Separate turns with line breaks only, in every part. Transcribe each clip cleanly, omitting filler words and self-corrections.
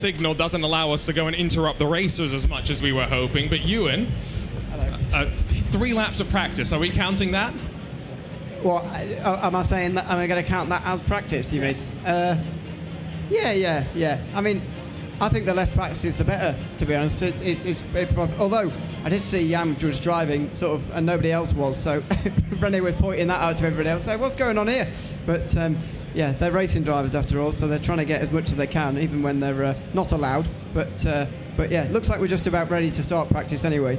Signal doesn't allow us to go and interrupt the racers as much as we were hoping, but Ewan, 3 laps of practice, are we counting that?
What, am I saying that, am I going to count that as practice, you mean? Yeah. I mean, I think the less practice is the better, to be honest. Although I did see Jann was driving, sort of, and nobody else was, so René was pointing that out to everybody else, so what's going on here? But yeah, they're racing drivers after all, so they're trying to get as much as they can, even when they're not allowed. But yeah, looks like we're just about ready to start practice anyway.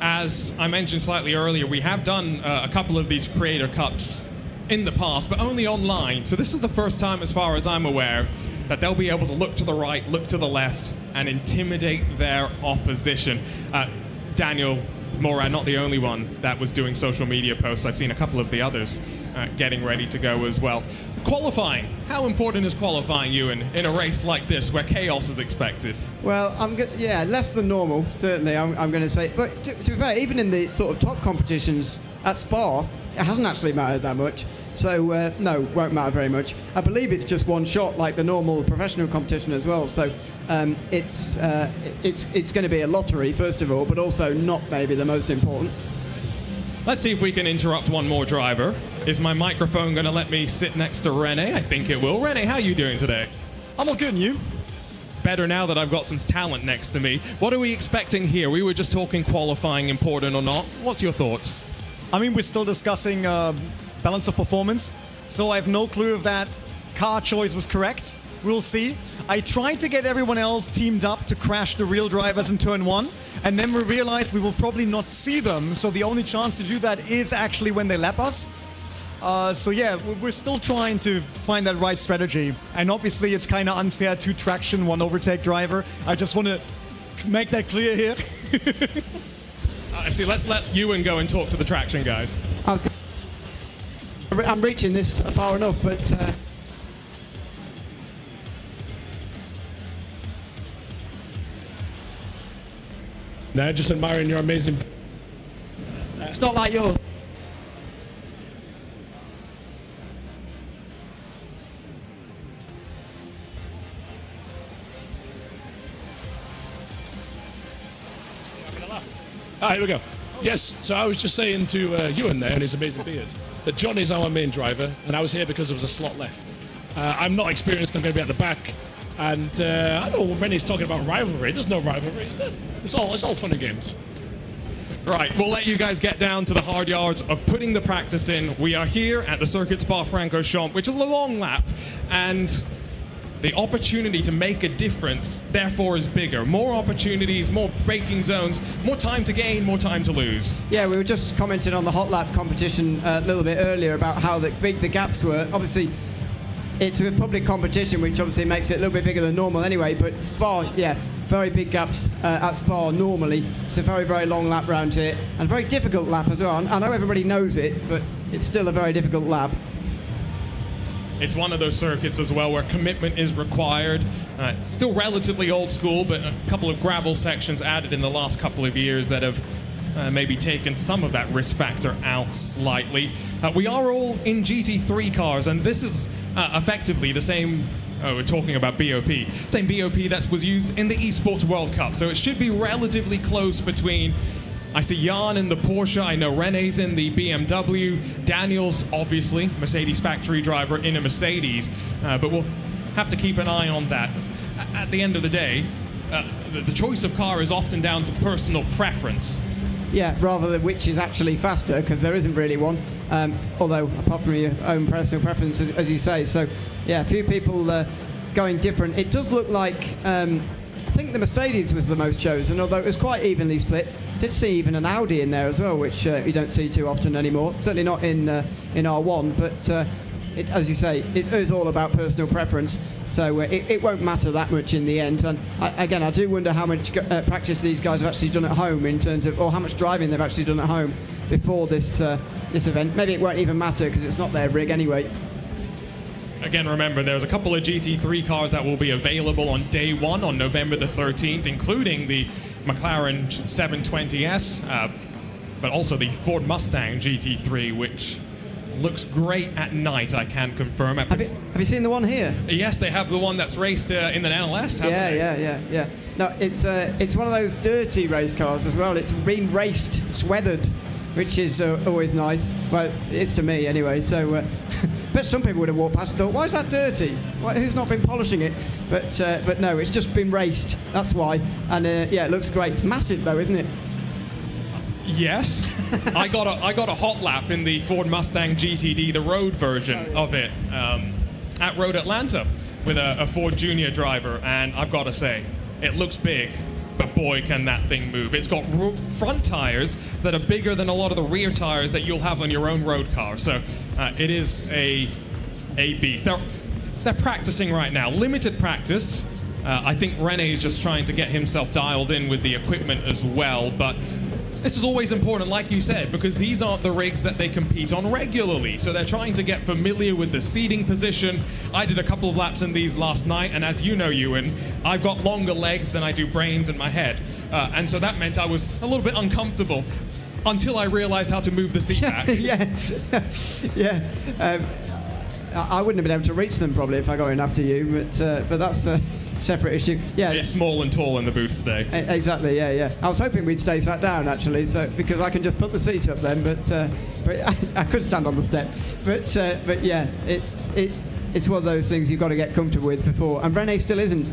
As I mentioned slightly earlier, we have done a couple of these Creator Cups in the past, but only online. So this is the first time, as far as I'm aware, that they'll be able to look to the right, look to the left, and intimidate their opposition. Daniel Morad, not the only one that was doing social media posts. I've seen a couple of the others getting ready to go as well. Qualifying. How important is qualifying, Ewan, in a race like this where chaos is expected?
Well, yeah, less than normal, certainly, I'm going to say. But to be fair, even in the sort of top competitions at Spa, it hasn't actually mattered that much. So, no, won't matter very much. I believe it's just one shot like the normal professional competition as well. So it's going to be a lottery, first of all, but also not maybe the most important.
Let's see if we can interrupt one more driver. Is my microphone going to let me sit next to René? I think it will. René, how are you doing today?
I'm all good, and you?
Better now that I've got some talent next to me. What are we expecting here? We were just talking qualifying, important or not. What's your thoughts?
I mean, we're still discussing balance of performance, so I have no clue if that car choice was correct. We'll see. I tried to get everyone else teamed up to crash the real drivers in turn 1, and then we realized we will probably not see them, so the only chance to do that is actually when they lap us. So yeah, we're still trying to find that right strategy, and obviously it's kind of unfair, 2 traction, 1 overtake driver. I just want to make that clear here.
See, let's let Ewan go and talk to the traction guys.
I'm reaching this far enough, but
no, just admiring your amazing.
It's not like yours.
Ah, here we go. Yes, so I was just saying to Ewan there and his amazing beard that John is our main driver, and I was here because there was a slot left. I'm not experienced, I'm going to be at the back, and I know René's talking about rivalry. There's no rivalry, is there? It's all fun and games.
Right, we'll let you guys get down to the hard yards of putting the practice in. We are here at the Circuit Spa-Francorchamps, which is a long lap, and the opportunity to make a difference, therefore, is bigger. More opportunities, more braking zones, more time to gain, more time to lose.
Yeah, we were just commenting on the hot lap competition a little bit earlier about how big the gaps were. Obviously, it's a public competition, which obviously makes it a little bit bigger than normal anyway, but Spa, yeah, very big gaps at Spa normally. It's a very, very long lap round here, and a very difficult lap as well. I know everybody knows it, but it's still a very difficult lap.
It's one of those circuits as well where commitment is required. It's still relatively old school, but a couple of gravel sections added in the last couple of years that have maybe taken some of that risk factor out slightly. We are all in GT3 cars, and this is effectively the same. We're talking about BOP. Same BOP that was used in the Esports World Cup, so it should be relatively close between. I see Jann in the Porsche, I know René's in the BMW, Daniel's obviously Mercedes factory driver in a Mercedes, but we'll have to keep an eye on that. At the end of the day, the choice of car is often down to personal preference.
Yeah, rather than which is actually faster, because there isn't really one, although apart from your own personal preference, as you say. So yeah, a few people going different. It does look like, I think the Mercedes was the most chosen, although it was quite evenly split. Did see even an Audi in there as well, which you don't see too often anymore. Certainly not in R1, but as you say, it is all about personal preference. So it won't matter that much in the end. And again, I do wonder how much practice these guys have actually done at home in terms of, or how much driving they've actually done at home before this event. Maybe it won't even matter because it's not their rig anyway.
Again, remember, there's a couple of GT3 cars that will be available on day 1 on November the 13th, including the McLaren 720S, but also the Ford Mustang GT3, which looks great at night, I can confirm.
Have you seen the one here?
Yes, they have the one that's raced in the NLS, hasn't it?
Yeah. No, it's one of those dirty race cars as well. It's been raced, it's weathered, which is always nice. Well, it's to me anyway. So, but some people would have walked past and thought, why is that dirty? Who's not been polishing it? But no, it's just been raced. That's why. And yeah, it looks great. It's massive though, isn't it?
Yes, I got a hot lap in the Ford Mustang GTD, the road version of it, at Road Atlanta with a Ford Junior driver, and I've got to say, it looks big, but boy, can that thing move. It's got front tires that are bigger than a lot of the rear tires that you'll have on your own road car. So it is a beast. They're practicing right now, limited practice. I think René is just trying to get himself dialed in with the equipment as well, but this is always important, like you said, because these aren't the rigs that they compete on regularly. So they're trying to get familiar with the seating position. I did a couple of laps in these last night, and as you know, Ewan, I've got longer legs than I do brains in my head. And so that meant I was a little bit uncomfortable until I realized how to move the seat back.
Yeah. I wouldn't have been able to reach them probably if I got in after you, but that's a separate issue. Yeah,
it's small and tall in the booth today.
Exactly. Yeah. I was hoping we'd stay sat down actually, so because I can just put the seat up then. But I could stand on the step. But yeah, it's one of those things you've got to get comfortable with before. And René still isn't.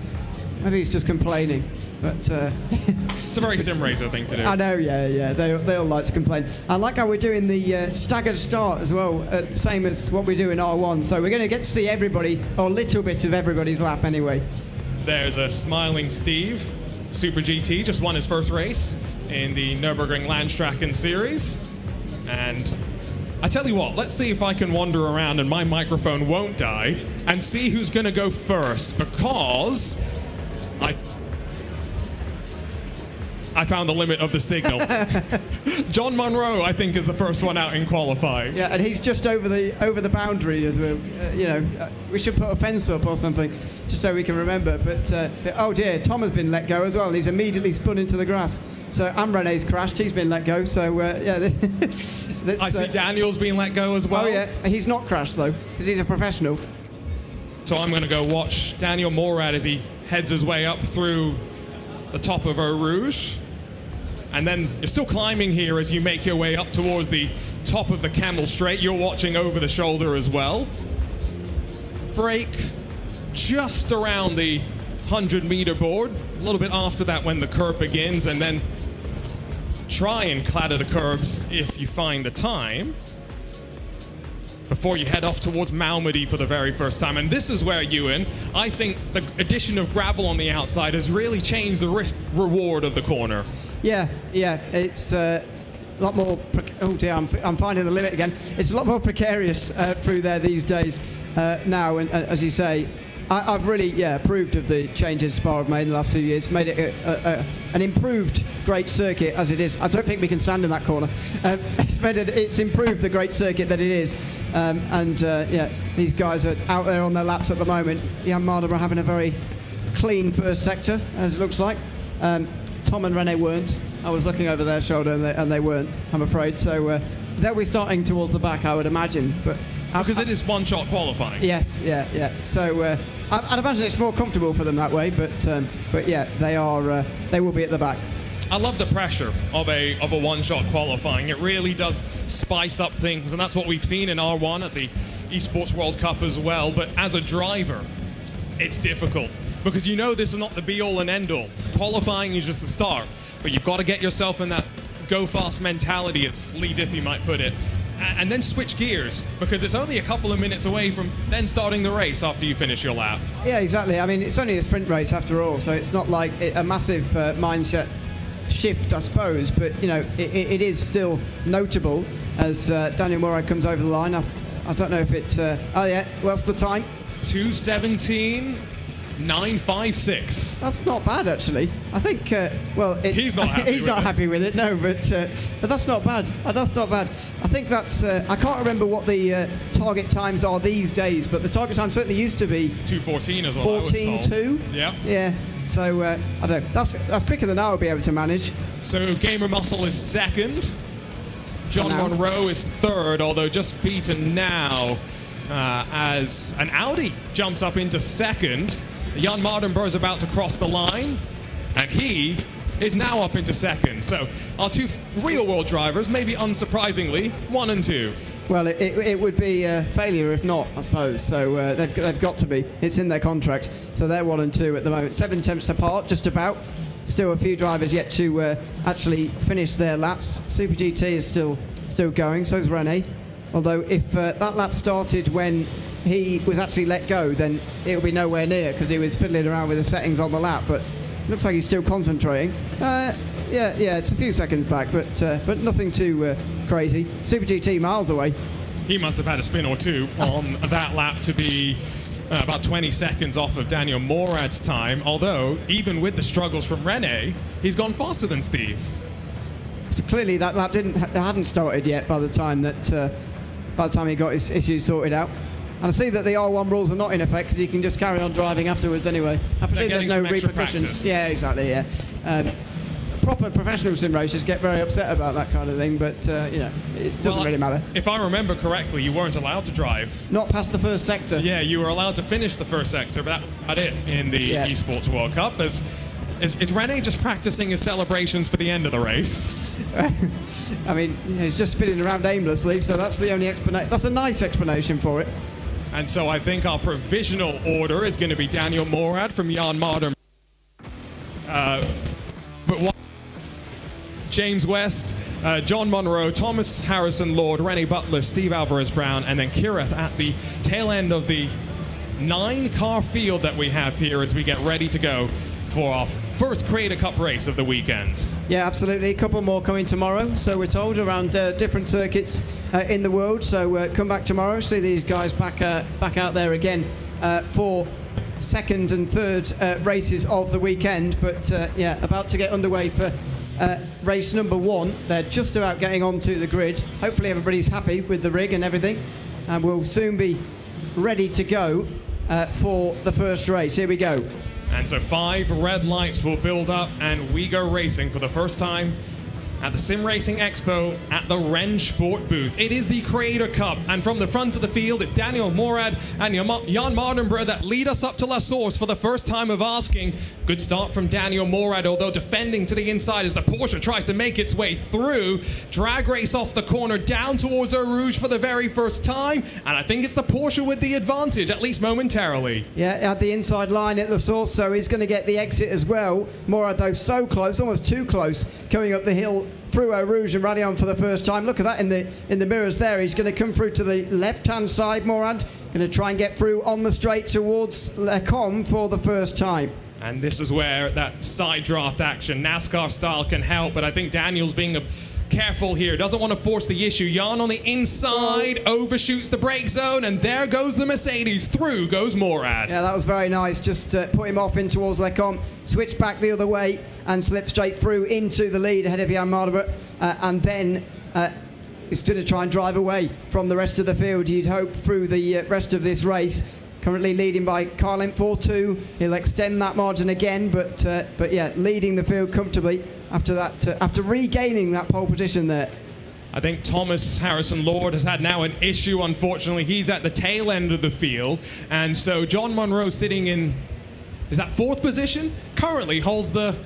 Maybe he's just complaining. But
it's a very sim racer thing to do.
I know, yeah. They all like to complain. I like how we're doing the staggered start as well, same as what we do in R1. So we're going to get to see everybody, or a little bit of everybody's lap anyway.
There's a smiling Steve. SuperGT just won his first race in the Nürburgring Landstraßen Series. And I tell you what, let's see if I can wander around and my microphone won't die and see who's going to go first, because I found the limit of the signal. Jann Mardenborough, I think, is the first one out in qualifying.
Yeah, and he's just over the boundary as well. We should put a fence up or something, just so we can remember. But oh dear, Tom has been let go as well. He's immediately spun into the grass. So René's crashed. He's been let go. So yeah.
I see Daniel's been let go as well.
Oh yeah, he's not crashed though, because he's a professional.
So I'm going to go watch Daniel Morad as he heads his way up through the top of Eau Rouge. And then you're still climbing here as you make your way up towards the top of the Camel Straight. You're watching over the shoulder as well. Break just around the 100-meter board, a little bit after that when the curb begins, and then try and clatter the curbs if you find the time before you head off towards Malmedy for the very first time. And this is where, Ewan, I think the addition of gravel on the outside has really changed the risk-reward of the corner.
Yeah, it's a lot more. Oh dear, I'm finding the limit again. It's a lot more precarious through there these days now. And as you say, I've really approved of the changes Spa have made in the last few years. Made it an improved great circuit as it is. I don't think we can stand in that corner. It's improved the great circuit that it is. These guys are out there on their laps at the moment. Jann Mardenborough having a very clean first sector, as it looks like. Tom and René weren't. I was looking over their shoulder and they weren't, I'm afraid. So they'll be starting towards the back, I would imagine. But
because it is one-shot qualifying.
Yes, yeah. So I'd imagine it's more comfortable for them that way. But yeah, they will be at the back.
I love the pressure of a one-shot qualifying. It really does spice up things, and that's what we've seen in R1 at the Esports World Cup as well. But as a driver, it's difficult, because you know this is not the be-all and end-all. Qualifying is just the start, but you've got to get yourself in that go-fast mentality, as Lee Diffie might put it, and then switch gears, because it's only a couple of minutes away from then starting the race after you finish your lap.
Yeah, exactly. I mean, it's only a sprint race after all, so it's not like a massive mindset shift, I suppose, but it is still notable as Daniel Morad comes over the line. I don't know if it... what's the time?
2:17.956.
That's not bad, actually. I think,
he's not happy
he's not happy with it, no, but that's not bad. That's not bad. I think that's, I can't remember what the target times are these days, but the target time certainly used to be
2:14 as well.
14:2. Yeah. So, I don't know. That's quicker than I would be able to manage.
So, Gamer Muscle is second. John
now.
Monroe is third, although just beaten now as an Audi jumps up into second. Jann Mardenborough is about to cross the line, and he is now up into second. So our two real-world drivers, maybe unsurprisingly, 1 and 2.
Well, it would be a failure if not, I suppose. So they've got to be. It's in their contract. So they're 1 and 2 at the moment. 7 tenths apart, just about. Still a few drivers yet to actually finish their laps. SuperGT is still going, so is René. Although if that lap started when he was actually let go, then it would be nowhere near because he was fiddling around with the settings on the lap. But it looks like he's still concentrating. Yeah, it's a few seconds back, but nothing too crazy. SuperGT miles away.
He must have had a spin or two on that lap to be about 20 seconds off of Daniel Morad's time, although even with the struggles from René, he's gone faster than Steve.
So clearly that lap hadn't started yet by the time he got his issues sorted out. And I see that the R1 rules are not in effect because he can just carry on driving afterwards anyway. I presume there's no repercussions.
Practice.
Yeah, exactly, yeah. Proper professional sim racers get very upset about that kind of thing, but it doesn't really matter.
If I remember correctly, you weren't allowed to drive.
Not past the first sector.
Yeah, you were allowed to finish the first sector, but that's it in the Esports World Cup. Is René just practicing his celebrations for the end of the race?
I mean, he's just spinning around aimlessly, so that's the only explanation. That's a nice explanation for it.
And so I think our provisional order is going to be Daniel Morad from Jann Mardenborough. James West, John Monroe, Thomas Harrison Lord, René Butler, Steve Alvarez Brown, and then Kireth at the tail end of the 9-car field that we have here as we get ready to go for our first Creator Cup race of the weekend.
Yeah, absolutely. A couple more coming tomorrow, so we're told, around different circuits in the world. So come back tomorrow, see these guys back out there again for second and third races of the weekend. But about to get underway for race number 1. They're just about getting onto the grid. Hopefully everybody's happy with the rig and everything, and we'll soon be ready to go for the first race. Here we go.
And so 5 red lights will build up and we go racing for the first time at the SimRacing Expo at the Rennsport booth. It is the Creator Cup, and from the front of the field, it's Daniel Morad and Jann Mardenborough that lead us up to La Source for the first time of asking. Good start from Daniel Morad, although defending to the inside as the Porsche tries to make its way through. Drag race off the corner down towards Eau Rouge for the very first time, and I think it's the Porsche with the advantage, at least momentarily.
Yeah, at the inside line at La Source, so he's going to get the exit as well. Morad, though, so close, almost too close, coming up the hill through Eau Rouge and Radion for the first time. Look at that in the mirrors there. He's going to come through to the left-hand side, Morad. Going to try and get through on the straight towards Nacon for the first time.
And this is where that side draft action, NASCAR style, can help. But I think Daniel's being careful here. Doesn't want to force the issue. Jann on the inside overshoots the brake zone, and there goes the Mercedes. Through goes Morad.
Yeah, that was very nice. Just put him off in towards Nacon, switch back the other way, and slip straight through into the lead ahead of Jann Mardenborough. And then he's going to try and drive away from the rest of the field, you'd hope, through the rest of this race. Currently leading by car length 4-2. He'll extend that margin again, but leading the field comfortably after that, after regaining that pole position there.
I think Thomas Harrison Lord has had now an issue, unfortunately. He's at the tail end of the field, and so John Monroe, sitting in, is that 4th position? Currently holds the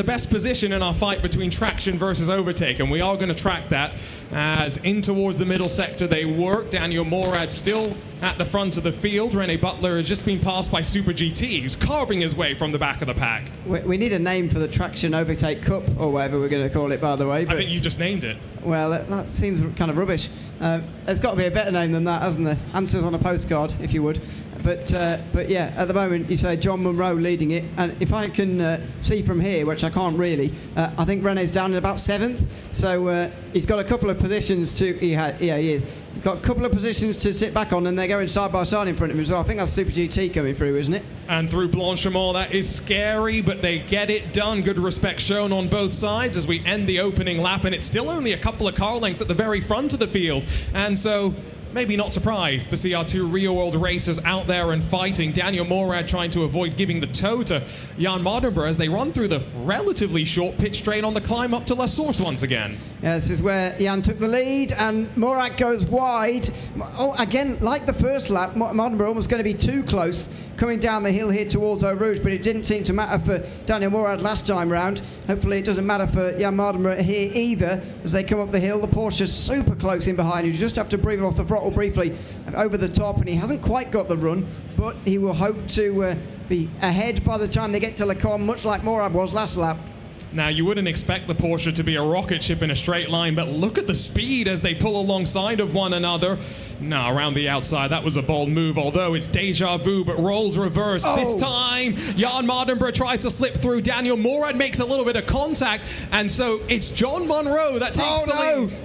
best position in our fight between traction versus overtake, and we are going to track that as in towards the middle sector they work. Daniel Morad still at the front of the field. René Butler has just been passed by SuperGT, who's carving his way from the back of the pack.
We need a name for the Traction Overtake Cup, or whatever we're going to call it, by the way.
I think you just named it.
Well, that seems kind of rubbish. There's got to be a better name than that, hasn't there? Answers on a postcard, if you would. But yeah, at the moment, you say John Monroe leading it. And if I can see from here, which I can't really, I think René's down in about 7th. So he's got a couple of positions to... he is. He's got a couple of positions to sit back on, and they're going side by side in front of him as well. I think that's SuperGT coming through, isn't it?
And through Blanchimont, that is scary, but they get it done. Good respect shown on both sides as we end the opening lap, and it's still only a couple of car lengths at the very front of the field. And so maybe not surprised to see our two real-world racers out there and fighting. Daniel Morad trying to avoid giving the toe to Jann Mardenborough as they run through the relatively short pit straight on the climb up to La Source once again.
Yeah, this is where Jann took the lead, and Morad goes wide. Oh, again, like the first lap, Mardenborough was going to be too close coming down the hill here towards Eau Rouge, but it didn't seem to matter for Daniel Morad last time round. Hopefully it doesn't matter for Jann Mardenborough here either as they come up the hill. The Porsche's super close in behind. You just have to breathe off the throttle briefly over the top, and he hasn't quite got the run, but he will hope to be ahead by the time they get to Nacon, much like Morad was last lap.
Now, you wouldn't expect the Porsche to be a rocket ship in a straight line, but look at the speed as they pull alongside of one another. No, around the outside, that was a bold move, although it's deja vu, but roles reverse.
Oh.
This time, Jann Mardenborough tries to slip through. Daniel Morad makes a little bit of contact, and so it's John Monroe that takes the lead.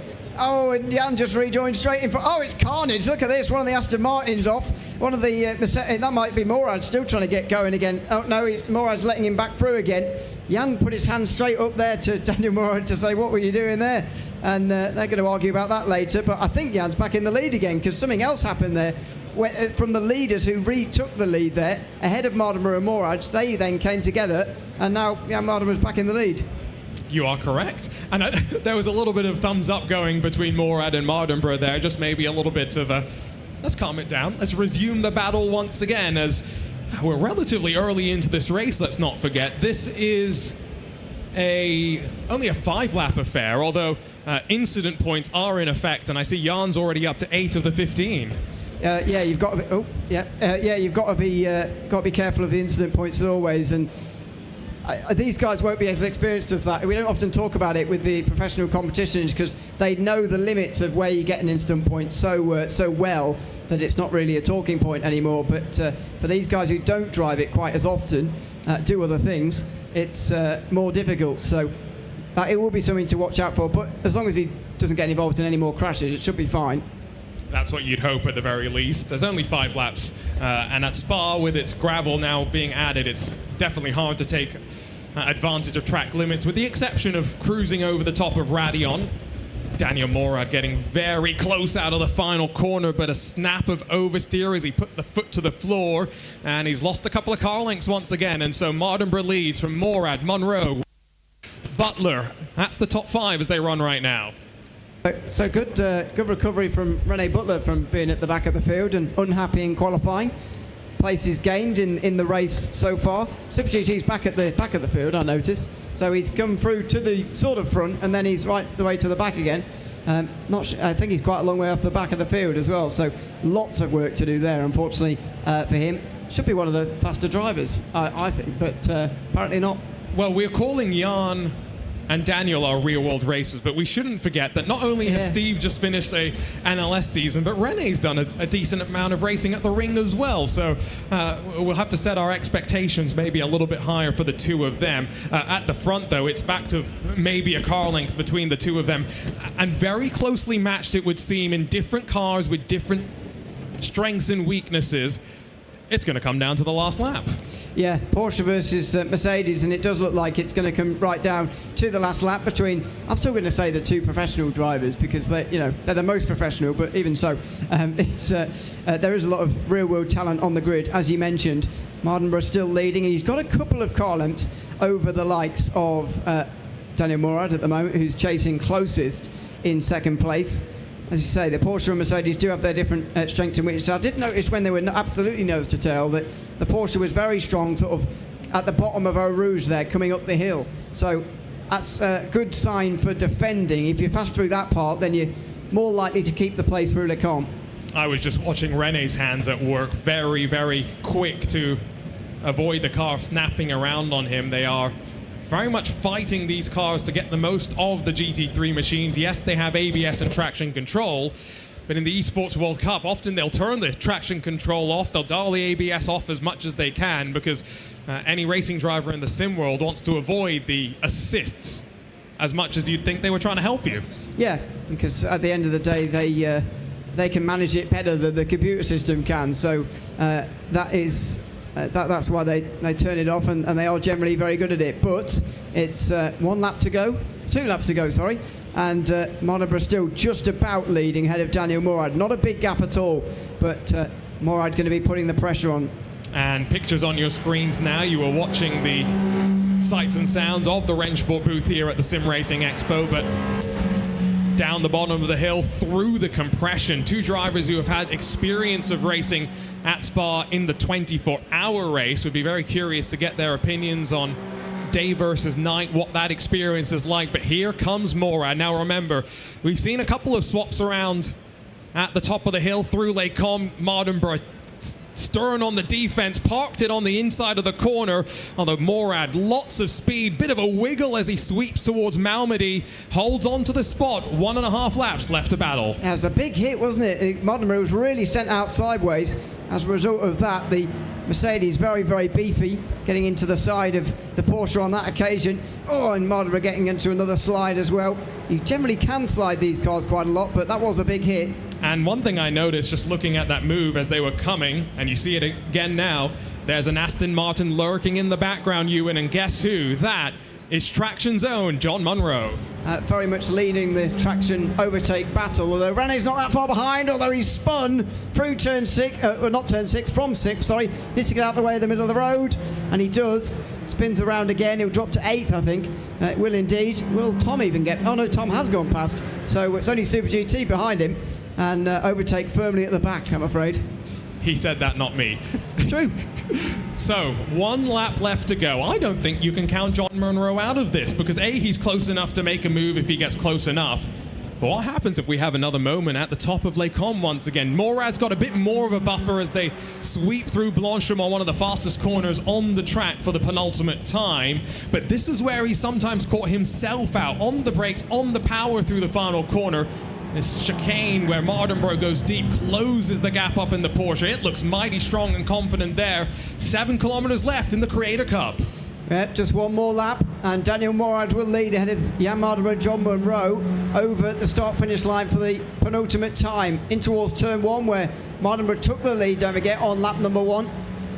Oh, and Jann just rejoined straight in front. Oh, it's carnage. Look at this. One of the Aston Martins off. One of the that might be Morad still trying to get going again. Oh, no, Morad's letting him back through again. Jann put his hand straight up there to Daniel Morad to say, what were you doing there? And they're going to argue about that later. But I think Jann's back in the lead again because something else happened there. From the leaders who retook the lead there, ahead of Mardenborough and Morad, they then came together, and now Jann Mardenborough's back in the lead.
You are correct. And there was a little bit of thumbs up going between Morad and Mardenborough there, just maybe a little bit of a, let's calm it down. Let's resume the battle once again as we're relatively early into this race, let's not forget. This is only a 5-lap affair, although incident points are in effect, and I see Jann's already up to 8 of the 15.
Yeah, you've got to be, you've got to be careful of the incident points as always, and these guys won't be as experienced as that. We don't often talk about it with the professional competitions because they know the limits of where you get an instant point so well that it's not really a talking point anymore. But for these guys who don't drive it quite as often, do other things, it's more difficult. So it will be something to watch out for. But as long as he doesn't get involved in any more crashes, it should be fine.
That's what you'd hope at the very least. There's only 5 laps, and at Spa, with its gravel now being added, it's definitely hard to take advantage of track limits, with the exception of cruising over the top of Radion. Daniel Morad getting very close out of the final corner, but a snap of oversteer as he put the foot to the floor, and he's lost a couple of car lengths once again, and so Mardenborough leads from Morad, Monroe, Butler. That's the top 5 as they run right now.
So good recovery from René Butler from being at the back of the field and unhappy in qualifying. Places gained in the race so far. SuperGT's back at the back of the field, I notice. So he's come through to the sort of front, and then he's right the way to the back again. I think he's quite a long way off the back of the field as well. So lots of work to do there, unfortunately, for him. Should be one of the faster drivers, I think, but apparently not.
Well, we're calling Jann and Daniel are real-world racers, but we shouldn't forget that not only has Steve just finished a NLS season, but René's done a decent amount of racing at the ring as well. So we'll have to set our expectations maybe a little bit higher for the two of them. At the front, though, it's back to maybe a car length between the two of them, and very closely matched, it would seem, in different cars with different strengths and weaknesses. It's going to come down to the last lap.
Yeah, Porsche versus Mercedes, and it does look like it's going to come right down to the last lap between, I'm still going to say the two professional drivers because they're the most professional, but even so, there is a lot of real-world talent on the grid, as you mentioned. Mardenborough still leading. He's got a couple of car lengths over the likes of Daniel Morad at the moment, who's chasing closest in second place. As you say, the Porsche and Mercedes do have their different strengths and weaknesses. I did notice when they were absolutely nose to tail that the Porsche was very strong sort of at the bottom of Eau Rouge there, coming up the hill. So that's a good sign for defending. If you're fast through that part, then you're more likely to keep the place through Nacon.
I was just watching René's hands at work, very, very quick to avoid the car snapping around on him. They are very much fighting these cars to get the most of the GT3 machines. Yes, they have ABS and traction control, but in the Esports World Cup, often they'll turn the traction control off. They'll dial the ABS off as much as they can because any racing driver in the sim world wants to avoid the assists as much as you'd think they were trying to help you.
Yeah, because at the end of the day, they can manage it better than the computer system can. So that is That's why they turn it off, and they are generally very good at it. But it's 2 laps to go, sorry. And Mardenborough still just about leading ahead of Daniel Morad. Not a big gap at all, but Morad going to be putting the pressure on.
And pictures on your screens now. You are watching the sights and sounds of the Rennsport booth here at the SimRacing Expo, but down the bottom of the hill through the compression. 2 drivers who have had experience of racing at Spa in the 24-hour race. Would be very curious to get their opinions on day versus night, what that experience is like. But here comes Morad. Now remember, we've seen a couple of swaps around at the top of the hill through Nacon. Mardenborough stern on the defense, parked it on the inside of the corner, although Morad, lots of speed, bit of a wiggle as he sweeps towards Malmedy, holds on to the spot. 1.5 laps left to battle.
Yeah, it was a big hit, wasn't it? Mardenborough was really sent out sideways. As a result of that, the Mercedes very, very beefy, getting into the side of the Porsche on that occasion. Oh, and Mardenborough getting into another slide as well. You generally can slide these cars quite a lot, but that was a big hit.
And one thing I noticed just looking at that move as they were coming, and you see it again now, there's an Aston Martin lurking in the background, Ewan, and guess who? That is Traction's own Jann Mardenborough.
Very much leading the traction overtake battle, although René's not that far behind, although he's spun through turn 6, from 6, sorry. Needs to get out of the way of the middle of the road, and he does. Spins around again, he'll drop to 8th, I think. Will indeed. Will Tom even get... Oh no, Tom has gone past. So it's only SuperGT behind him, and overtake firmly at the back, I'm afraid.
He said that, not me.
True.
So, 1 lap left to go. I don't think you can count Jann Mardenborough out of this, because A, he's close enough to make a move if he gets close enough. But what happens if we have another moment at the top of Nacon once again? Morad's got a bit more of a buffer as they sweep through Blanchard on one of the fastest corners on the track for the penultimate time. But this is where he sometimes caught himself out, on the brakes, on the power through the final corner. This chicane where Mardenborough goes deep closes the gap up in the Porsche. It looks mighty strong and confident there. 7 kilometers left in the Creator Cup.
Yeah, just 1 more lap, and Daniel Morad will lead ahead of Jann Mardenborough, Jann Monroe, over at the start-finish line for the penultimate time. In towards turn 1, where Mardenborough took the lead, don't forget, on lap number 1.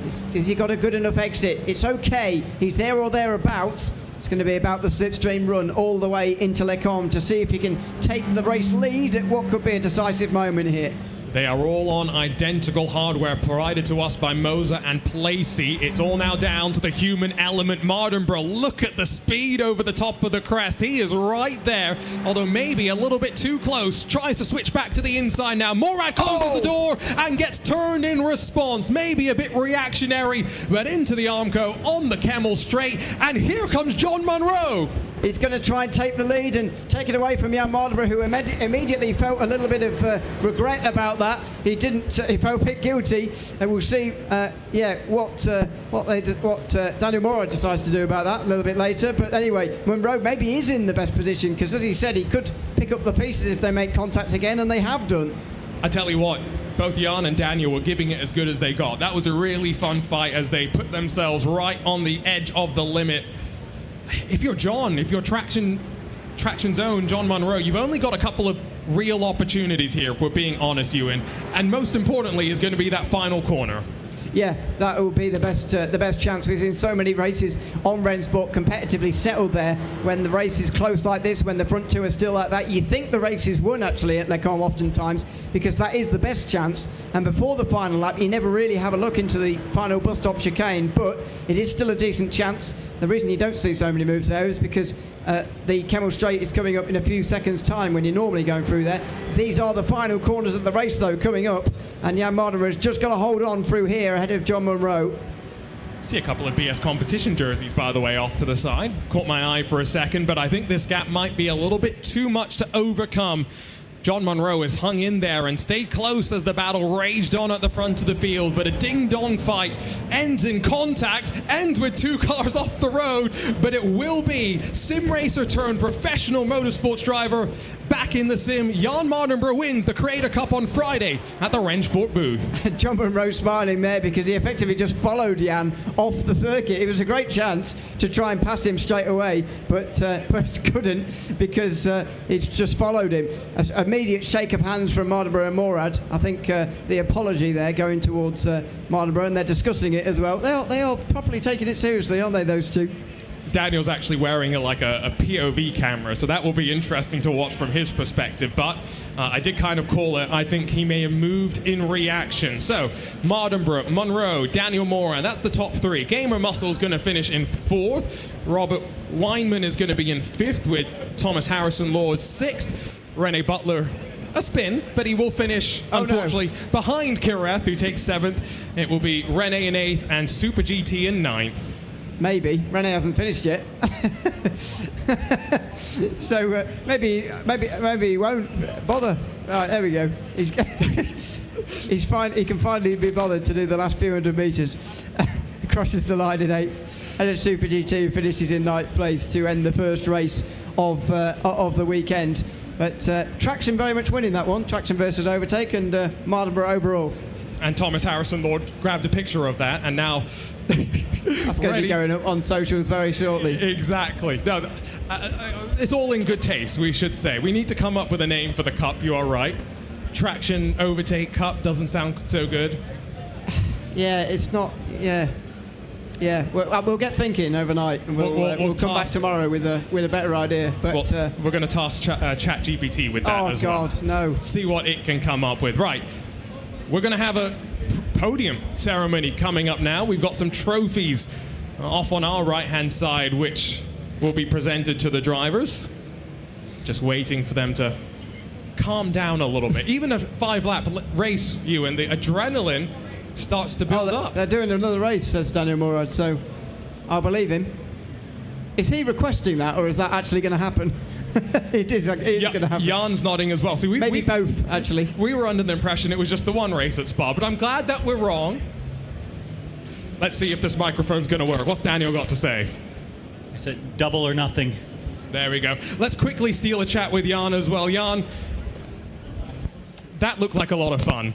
Has he got a good enough exit? It's okay. He's there or thereabouts. It's going to be about the slipstream run all the way into Nacon to see if he can take the race lead at what could be a decisive moment here.
They are all on identical hardware provided to us by Moser and Placey. It's all now down to the human element. Mardenborough, look at the speed over the top of the crest. He is right there, although maybe a little bit too close. Tries to switch back to the inside now. Morad closes the door and gets turned in response. Maybe a bit reactionary, but into the Armco on the Kemmel straight. And here comes Jann Monroe.
He's going to try and take the lead and take it away from Jann Mardenborough, who immediately felt a little bit of regret about that. He didn't. He felt a bit guilty, and we'll see. What Daniel Morad decides to do about that a little bit later. But anyway, Monroe maybe is in the best position because, as he said, he could pick up the pieces if they make contact again, and they have done.
I tell you what, both Jann and Daniel were giving it as good as they got. That was a really fun fight as they put themselves right on the edge of the limit. If you're John, if you're Traction's own Jann Monroe, you've only got a couple of real opportunities here, if we're being honest, Ewan. And most importantly is going to be that final corner.
Yeah, that will be the best chance. We've seen so many races on Rennsport competitively settled there. When the race is close like this, when the front 2 are still like that, you think the race is won actually at Nacon oftentimes, because that is the best chance. And before the final lap, you never really have a look into the final bus stop chicane, but it is still a decent chance. The reason you don't see so many moves there is because the Kemmel Straight is coming up in a few seconds' time when you're normally going through there. These are the final corners of the race, though, coming up, and Jann Mardenborough has just got to hold on through here ahead of Jann Monroe.
See a couple of BS competition jerseys, by the way, off to the side. Caught my eye for a second, but I think this gap might be a little bit too much to overcome. Jann Monroe has hung in there and stayed close as the battle raged on at the front of the field, but a ding-dong fight ends in contact, ends with 2 cars off the road, but it will be sim racer turned professional motorsports driver back in the sim. Jann Mardenborough wins the Creator Cup on Friday at the Rennsport booth.
John Monroe smiling there because he effectively just followed Jann off the circuit. It was a great chance to try and pass him straight away, but couldn't because he just followed him. An immediate shake of hands from Mardenborough and Morad. I think the apology there going towards Mardenborough, and they're discussing it as well. They are properly taking it seriously, aren't they, those two?
Daniel's actually wearing a POV camera, so that will be interesting to watch from his perspective. But I did kind of call it. I think he may have moved in reaction. So Mardenborough, Monroe, Daniel Morad, that's the top three. Gamer Muscle's going to finish in 4th. Robert Weinman is going to be in 5th with Thomas Harrison Lord 6th. Rene Butler, a spin, but he will finish, unfortunately, behind Kireth, who takes 7th. It will be Rene in 8th and SuperGT in 9th.
Maybe. Rene hasn't finished yet. So maybe he won't bother. Right, there we go. He's fine. He can finally be bothered to do the last few hundred metres. Crosses the line in 8th. And it's SuperGT finishes in 9th place to end the first race of the weekend. But Traction very much winning that one. Traction versus Overtake, and Mardenborough overall.
And Thomas Harrison Lord grabbed a picture of that, and now
that's going to be going up on socials very shortly.
Exactly. No, it's all in good taste, we should say. We need to come up with a name for the cup. You are right. Traction Overtake Cup doesn't sound so good.
Yeah, it's not. Yeah. We'll get thinking overnight, and we'll come back tomorrow with a better idea. But
we're going to task ChatGPT with that as well.
Oh God, no!
See what it can come up with. Right. We're going to have a podium ceremony coming up now. We've got some trophies off on our right-hand side, which will be presented to the drivers. Just waiting for them to calm down a little bit. Even a 5-lap race, and the adrenaline starts to build up.
They're doing another race, says Daniel Morad, so I'll believe him. Is he requesting that, or is that actually going to happen? It is going to happen.
Jan's nodding as well. See,
Maybe both, actually.
We were under the impression it was just the one race at Spa, but I'm glad that we're wrong. Let's see if this microphone's going to work. What's Daniel got to say?
I said double or nothing.
There we go. Let's quickly steal a chat with Jann as well. Jann, that looked like a lot of fun.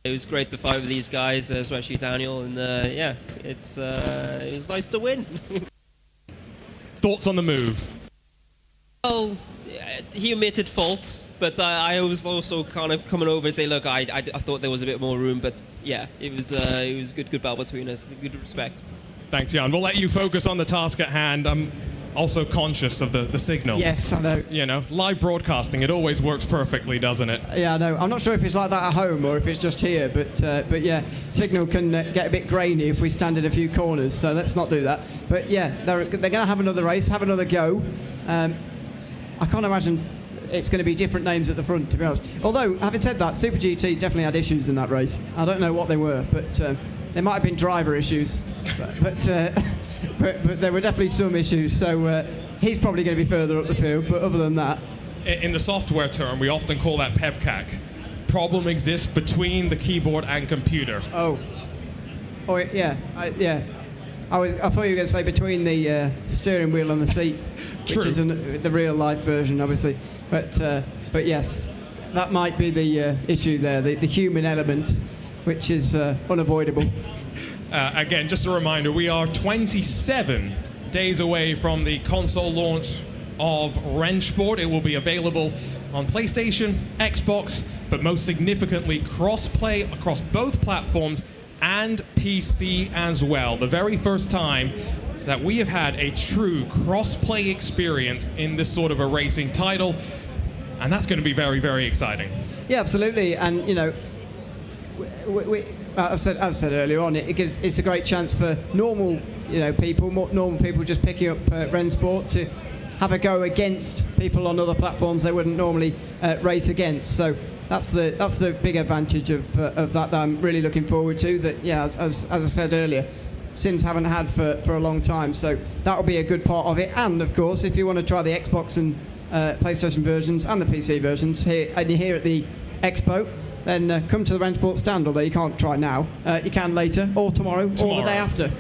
It was great to fight with these guys, especially Daniel, and it was nice to win.
Thoughts on the move?
Well, he admitted fault, but I was also kind of coming over and say, look, I thought there was a bit more room, but yeah, it was good battle between us, good respect.
Thanks, Jann. We'll let you focus on the task at hand. I'm also conscious of the signal.
Yes, I know.
You know, live broadcasting, it always works perfectly, doesn't it?
Yeah, I know. I'm not sure if it's like that at home or if it's just here, but yeah, signal can get a bit grainy if we stand in a few corners, so let's not do that. But yeah, they're going to have another race, have another go. I can't imagine it's going to be different names at the front, to be honest. Although, having said that, SuperGT definitely had issues in that race. I don't know what they were, but there might have been driver issues. But there were definitely some issues, so he's probably going to be further up the field, but other than that...
In the software term, we often call that PEBCAC. Problem exists between the keyboard and computer.
Oh, yeah. I thought you were going to say between the steering wheel and the seat,
True.
Which is the real life version, obviously. But yes, that might be the issue there, the human element, which is unavoidable.
Again, just a reminder, we are 27 days away from the console launch of Rennsport. It will be available on PlayStation, Xbox, but most significantly cross-play across both platforms and PC as well. The very first time that we have had a true cross-play experience in this sort of a racing title, and that's going to be very, very exciting.
Yeah, absolutely. And, you know, as I said earlier on, it's a great chance for normal people just picking up Rennsport to have a go against people on other platforms they wouldn't normally race against. So that's the big advantage of that I'm really looking forward to. That, yeah, as I said earlier, Sims haven't had for a long time. So that'll be a good part of it. And of course, if you want to try the Xbox and PlayStation versions and the PC versions here, and you're here at the Expo, then come to the Rennsport stand. Although you can't try now, you can later or tomorrow or the day after.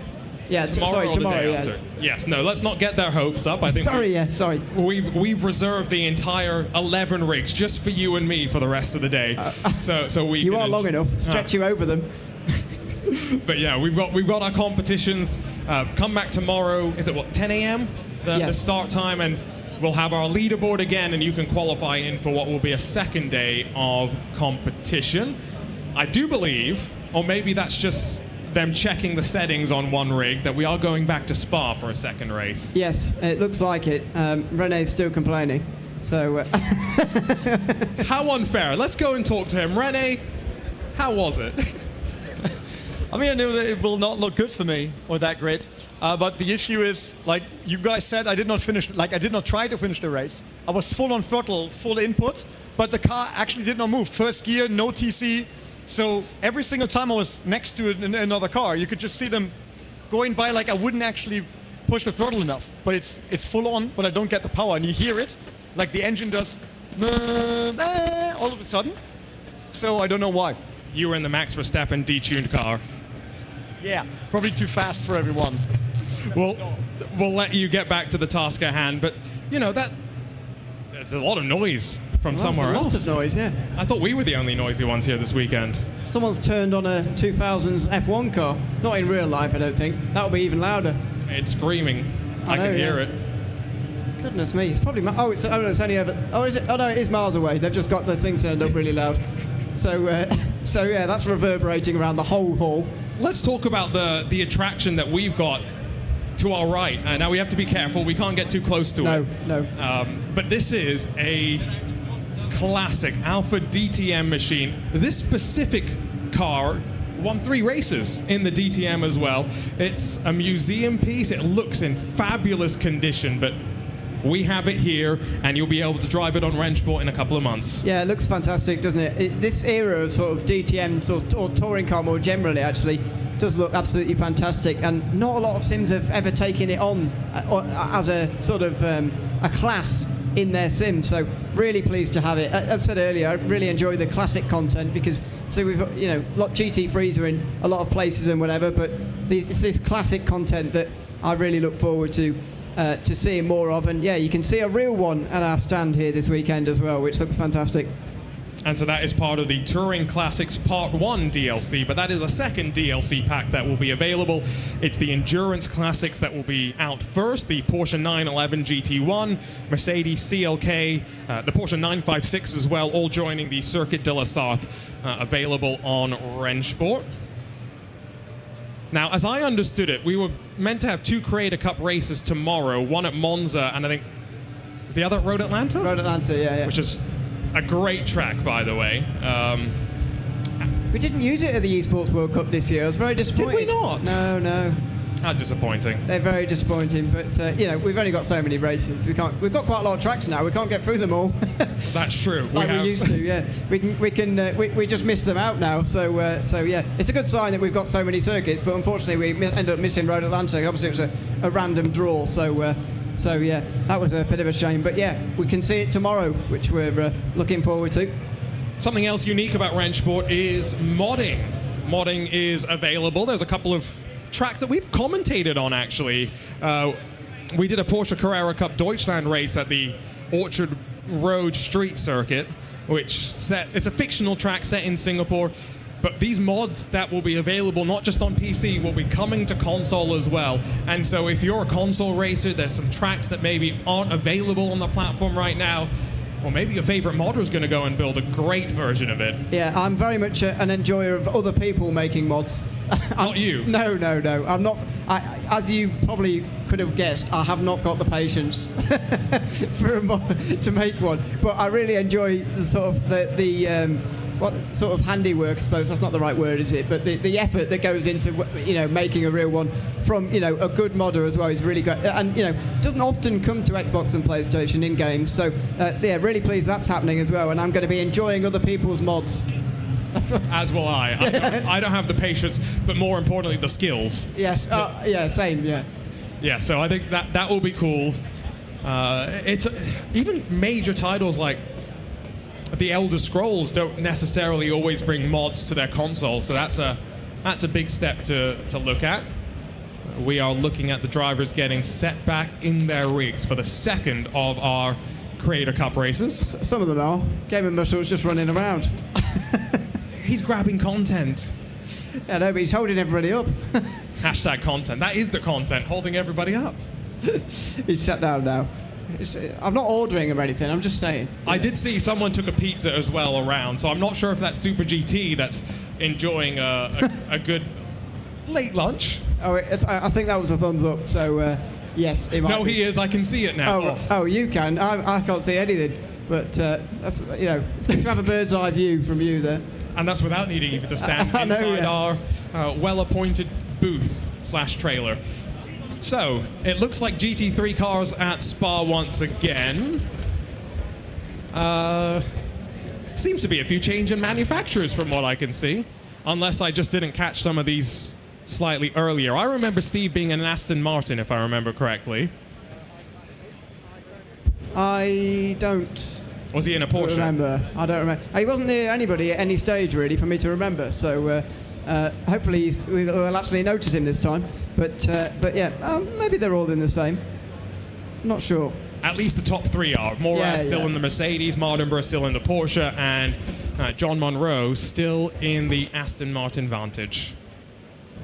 Yeah,
tomorrow or
tomorrow,
the day
yeah.
after. Yes, no, let's not get their hopes up. I think
Sorry.
we've reserved the entire 11 rigs just for you and me for the rest of the day. So we
You
can
are long enough. Stretch you over them.
But yeah, we've got our competitions. Come back tomorrow. Is it 10 a.m. The
Yes.
start time, and we'll have our leaderboard again, and you can qualify in for what will be a second day of competition. I do believe, or maybe that's just them checking the settings on one rig, that we are going back to Spa for a second race.
Yes, it looks like it. Rene's still complaining. So
How unfair. Let's go and talk to him. Rene, how was it?
I mean, I know that it will not look good for me or that grid, but the issue is, like you guys said, I did not try to finish the race. I was full on throttle, full input, but the car actually did not move. First gear, no TC. So every single time I was next to another car, you could just see them going by like I wouldn't actually push the throttle enough. But it's full on, but I don't get the power, and you hear it, like the engine does all of a sudden. So I don't know why.
You were in the Max Verstappen detuned car.
Yeah, probably too fast for everyone.
We'll let you get back to the task at hand, but you know that there's a lot of noise from somewhere
a lot
else.
of noise, yeah.
I thought we were the only noisy ones here this weekend.
Someone's turned on a 2000s F1 car. Not in real life, I don't think. That'll be even louder.
It's screaming. I
know,
can hear
yeah.
it.
Goodness me, it's probably... it's only over... Oh, is it? Oh, no, it is miles away. They've just got the thing turned up really loud. So yeah, that's reverberating around the whole hall.
Let's talk about the attraction that we've got to our right. Now we have to be careful. We can't get too close to it.
No.
But this is a classic Alpha DTM machine. This specific car won 3 races in the DTM as well. It's a museum piece. It looks in fabulous condition, but we have it here, and you'll be able to drive it on Rennsport in a couple of months.
Yeah, it looks fantastic, doesn't it? This era of sort of DTM or touring car more generally, actually, does look absolutely fantastic. And not a lot of sims have ever taken it on as a sort of a class in their sim. So really pleased to have it. As I said earlier, I really enjoy the classic content because we've got, GT3s are in a lot of places and whatever, but it's this classic content that I really look forward to seeing more of. And yeah, you can see a real one at our stand here this weekend as well, which looks fantastic.
And so that is part of the Touring Classics Part 1 DLC, but that is a second DLC pack that will be available. It's the Endurance Classics that will be out first, the Porsche 911 GT1, Mercedes CLK, the Porsche 956 as well, all joining the Circuit de la Sarthe, available on Rennsport. Now, as I understood it, we were meant to have 2 Creator Cup races tomorrow, one at Monza, and I think, was the other at Road Atlanta?
Road Atlanta, yeah.
Which is a great track, by the way.
We didn't use it at the Esports World Cup this year. I was very disappointed.
Did we not?
No.
How disappointing.
They're very disappointing, but we've only got so many races. We've got quite a lot of tracks now. We can't get through them all.
That's true.
We used to. Yeah, we just miss them out now. So yeah, it's a good sign that we've got so many circuits. But unfortunately, we ended up missing Road Atlanta. Obviously, it was a random draw. So yeah, that was a bit of a shame. But yeah, we can see it tomorrow, which we're looking forward to.
Something else unique about Rennsport is modding. Modding is available. There's a couple of tracks that we've commentated on, actually. We did a Porsche Carrera Cup Deutschland race at the Orchard Road Street Circuit, it's a fictional track set in Singapore. But these mods that will be available not just on PC will be coming to console as well. And so if you're a console racer, there's some tracks that maybe aren't available on the platform right now. Well, maybe your favorite modder is going to go and build a great version of it.
Yeah, I'm very much an enjoyer of other people making mods.
Not you?
No. I'm not. As you probably could have guessed, I have not got the patience for a mod to make one. But I really enjoy the sort of what sort of handiwork, I suppose that's not the right word, is it? But the effort that goes into making a real one from a good modder as well is really great, and doesn't often come to Xbox and PlayStation in games. So yeah, really pleased that's happening as well, and I'm going to be enjoying other people's mods.
As will I. I don't have the patience, but more importantly, the skills.
Yes. Yeah. Same. Yeah.
Yeah. So I think that will be cool. It's even major titles like the Elder Scrolls don't necessarily always bring mods to their console, so that's a big step to look at. we are looking at the drivers getting set back in their rigs for the second of our Creator Cup races.
Some of them are. Game of Muscles just running around.
He's grabbing content.
Yeah, no, but he's holding everybody up.
Hashtag content. That is the content, holding everybody up.
He's shut down now. I'm not ordering him or anything, I'm just saying.
I did see someone took a pizza as well around, so I'm not sure if that's SuperGT that's enjoying a good late lunch.
Oh, I think that was a thumbs up, so yes. It might
No,
be.
he is. I can see it now.
Oh, you can. I can't see anything. But that's, it's good to have a bird's eye view from you there.
And that's without needing even to stand
I know,
inside
yeah.
our well-appointed booth/trailer. So, it looks like GT3 cars at Spa once again. Seems to be a few change in manufacturers from what I can see. Unless I just didn't catch some of these slightly earlier. I remember Steve being in an Aston Martin, if I remember correctly.
I don't
Was he in a Porsche?
remember. I don't remember. He wasn't near anybody at any stage, really, for me to remember. So hopefully we'll actually notice him this time. But yeah, maybe they're all in the same. Not sure.
At least the top three are. Morad still in the Mercedes, Mardenborough still in the Porsche, and Jann Monroe still in the Aston Martin Vantage.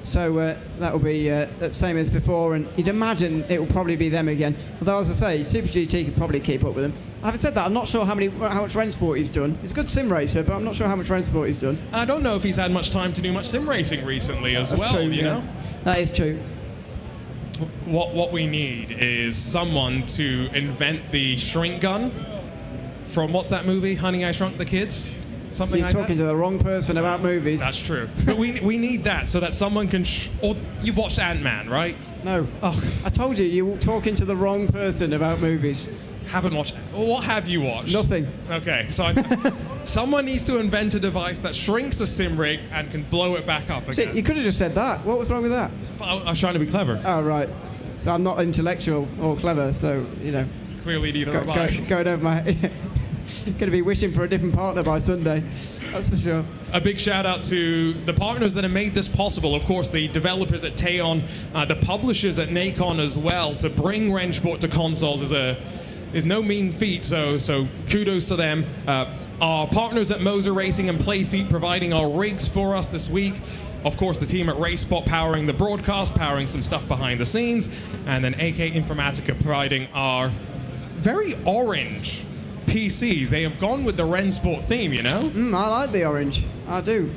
So that will be the same as before, and you'd imagine it will probably be them again. Although, as I say, SuperGT could probably keep up with them. Having said that, I'm not sure how much Rennsport he's done. He's a good sim racer, but I'm not sure how much Rennsport he's done.
And I don't know if he's had much time to do much sim racing recently as
That's
well,
true,
you know?
That is true.
What we need is someone to invent the shrink gun from, what's that movie, Honey, I Shrunk the Kids? Something
You're
like
talking
that?
to the wrong person about movies.
That's true. But we need that so that someone can... or you've watched Ant-Man, right?
No.
Oh,
I told you, you're talking to the wrong person about movies.
haven't watched... What have you watched?
Nothing.
Okay, so someone needs to invent a device that shrinks a sim rig and can blow it back up
See,
again.
you could have just said that. What was wrong with that?
But I was trying to be clever.
Oh, right. So I'm not intellectual or clever, so,
Clearly neither am I.
Going over my... Going to be wishing for a different partner by Sunday. That's for sure.
A big shout out to the partners that have made this possible. Of course, the developers at Teon, the publishers at Nacon as well. To bring Rennsport to consoles is no mean feat. So kudos to them. Our partners at Moser Racing and Playseat providing our rigs for us this week. Of course, the team at Racesport powering the broadcast, powering some stuff behind the scenes, and then AK Informatica providing our very orange PCs. They have gone with the Rennsport theme, you know?
I like the orange. I do.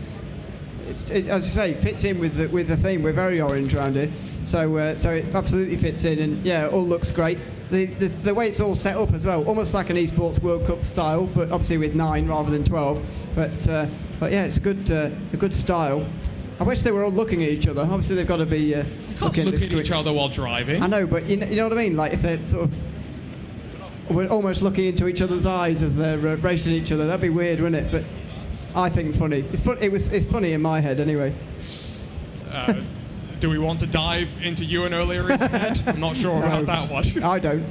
As I say, fits in with the theme. We're very orange around here, so it absolutely fits in, and yeah, it all looks great. The way it's all set up as well, almost like an Esports World Cup style, but obviously with 9 rather than 12. But yeah, it's a good style. I wish they were all looking at each other. Obviously, they've got to be
You can't look at each other while driving.
I know, but you know what I mean. Like if they're sort of, we're almost looking into each other's eyes as they're racing each other. That'd be weird, wouldn't it? But I think funny. It's fun. It's funny in my head anyway.
Do we want to dive into Ewan O'Leary's head? I'm not sure about that one.
I don't.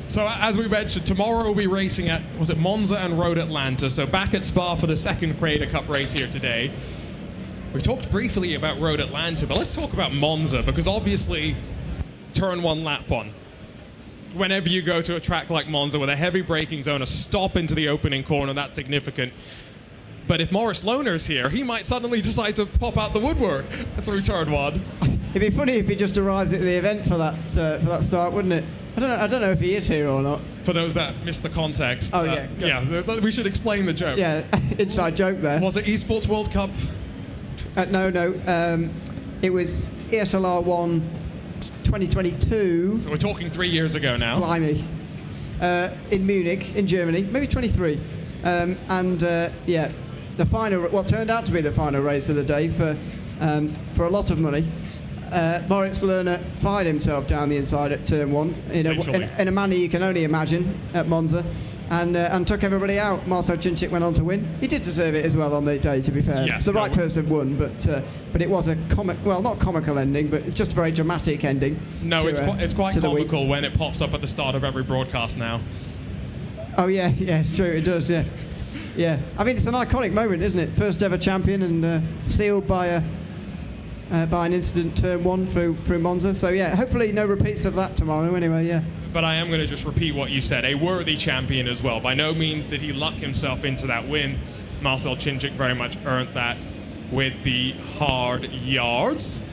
So as we mentioned, tomorrow we'll be racing at, was it Monza and Road Atlanta? So back at Spa for the second Creator Cup race here today. We talked briefly about Road Atlanta, but let's talk about Monza, because obviously turn 1, lap 1. Whenever you go to a track like Monza with a heavy braking zone, a stop into the opening corner, that's significant. But if Maurice Lohner's here, he might suddenly decide to pop out the woodwork through turn 1.
It'd be funny if he just arrives at the event for that start, wouldn't it? I don't know if he is here or not.
For those that missed the context.
Oh, yeah.
We should explain the joke.
Yeah, inside joke there.
Was it Esports World Cup?
No. It was ESLR 1 2022.
So we're talking 3 years ago now.
Blimey. In Munich, in Germany, maybe 23. Yeah, the final, what turned out to be the final race of the day for a lot of money. Moritz Lerner fired himself down the inside at turn 1 in a manner you can only imagine at Monza, and took everybody out. Marcel Cinchik went on to win. He did deserve it as well on the day, to be fair.
Yes,
the right person won, but it was a not comical ending, but just a very dramatic ending.
No, it's quite
to the week.
comical when it pops up at the start of every broadcast now.
Oh yeah, it's true. It does, yeah. Yeah, I mean, it's an iconic moment, isn't it? First ever champion and sealed by by an incident turn 1 through Monza. So yeah, hopefully no repeats of that tomorrow anyway, yeah.
But I am going to just repeat what you said. A worthy champion as well. By no means did he luck himself into that win. Marcel Chinchik very much earned that with the hard yards.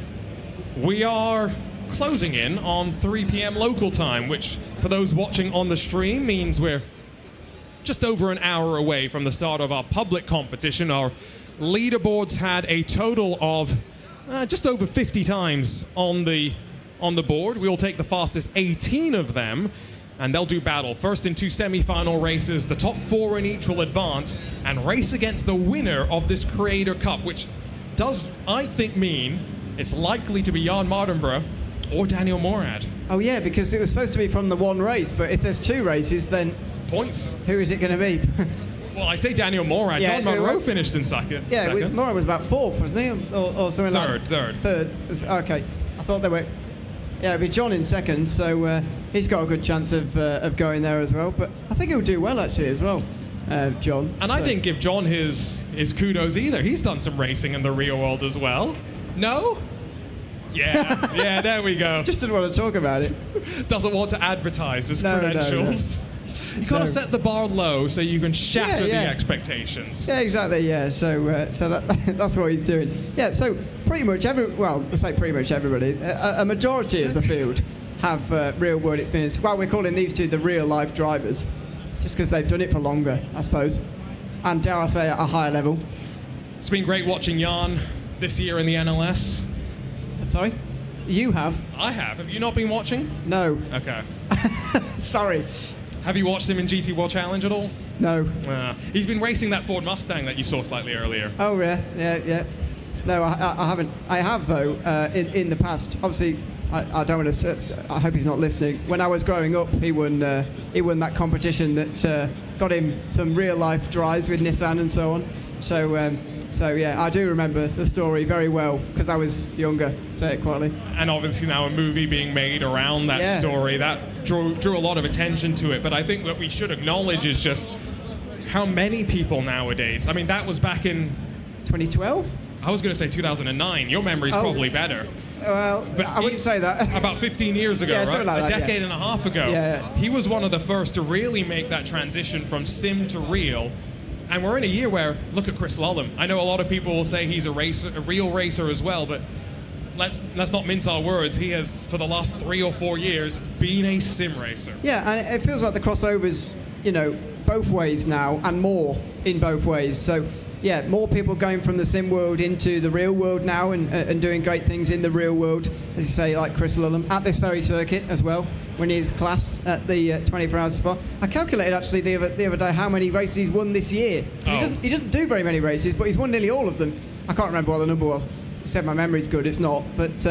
We are closing in on 3 p.m. local time, which for those watching on the stream means we're just over an hour away from the start of our public competition. Our leaderboards had a total of just over 50 times on the board. We will take the fastest 18 of them, and they'll do battle. First in 2 semi-final races, the top 4 in each will advance and race against the winner of this Creator Cup, which does, I think, mean it's likely to be Jann Mardenborough or Daniel Morad.
Oh yeah, because it was supposed to be from the 1 race, but if there's 2 races, then
Points.
who is it going to be?
Well, I say Daniel Morad.
Yeah,
John Monroe finished in second.
Yeah, Morad was about 4th, wasn't he? Or something like that.
Third.
Okay. I thought they were... Yeah, it'd be John in second, so he's got a good chance of going there as well. But I think he'll do well, actually, as well, John.
And I didn't give John his kudos either. He's done some racing in the real world as well. No? Yeah, there we go.
Just didn't want to talk about it.
Doesn't want to advertise his credentials. No. You got to set the bar low so you can shatter the expectations.
Yeah, exactly. Yeah, so that's what he's doing. Yeah, so pretty much I say pretty much everybody. A majority of the field have real world experience. Well, we're calling these two the real life drivers, just because they've done it for longer, I suppose, and dare I say at a higher level.
It's been great watching Jann this year in the NLS.
Sorry, you have?
I have. Have you not been watching?
No.
Okay.
Sorry.
Have you watched him in GT World Challenge at all?
No.
He's been racing that Ford Mustang that you saw slightly earlier.
Oh, yeah. No, I haven't. I have, though, in the past. Obviously, I don't want to... I hope he's not listening. When I was growing up, he won that competition that got him some real-life drives with Nissan and so on. So, yeah, I do remember the story very well, because I was younger, say it quietly.
And obviously now a movie being made around that story, that drew a lot of attention to it. But I think what we should acknowledge is just how many people nowadays... I mean, that was back in...
2012?
I was going to say 2009. Your memory's probably better.
Well, but I wouldn't say that.
About 15 years ago, right?
Like
a decade and a half ago.
Yeah.
He was one of the first to really make that transition from sim to real. And we're in a year where, look at Chris Lullum. I know a lot of people will say he's a real racer as well, but let's not mince our words. He has, for the last 3 or 4 years, been a sim racer.
Yeah, and it feels like the crossover's, both ways now, and more in both ways. So, yeah, more people going from the sim world into the real world now and doing great things in the real world, as you say, like Chris Lullum, at this very circuit as well, when he is class at the 24 Hours Spa. I calculated, actually, the other day how many races he's won this year. He doesn't do very many races, but he's won nearly all of them. I can't remember what the number was. You said my memory's good, it's not. But,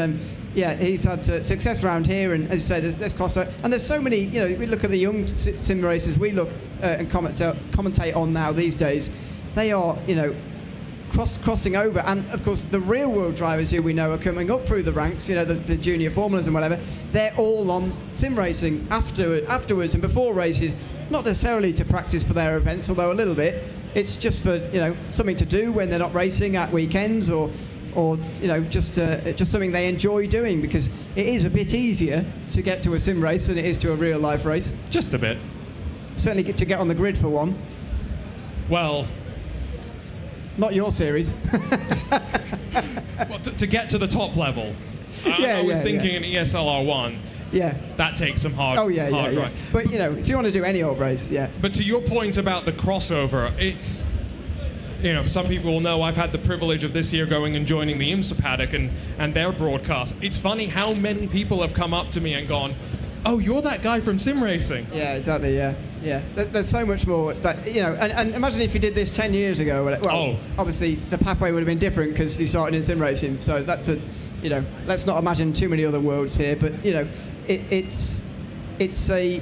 yeah, he's had success around here, and as you say, there's crossover. And there's so many, we look at the young sim racers we look and commentate on now these days. They are, crossing over. And, of course, the real-world drivers who we know are coming up through the ranks, the junior formulas and whatever, they're all on sim racing afterwards and before races, not necessarily to practice for their events, although a little bit. It's just for, something to do when they're not racing at weekends or just something they enjoy doing, because it is a bit easier to get to a sim race than it is to a real-life race.
Just a bit.
Certainly to get on the grid for one.
Well...
Not your series.
Well, to get to the top level. I was thinking an ESL R1.
Yeah.
That takes some hard
yeah. But, if you want to do any old race, yeah.
But to your point about the crossover, it's... some people will know I've had the privilege of this year going and joining the IMSA paddock and their broadcast. It's funny how many people have come up to me and gone, oh, you're that guy from sim racing.
Yeah, exactly, yeah. There's so much more that, and imagine if you did this 10 years ago. Well, obviously the pathway would have been different because you started in sim racing. So that's let's not imagine too many other worlds here, but, it's a,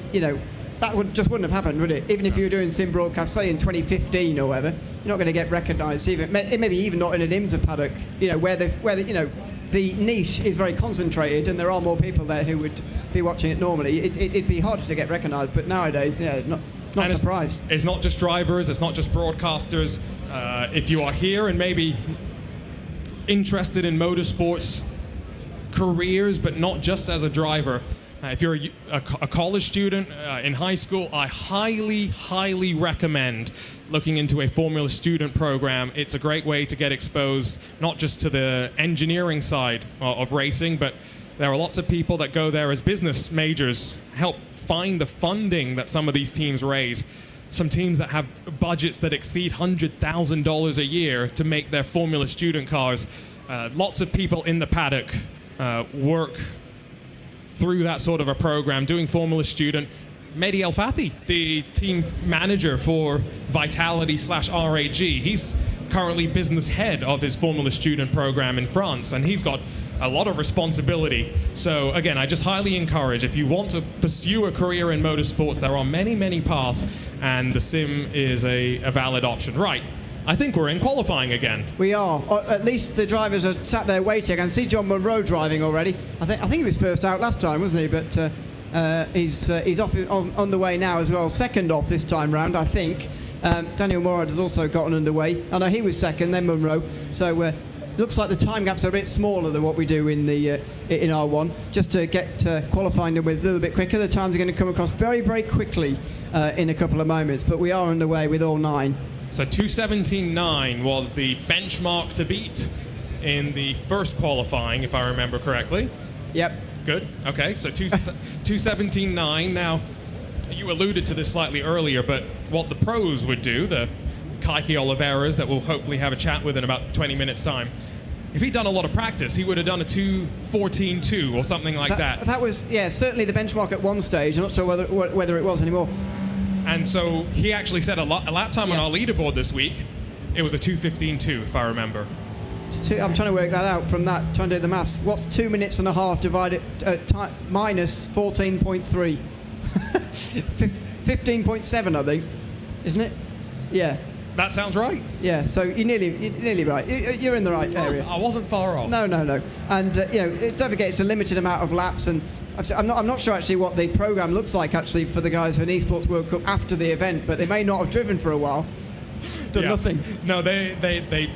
that wouldn't have happened, would it? Even if you were doing sim broadcast, say in 2015 or whatever, you're not going to get recognised even. Maybe even not in an IMSA paddock, where the niche is very concentrated and there are more people there who would be watching it normally. It'd be harder to get recognised, but nowadays, not surprised.
It's not just drivers, it's not just broadcasters. If you are here and maybe interested in motorsports careers, but not just as a driver, if you're a college student in high school, I highly recommend looking into a Formula Student program. It's a great way to get exposed not just to the engineering side of racing, but there are lots of people that go there as business majors, help find the funding that some of these teams raise. Some teams that have budgets that exceed $100,000 a year to make their Formula Student cars. Lots of people in the paddock work through that sort of a program, doing Formula Student. Mehdi El Fathi, the team manager for Vitality/RAG, he's currently business head of his Formula Student program in France, and he's got a lot of responsibility. So again, I just highly encourage, if you want to pursue a career in motorsports, there are many paths, and the sim is a valid option. Right, I think we're in qualifying again.
We are. Or at least the drivers are sat there waiting. I can see Jann Mardenborough driving already. I think he was first out last time, wasn't he? But he's off on the way now as well. Second off this time round, I think. Daniel Morad has also gotten underway. I know he was second, then Munro. So looks like the time gaps are a bit smaller than what we do in R1. Just to get qualifying with a little bit quicker. The times are going to come across very quickly in a couple of moments. But we are underway with all 9.
So 2:17.9 was the benchmark to beat in the first qualifying, if I remember correctly.
Yep.
Good. Okay, so 2:17.9. Now, you alluded to this slightly earlier, but what the pros would do, the Kaiki Oliveras that we'll hopefully have a chat with in about 20 minutes' time, if he'd done a lot of practice, he would have done a 2:14.2 or something like that.
That was, certainly the benchmark at one stage. I'm not sure whether it was anymore.
And so he actually set a lap time on our leaderboard this week. It was a 2:15.2, if I remember.
I'm trying to work that out from that, trying to do the maths. What's 2 minutes and a half divided minus 14.3? 15.7, I think, isn't it? Yeah.
That sounds right.
Yeah, so you're nearly right. You're in the right area.
I wasn't far off.
No. And don't forget, it's a limited amount of laps, and I'm not sure actually what the program looks like actually for the guys for an Esports World Cup after the event, but they may not have driven for a while. Done nothing.
No, they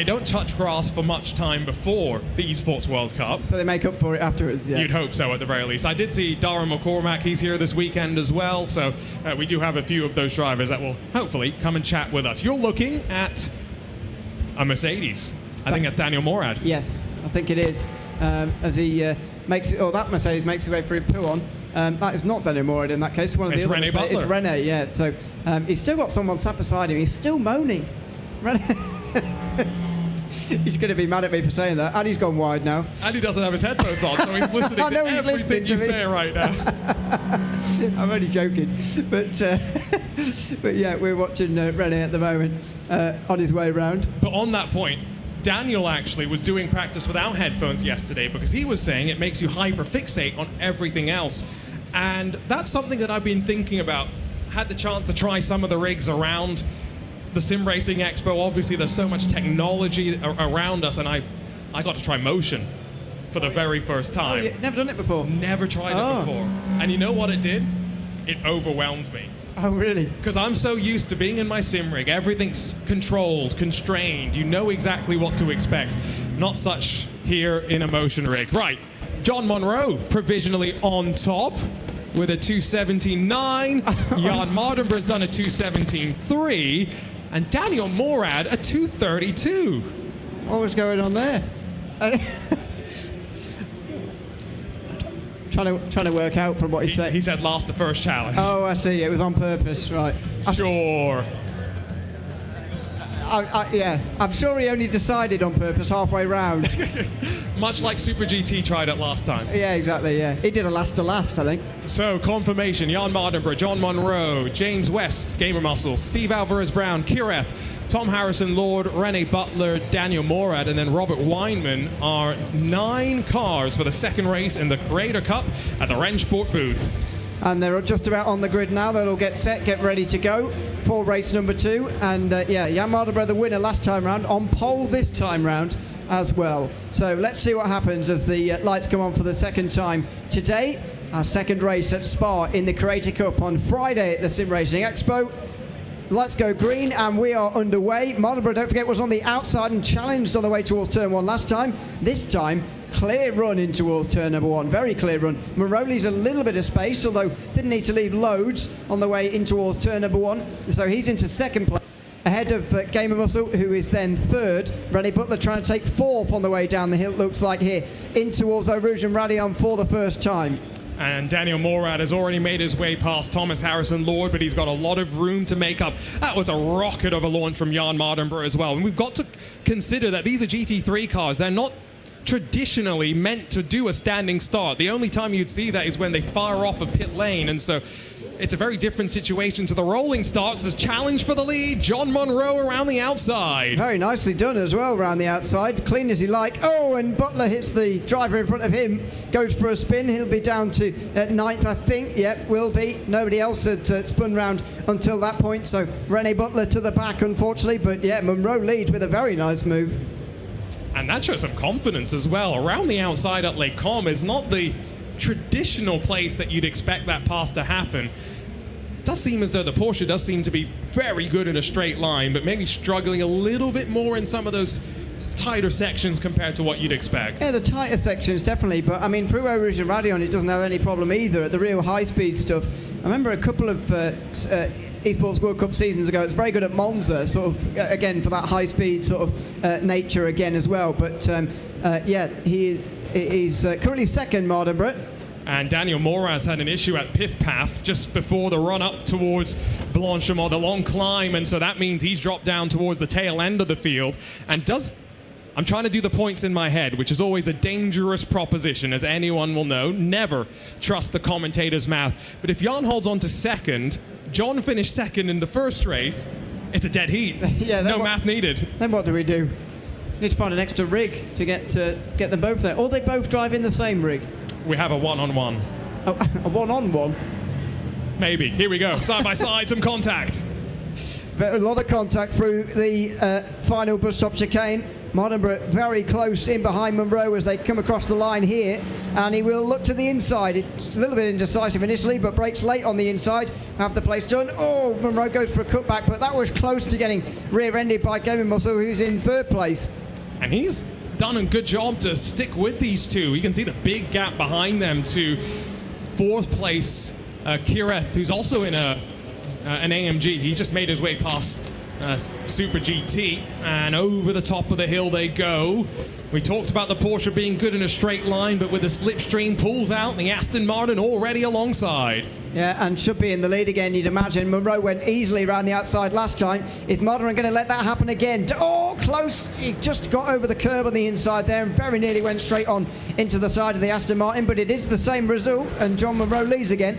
don't touch grass for much time before the Esports World Cup.
So they make up for it afterwards, yeah.
You'd hope so at the very least. I did see Dara McCormack, he's here this weekend as well, so we do have a few of those drivers that will hopefully come and chat with us. You're looking at a Mercedes. I think that's Daniel Morad.
Yes, I think it is. As he that Mercedes makes his way through Pouon. That is not Daniel Morad in that case.
It's René Butler.
It's René, yeah. So he's still got someone sat beside him. He's still moaning. He's going to be mad at me for saying that. And he's gone wide now.
And he doesn't have his headphones on, so he's listening to everything you say right now.
I'm only joking. But yeah, we're watching René at the moment on his way round.
But on that point, Daniel actually was doing practice without headphones yesterday because he was saying it makes you hyperfixate on everything else. And that's something that I've been thinking about. Had the chance to try some of the rigs around the SimRacing Expo. Obviously, there's so much technology around us, and I got to try motion for the very first time.
Oh, you've never done it before?
Never tried it before. And you know what it did? It overwhelmed me.
Oh, really?
Because I'm so used to being in my sim rig. Everything's controlled, constrained. You know exactly what to expect. Not such here in a motion rig. Right. Jann Mardenborough provisionally on top with a 2:17.9. Jann Mardenborough's done a 2:17.3. And Daniel Morad a 2:32.
What was going on there? Trying to work out from what he said.
He said last the first challenge.
Oh, I see. It was on purpose, right?
Sure.
Yeah, I'm sure he only decided on purpose halfway round.
Much like SuperGT tried it last time.
Yeah, exactly, yeah. He did a last to last, I think.
So, confirmation, Jann Mardenborough, Jann Monroe, James West, Gamer Muscle, Steve Alvarez-Brown, Kireth, Tom Harrison-Lord, René Butler, Daniel Morad, and then Robert Weinman are 9 cars for the second race in the Creator Cup at the Rennsport booth.
And they're just about on the grid now. They'll all get set, get ready to go for race number 2. And Jann Mardenborough, the winner last time round, on pole this time round as well. So let's see what happens as the lights come on for the second time today. Our second race at Spa in the Creator Cup on Friday at the SimRacing Expo. let's go green, and we are underway. Mardenborough, don't forget, was on the outside and challenged on the way towards turn 1 last time. This time, clear run in towards turn number 1, very clear run. Monroe leaves a little bit of space, although didn't need to leave loads on the way in towards turn number 1. So he's into second place, ahead of Gamer Muscle, who is then third. Rennie Butler trying to take fourth on the way down the hill, looks like here, in towards Rouge and Radion for the first time.
And Daniel Morad has already made his way past Thomas Harrison Lord, but he's got a lot of room to make up. That was a rocket of a launch from Jann Mardenborough as well. And we've got to consider that these are GT3 cars. They're not traditionally meant to do a standing start. The only time you'd see that is when they fire off of pit lane. And so it's a very different situation to the rolling starts. There's challenge for the lead. John Monroe around the outside.
Very nicely done as well around the outside. Clean as he like. Oh, and Butler hits the driver in front of him. Goes for a spin. He'll be down to 9th, I think. Yep, will be. Nobody else had spun round until that point. So Rennie Butler to the back, unfortunately. But yeah, Monroe leads with a very nice move.
And that shows some confidence as well. Around the outside at Lake Com is not the traditional place that you'd expect that pass to happen. It does seem as though the Porsche does seem to be very good in a straight line, but maybe struggling a little bit more in some of those tighter sections compared to what you'd expect.
Yeah, the tighter sections definitely, but I mean through Rouge and Radion it doesn't have any problem either at the real high speed stuff. I remember a couple of Esports World Cup seasons ago, it's very good at Monza, sort of again for that high speed sort of nature again as well. But yeah, he's currently second, Mardenborough.
And Daniel Morad's had an issue at Piff Path just before the run up towards Blanchimont, the long climb, and so that means he's dropped down towards the tail end of the field. And I'm trying to do the points in my head, which is always a dangerous proposition, as anyone will know. Never trust the commentator's math. But if Jann holds on to second, John finished second in the first race, it's a dead heat.
Yeah,
no math needed.
Then what do we do? We need to find an extra rig to get them both there. Or they both drive in the same rig.
We have a one-on-one.
Oh, a one-on-one?
Maybe. Here we go. Side by side, some contact.
A lot of contact through the final bus stop chicane. Mardenborough very close in behind Monroe as they come across the line here, and he will look to the inside. It's a little bit indecisive initially, but breaks late on the inside. Have the place done. Oh, Monroe goes for a cutback, but that was close to getting rear-ended by Gamer Muscle, who's in third place.
And he's done a good job to stick with these two. You can see the big gap behind them to fourth place Kireth, who's also in an AMG. He just made his way past SuperGT, and over the top of the hill they go. We talked about the Porsche being good in a straight line, but with the slipstream pulls out, the Aston Martin already alongside.
Yeah, and should be in the lead again, you'd imagine. Monroe went easily around the outside last time. Is Martin going to let that happen again? Oh, close. He just got over the curb on the inside there and very nearly went straight on into the side of the Aston Martin, but it is the same result, and John Monroe leads again.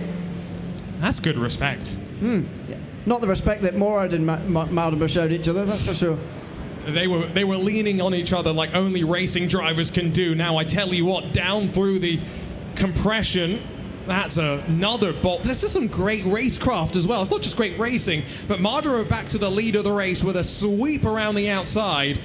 That's good respect.
Yeah. Not the respect that Morad and Mardenborough showed each other, that's for sure.
They were leaning on each other like only racing drivers can do. Now I tell you what, down through the compression, that's another bolt. This is some great racecraft as well. It's not just great racing, but Mardenborough back to the lead of the race with a sweep around the outside.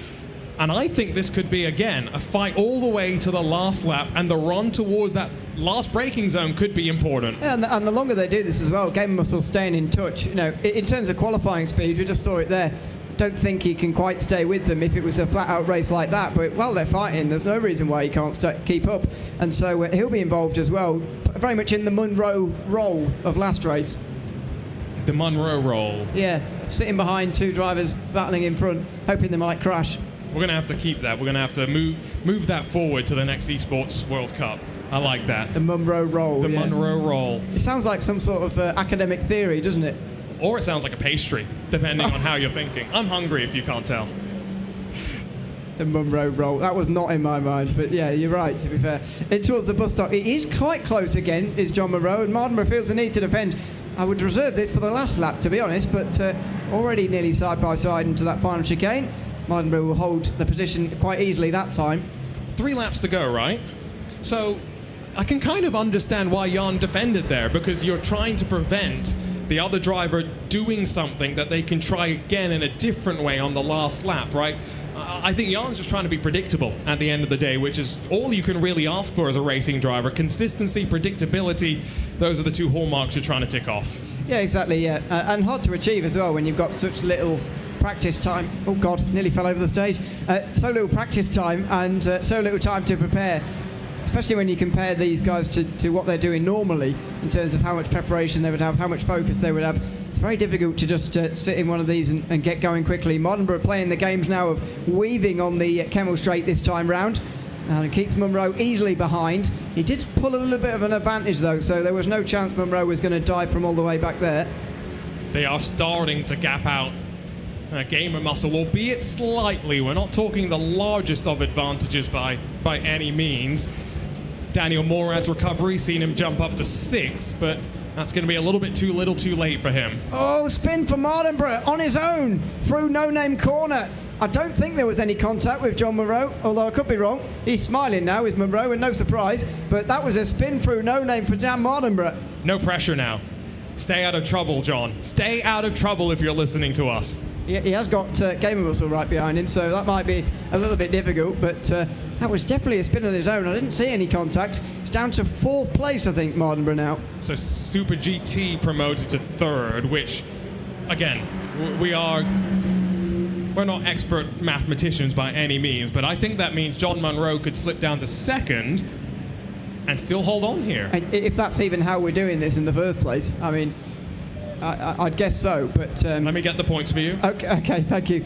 And I think this could be, again, a fight all the way to the last lap, and the run towards that last braking zone could be important.
Yeah, and the longer they do this as well, Gamer Muscle staying in touch. You know, in terms of qualifying speed, we just saw it there. Don't think he can quite stay with them if it was a flat-out race like that. But while they're fighting, there's no reason why he can't keep up. And so he'll be involved as well, very much in the Monroe role of last race.
The Monroe role.
Yeah, sitting behind two drivers battling in front, hoping they might crash.
We're going to have to keep that. We're going to have to move that forward to the next Esports World Cup. I like that.
The Monroe role.
The Monroe role.
It sounds like some sort of academic theory, doesn't it?
Or it sounds like a pastry, depending on how you're thinking. I'm hungry, if you can't tell.
The Monroe role. That was not in my mind, but yeah, you're right, to be fair. In towards the bus stop. It is quite close again, is John Monroe, and Mardenborough feels the need to defend. I would reserve this for the last lap, to be honest, but already nearly side by side into that final chicane. Mardenborough will hold the position quite easily that time.
3 laps to go, right? So I can kind of understand why Jann defended there, because you're trying to prevent the other driver doing something that they can try again in a different way on the last lap, right? I think Jann's just trying to be predictable at the end of the day, which is all you can really ask for as a racing driver. Consistency, predictability, those are the two hallmarks you're trying to tick off.
Yeah, exactly, yeah. And hard to achieve as well when you've got such little practice time. Oh, God, nearly fell over the stage. So little practice time and so little time to prepare, especially when you compare these guys to what they're doing normally in terms of how much preparation they would have, how much focus they would have. It's very difficult to just sit in one of these and get going quickly. Mardenborough playing the games now of weaving on the Kemmel Straight this time round. And keeps Munro easily behind. He did pull a little bit of an advantage though, so there was no chance Munro was going to dive from all the way back there.
They are starting to gap out Gamer Muscle, albeit slightly. We're not talking the largest of advantages by any means. Daniel Morad's recovery, seen him jump up to 6, but that's going to be a little bit too little too late for him.
Oh, spin for Mardenborough on his own through no-name corner. I don't think there was any contact with John Munro, although I could be wrong. He's smiling now, is Munro, and no surprise. But that was a spin through no-name for Jann Mardenborough.
No pressure now. Stay out of trouble, John. Stay out of trouble if you're listening to us.
He has got Gamer Muscle right behind him, so that might be a little bit difficult, but that was definitely a spin on his own. I didn't see any contact. He's down to 4th place, I think, Mardenborough now.
So SuperGT promoted to 3rd, which, again, we're not expert mathematicians by any means, but I think that means John Munro could slip down to 2nd and still hold on here.
If that's even how we're doing this in the first place, I mean, I'd guess so, but...
Let me get the points for you.
Okay, thank you.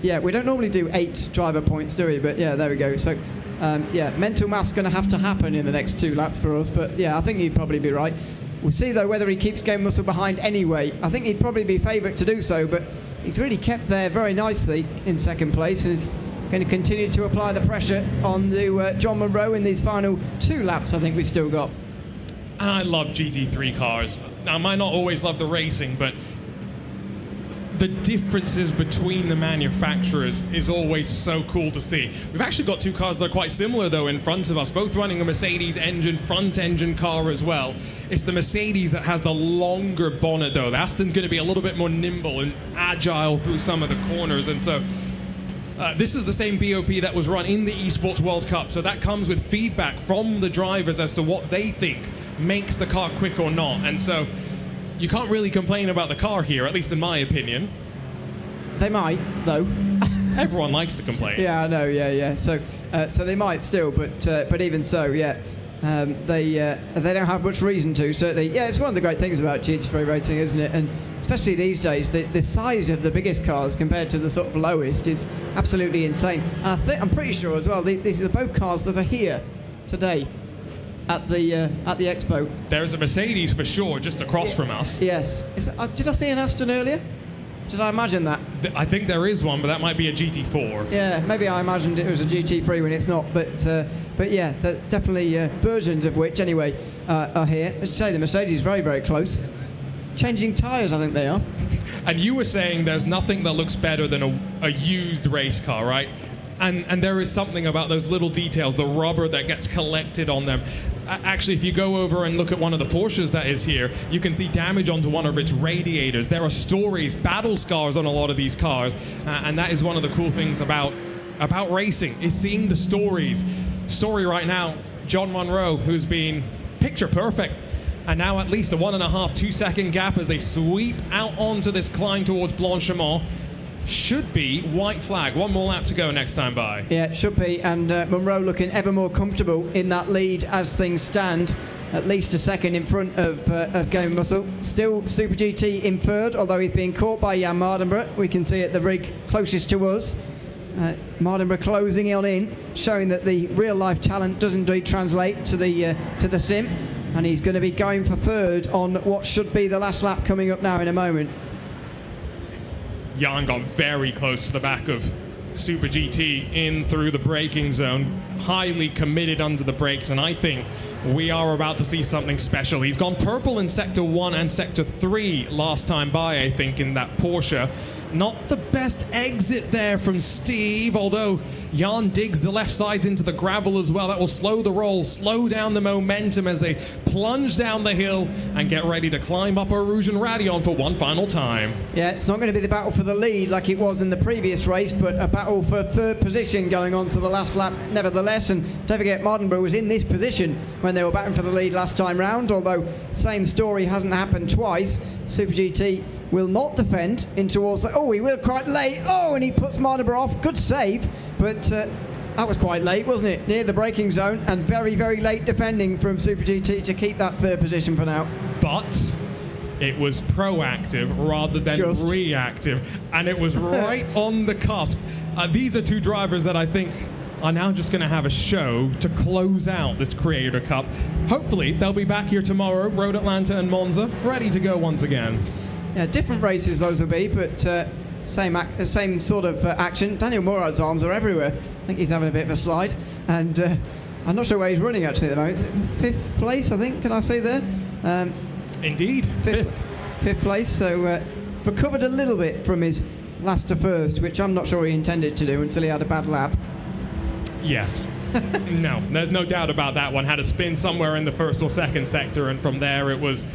Yeah, we don't normally do 8 driver points, do we? But yeah, there we go. So, yeah, mental math's going to have to happen in the next 2 laps for us, but yeah, I think he'd probably be right. We'll see, though, whether he keeps Gamer Muscle behind anyway. I think he'd probably be favourite to do so, but he's really kept there very nicely in 2nd place and is going to continue to apply the pressure on to John Munro in these final 2 laps I think we've still got.
And I love GT3 cars. Now, I might not always love the racing, but the differences between the manufacturers is always so cool to see. We've actually got 2 cars that are quite similar, though, in front of us, both running a Mercedes engine, front engine car as well. It's the Mercedes that has the longer bonnet, though. The Aston's going to be a little bit more nimble and agile through some of the corners, and so this is the same BOP that was run in the Esports World Cup, so that comes with feedback from the drivers as to what they think makes the car quick or not, and so you can't really complain about the car here, at least in my opinion.
They might, though.
Everyone likes to complain.
Yeah, I know, yeah. So they might still, but even so, yeah. They don't have much reason to, certainly. Yeah, it's one of the great things about GT3 racing, isn't it? And especially these days, the size of the biggest cars compared to the sort of lowest is absolutely insane. And I'm pretty sure as well, these are both cars that are here today at the Expo.
There's a Mercedes for sure, just across from us.
Yes. Did I see an Aston earlier? Did I imagine that?
I think there is one, but that might be a GT4.
Yeah, maybe I imagined it was a GT3 when it's not, but yeah, definitely versions of which, anyway, are here. As I say, the Mercedes is very, very close. Changing tyres, I think they are.
And you were saying there's nothing that looks better than a used race car, right? And there is something about those little details, the rubber that gets collected on them. Actually, if you go over and look at one of the Porsches that is here, you can see damage onto one of its radiators. There are stories, battle scars on a lot of these cars, and that is one of the cool things about racing, is seeing the stories. Story right now, John Munro, who's been picture perfect, and now at least a 1.5-2 second gap as they sweep out onto this climb towards Blanchimont. Should be white flag. 1 more lap to go next time by.
Yeah, it should be. And Munro looking ever more comfortable in that lead as things stand. At least a second in front of Gamer Muscle. Still SuperGT in 3rd, although he's being caught by Jann Mardenborough. We can see it, the rig closest to us. Mardenborough closing on in, showing that the real-life talent does indeed translate to the sim. And he's going to be going for 3rd on what should be the last lap coming up now in a moment.
Jann got very close to the back of SuperGT in through the braking zone. highly committed under the brakes, and I think we are about to see something special. He's gone purple in Sector 1 and Sector 3 last time by, I think, in that Porsche. Not the best exit there from Steve, although Jann digs the left side into the gravel as well. That will slow the roll, slow down the momentum as they plunge down the hill and get ready to climb up Rouge and Radion for one final time.
Yeah, it's not going to be the battle for the lead like it was in the previous race, but a battle for third position going on to the last lap nevertheless. And don't forget, Mardenborough was in this position when they were battling for the lead last time round, although same story hasn't happened twice. SuperGT will not defend in towards the... Oh, he will quite late. Oh, and he puts Mardenborough off. Good save, but that was quite late, wasn't it? Near the braking zone, and very, very late defending from SuperGT to keep that third position for now.
But it was proactive rather than reactive, and it was right on the cusp. These are two drivers that I think are now just going to have a show to close out this Creator Cup. Hopefully, they'll be back here tomorrow, Road Atlanta and Monza, ready to go once again.
Yeah, different races those will be, but same sort of action. Daniel Morad's arms are everywhere. I think he's having a bit of a slide, and I'm not sure where he's running actually at the moment. Fifth place, I think. Can I say there?
Indeed, fifth
place. So recovered a little bit from his last to first, which I'm not sure he intended to do until he had a bad lap.
Yes. No, there's no doubt about that one. Had a spin somewhere in the first or second sector, and from there it was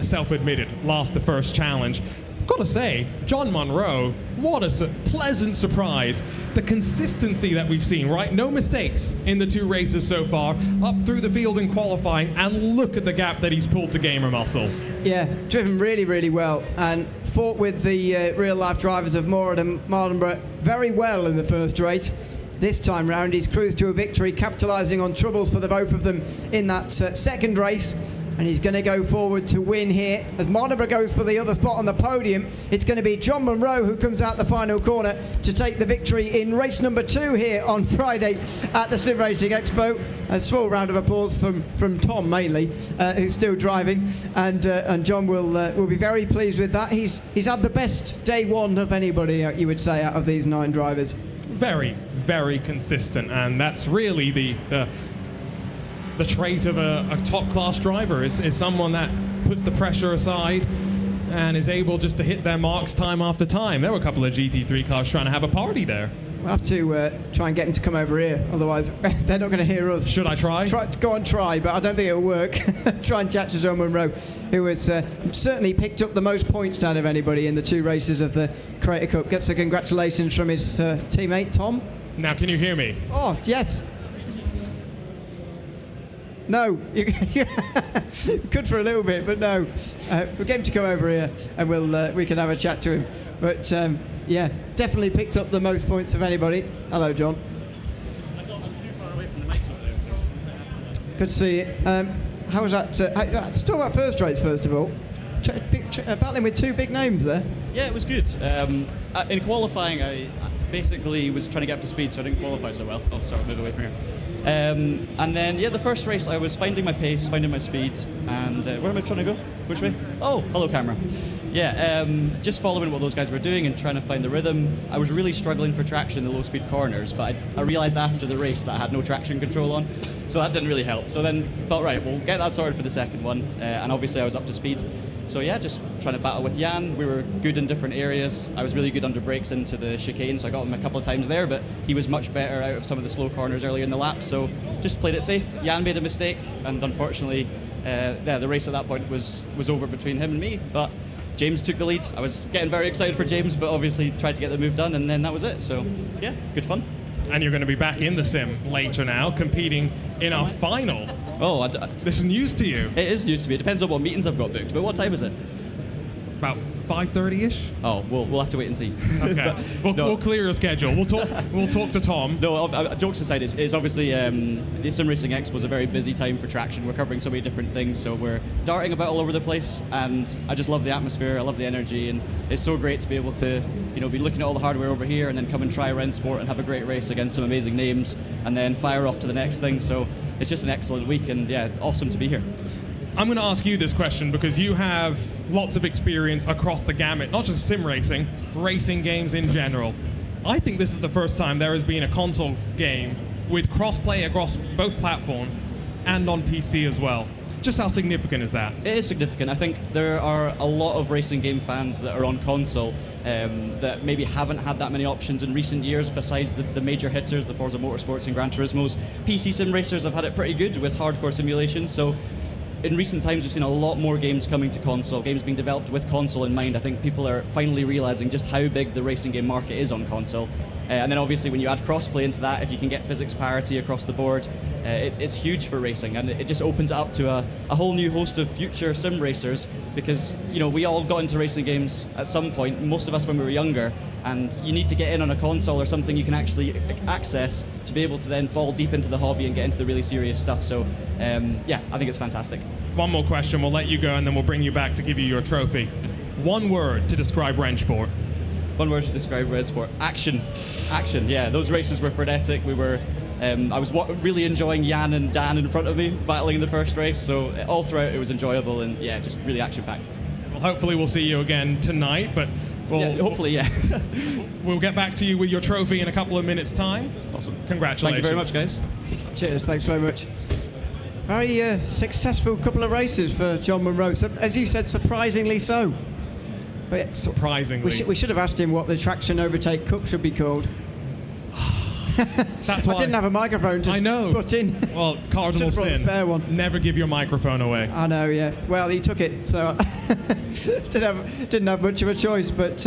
self-admitted, lost the first challenge. I've got to say, Jann Mardenborough, what a pleasant surprise. The consistency that we've seen, right? No mistakes in the two races so far, up through the field in qualifying, and look at the gap that he's pulled to gamer muscle. Yeah,
driven really, really well, and fought with the real-life drivers of Morad and Mardenborough very well in the first race. This time round, he's cruised to a victory, capitalising on troubles for the both of them in that second race. And he's going to go forward to win here. As Mardenborough goes for the other spot on the podium, it's going to be Jann Mardenborough who comes out the final corner to take the victory in race number 2 here on Friday at the SimRacing Expo. A small round of applause from Tom mainly, who's still driving, and John will be very pleased with that. He's had the best day one of anybody, you would say, out of these 9 drivers.
Very, very consistent, and that's really the trait of a top-class driver is someone that puts the pressure aside and is able just to hit their marks time after time. There were a couple of GT3 cars trying to have a party there.
We'll have to try and get them to come over here, otherwise they're not going to hear us.
Should I try?
Go on, try, but I don't think it'll work. Try and chat to Jann Mardenborough, who has certainly picked up the most points out of anybody in the 2 races of the Creator Cup. Gets the congratulations from his teammate, Tom.
Now, can you hear me?
Oh, yes. No, you could for a little bit, but no. We'll get him to come over here, and we can have a chat to him. But yeah, definitely picked up the most points of anybody. Hello, John.
I'm too far away from the mic.
Good to see you. How was that? Let's talk about first race first of all. Battling with 2 big names there.
Yeah, it was good. In qualifying, I basically was trying to get up to speed, so I didn't qualify so well. Oh, sorry, move away from here. And then, yeah, the first race, I was finding my pace, finding my speed, and where am I trying to go? Which way? Oh, hello, camera. Yeah, just following what those guys were doing and trying to find the rhythm. I was really struggling for traction in the low-speed corners, but I realised after the race that I had no traction control on, so that didn't really help. So then thought, right, we'll get that sorted for the second one, and obviously I was up to speed. So yeah, just trying to battle with Jann. We were good in different areas. I was really good under brakes into the chicane, so I got him a couple of times there, but he was much better out of some of the slow corners earlier in the lap, so just played it safe. Jann made a mistake, and unfortunately, the race at that point was over between him and me, but James took the lead. I was getting very excited for James, but obviously tried to get the move done, and then that was it. So yeah, good fun.
And you're going to be back in the sim later now, competing in our final.
Oh,
this is news to you.
It is news to me. It depends on what meetings I've got booked. But what time is it?
About 5:30ish.
Oh, we'll have to wait and see.
Okay, we'll clear your schedule. We'll talk to Tom.
No, jokes aside, it's obviously the SimRacing Expo is a very busy time for traction. We're covering so many different things, so we're darting about all over the place, and I just love the atmosphere. I love the energy, and it's so great to be able to, be looking at all the hardware over here, and then come and try Rennsport and have a great race against some amazing names, and then fire off to the next thing. So it's just an excellent week, and yeah, awesome to be here.
I'm going to ask you this question because you have lots of experience across the gamut, not just sim racing, racing games in general. I think this is the first time there has been a console game with cross-play across both platforms and on PC as well. Just how significant is that?
It is significant. I think there are a lot of racing game fans that are on console that maybe haven't had that many options in recent years besides the major hitters, the Forza Motorsports and Gran Turismos. PC sim racers have had it pretty good with hardcore simulations, so in recent times we've seen a lot more games coming to console, games being developed with console in mind. I think people are finally realizing just how big the racing game market is on console. And then obviously when you add crossplay into that, if you can get physics parity across the board, it's huge for racing, and it just opens it up to a whole new host of future sim racers, because we all got into racing games at some point, most of us when we were younger, and you need to get in on a console or something you can actually access to be able to then fall deep into the hobby and get into the really serious stuff. So yeah, I think it's fantastic.
One more question, we'll let you go, and then we'll bring you back to give you your trophy. One word to describe Rennsport.
One word to describe Rennsport: action. Action, yeah. Those races were frenetic. We were, I was really enjoying Jann and Dan in front of me battling in the first race. So all throughout it was enjoyable, and yeah, just really action-packed.
Well, hopefully we'll see you again tonight, but
hopefully, yeah.
We'll get back to you with your trophy in a couple of minutes' time.
Awesome.
Congratulations.
Thank you very much, guys.
Cheers, thanks very much. Very successful couple of races for Jann Mardenborough. So, as you said, surprisingly so. But
surprisingly.
We should have asked him what the Traction Overtake Cup should be called.
That's why
I didn't have a microphone to put in.
Well, cardinal sin.
Spare one.
Never give your microphone away.
I know, yeah. Well, he took it, so didn't have much of a choice. But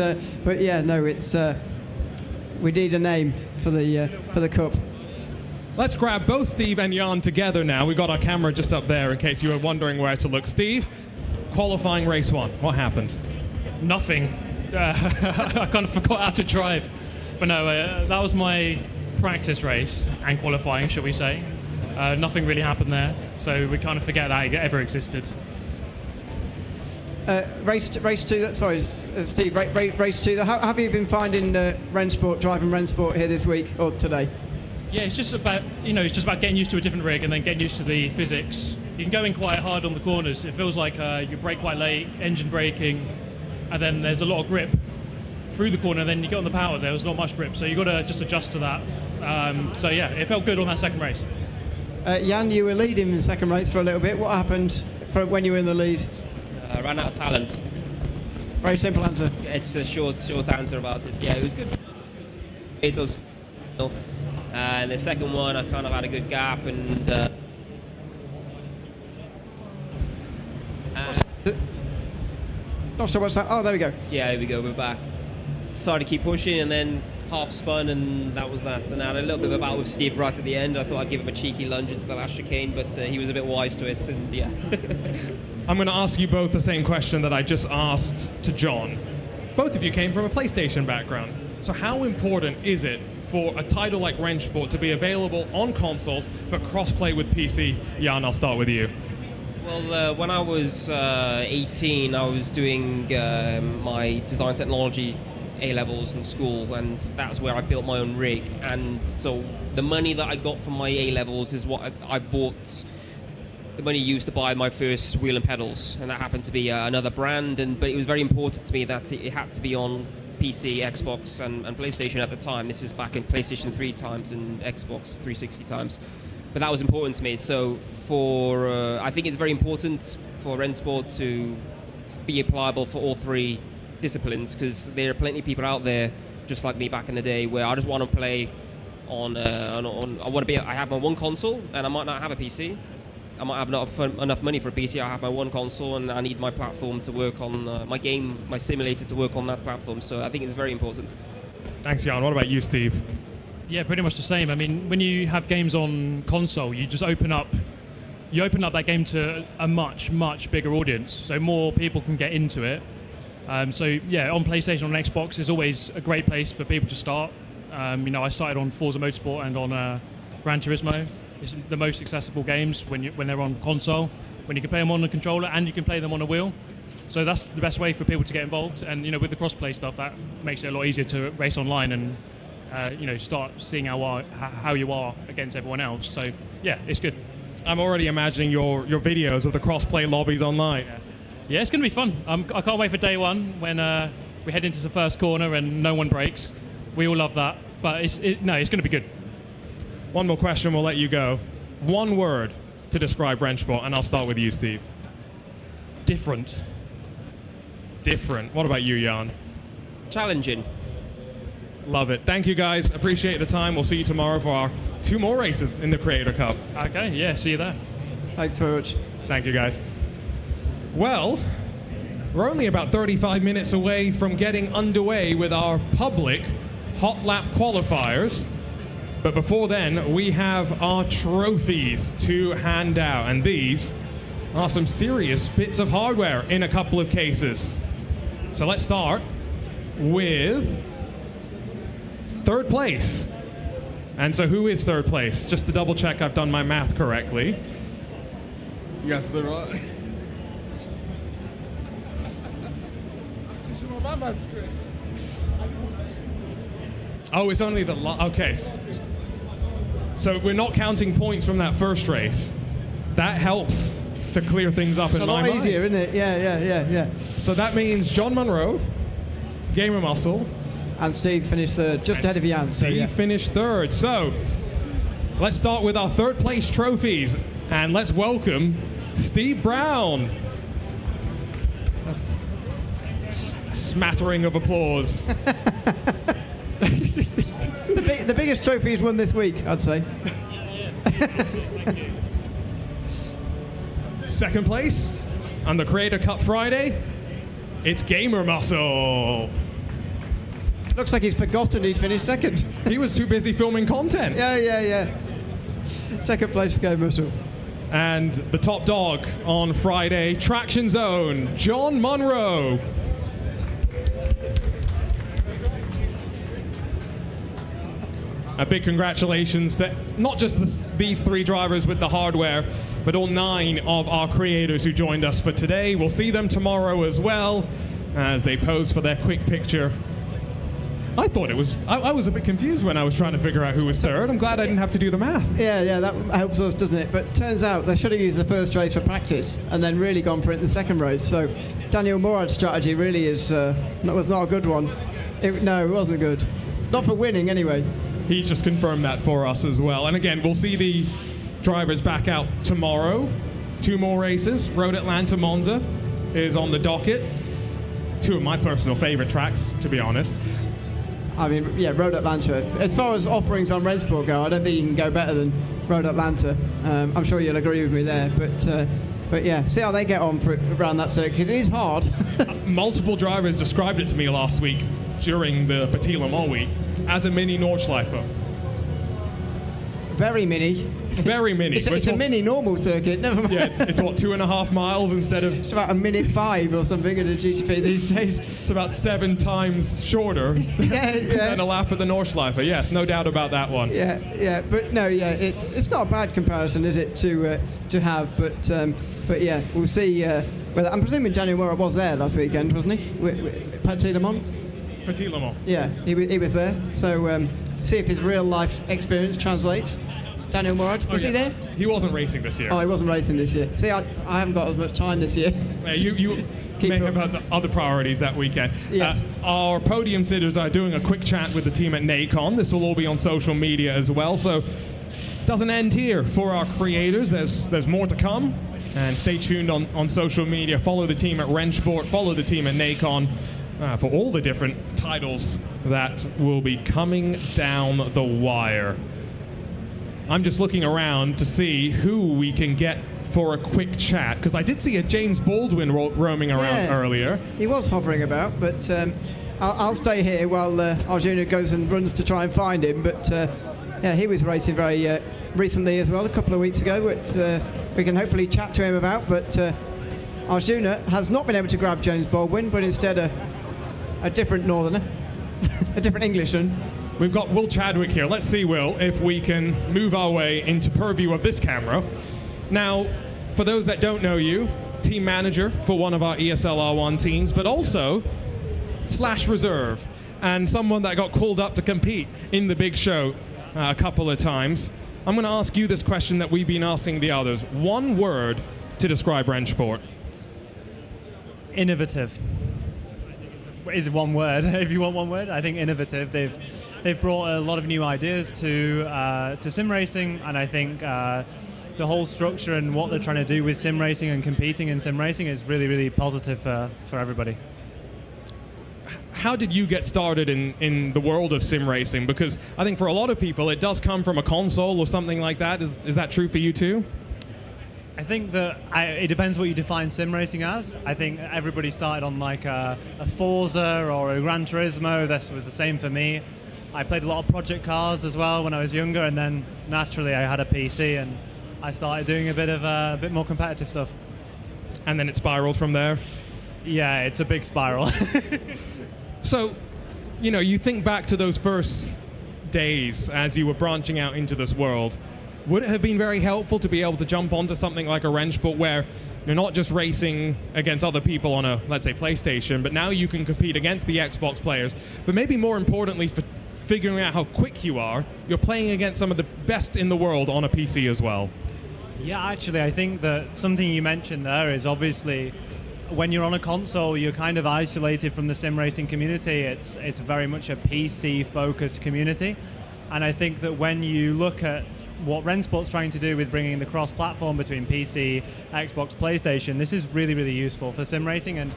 yeah, no, it's we need a name for the cup.
Let's grab both Steve and Jann together now. We've got our camera just up there in case you were wondering where to look. Steve, qualifying race 1, what happened?
Nothing. I kind of forgot how to drive. But no, that was my practice race and qualifying, shall we say. Nothing really happened there, so we kind of forget that it ever existed.
Race 2, sorry, Steve, race 2. How have you been finding Rennsport, driving Rennsport here this week or today?
Yeah, it's just about getting used to a different rig and then getting used to the physics. You can go in quite hard on the corners. It feels like you brake quite late, engine braking, and then there's a lot of grip through the corner. Then you get on the power, there was not much grip, so you got to just adjust to that. So yeah, it felt good on that second race.
Jann, you were leading in the second race for a little bit. What happened when you were in the lead?
Ran out of talent.
Very simple answer.
It's a short answer about it. Yeah, it was good. It was. And the second one, I kind of had a good gap, and
not sure what's that. Oh, there we go.
yeah, here we go. We're back. Started to keep pushing, and then half spun, and that was that. And I had a little bit of a battle with Steve right at the end. I thought I'd give him a cheeky lunge into the last chicane, but he was a bit wise to it, and yeah.
I'm going to ask you both the same question that I just asked to John. Both of you came from a PlayStation background. So how important is it for a title like Rennsport to be available on consoles but cross-play with PC? Jann, I'll start with you.
Well, when I was 18, I was doing my design technology A-levels in school, and that's where I built my own rig. And so the money that I got from my A-levels is what I bought, the money used to buy my first wheel and pedals, and that happened to be another brand. But it was very important to me that it had to be on PC, Xbox, and PlayStation at the time. This is back in PlayStation 3 times and Xbox 360 times. But that was important to me. So I think it's very important for Rennsport to be applicable for all three disciplines, because there are plenty of people out there, just like me back in the day, where I just want to play on I have my one console, and I might not have a PC. I might have not enough money for a PC. I have my one console, and I need my platform to work on my simulator to work on that platform. So I think it's very important.
Thanks, Jann. What about you, Steve?
Yeah, pretty much the same. I mean, when you have games on console, you just open up that game to a much, much bigger audience, so more people can get into it. So yeah, on PlayStation, on Xbox is always a great place for people to start. I started on Forza Motorsport and on Gran Turismo. It's the most accessible games when they're on console, when you can play them on the controller and you can play them on a wheel. So that's the best way for people to get involved. And with the cross-play stuff, that makes it a lot easier to race online and start seeing how you are against everyone else. So yeah, it's good.
I'm already imagining your videos of the cross-play lobbies online.
Yeah, it's going to be fun. I can't wait for day one when we head into the first corner and no one brakes. We all love that. But it's going to be good.
One more question, we'll let you go. One word to describe Rennsport, and I'll start with you, Steve.
Different.
Different. What about you, Jann?
Challenging.
Love it. Thank you, guys. Appreciate the time. We'll see you tomorrow for our 2 more races in the Creator Cup.
Okay, yeah, see you there.
Thanks very much.
Thank you, guys. Well, we're only about 35 minutes away from getting underway with our public hot lap qualifiers. But before then, we have our trophies to hand out. And these are some serious bits of hardware in a couple of cases. So let's start with 3rd place. And so who is 3rd place? Just to double check I've done my math correctly.
Yes, there are.
Oh, it's only the okay. So we're not counting points from that first race. That helps to clear things up in my mind.
It's a lot easier, isn't it? Yeah.
So that means John Monroe, Gamer Muscle,
And Steve finished third, just ahead of Jann. So,
Steve finished 3rd. So let's start with our 3rd place trophies, and let's welcome Steve Brown. Smattering of applause.
The biggest trophy he's won this week, I'd say.
2nd place on the Creator Cup Friday, it's Gamer Muscle.
Looks like he's forgotten he'd finished 2nd.
He was too busy filming content.
Yeah. 2nd place for Game Russell.
And the top dog on Friday, Traction Zone, John Monroe. A big congratulations to not just these 3 drivers with the hardware, but all 9 of our creators who joined us for today. We'll see them tomorrow as well as they pose for their quick picture. I thought it was, I was a bit confused when I was trying to figure out who was 3rd. I'm glad I didn't have to do the math.
Yeah, that helps us, doesn't it? But turns out they should have used the first race for practice and then really gone for it in the 2nd race. So Daniel Morad's strategy really was not a good one. No, it wasn't good. Not for winning, anyway.
He's just confirmed that for us as well. And again, we'll see the drivers back out tomorrow. 2 more races. Road Atlanta Monza is on the docket. 2 of my personal favorite tracks, to be honest.
I mean, yeah, Road Atlanta. As far as offerings on Rennsport go, I don't think you can go better than Road Atlanta. I'm sure you'll agree with me there. But yeah, see how they get on around that circuit. It is hard.
Multiple drivers described it to me last week during the Petit Le Mans week as a mini Nordschleife.
Very mini.
Very mini.
It's a mini normal circuit, never mind.
Yeah, it's what, 2.5 miles instead of...
It's about 1:05 or something in a GTP these days.
It's about 7 times shorter than a lap of the Nordschleife. Yes, no doubt about that one.
Yeah, but no, yeah, it's not a bad comparison, is it, to have? But yeah, we'll see. Whether, I'm presuming Daniel Morad was there last weekend, wasn't he? With Petit Le Mans?
Petit Le Mans.
Yeah, he was there. So see if his real life experience translates. Daniel Morad, was he there?
He wasn't racing this year.
Oh, he wasn't racing this year. See, I haven't got as much time this year.
You may have had other priorities that weekend.
Yes.
Our podium sitters are doing a quick chat with the team at Nacon. This will all be on social media as well. So doesn't end here for our creators. There's more to come. And stay tuned on social media. Follow the team at Rennsport. Follow the team at Nacon for all the different titles that will be coming down the wire. I'm just looking around to see who we can get for a quick chat, because I did see a James Baldwin roaming around earlier.
He was hovering about, but I'll stay here while Arjuna goes and runs to try and find him. But yeah, he was racing very recently as well, a couple of weeks ago, which we can hopefully chat to him about. But Arjuna has not been able to grab James Baldwin, but instead a different northerner, a different Englishman.
We've got Will Chadwick here. Let's see, Will, if we can move our way into purview of this camera. Now, for those that don't know you, team manager for one of our ESL R1 teams, but also / reserve, and someone that got called up to compete in the big show a couple of times. I'm going to ask you this question that we've been asking the others. One word to describe Rennsport.
Innovative. Is it one word? If you want one word, I think innovative. they've brought a lot of new ideas to sim racing, and I think the whole structure and what they're trying to do with sim racing and competing in sim racing is really, really positive for everybody.
How did you get started in the world of sim racing? Because I think for a lot of people it does come from a console or something like that. Is that true for you too?
I think that it depends what you define sim racing as. I think everybody started on like a Forza or a Gran Turismo. This was the same for me. I played a lot of project cars as well when I was younger, and then naturally I had a PC and I started doing a bit more competitive stuff.
And then it spiraled from there?
Yeah, it's a big spiral.
So, you think back to those first days as you were branching out into this world. Would it have been very helpful to be able to jump onto something like a Rennsport where you're not just racing against other people on a, let's say, PlayStation, but now you can compete against the Xbox players, but maybe more importantly for figuring out how quick you are, you're playing against some of the best in the world on a PC as well?
Yeah, actually, I think that something you mentioned there is obviously when you're on a console, you're kind of isolated from the sim racing community. It's very much a PC-focused community. And I think that when you look at what Rennsport's trying to do with bringing the cross-platform between PC, Xbox, PlayStation, this is really, really useful for sim racing, and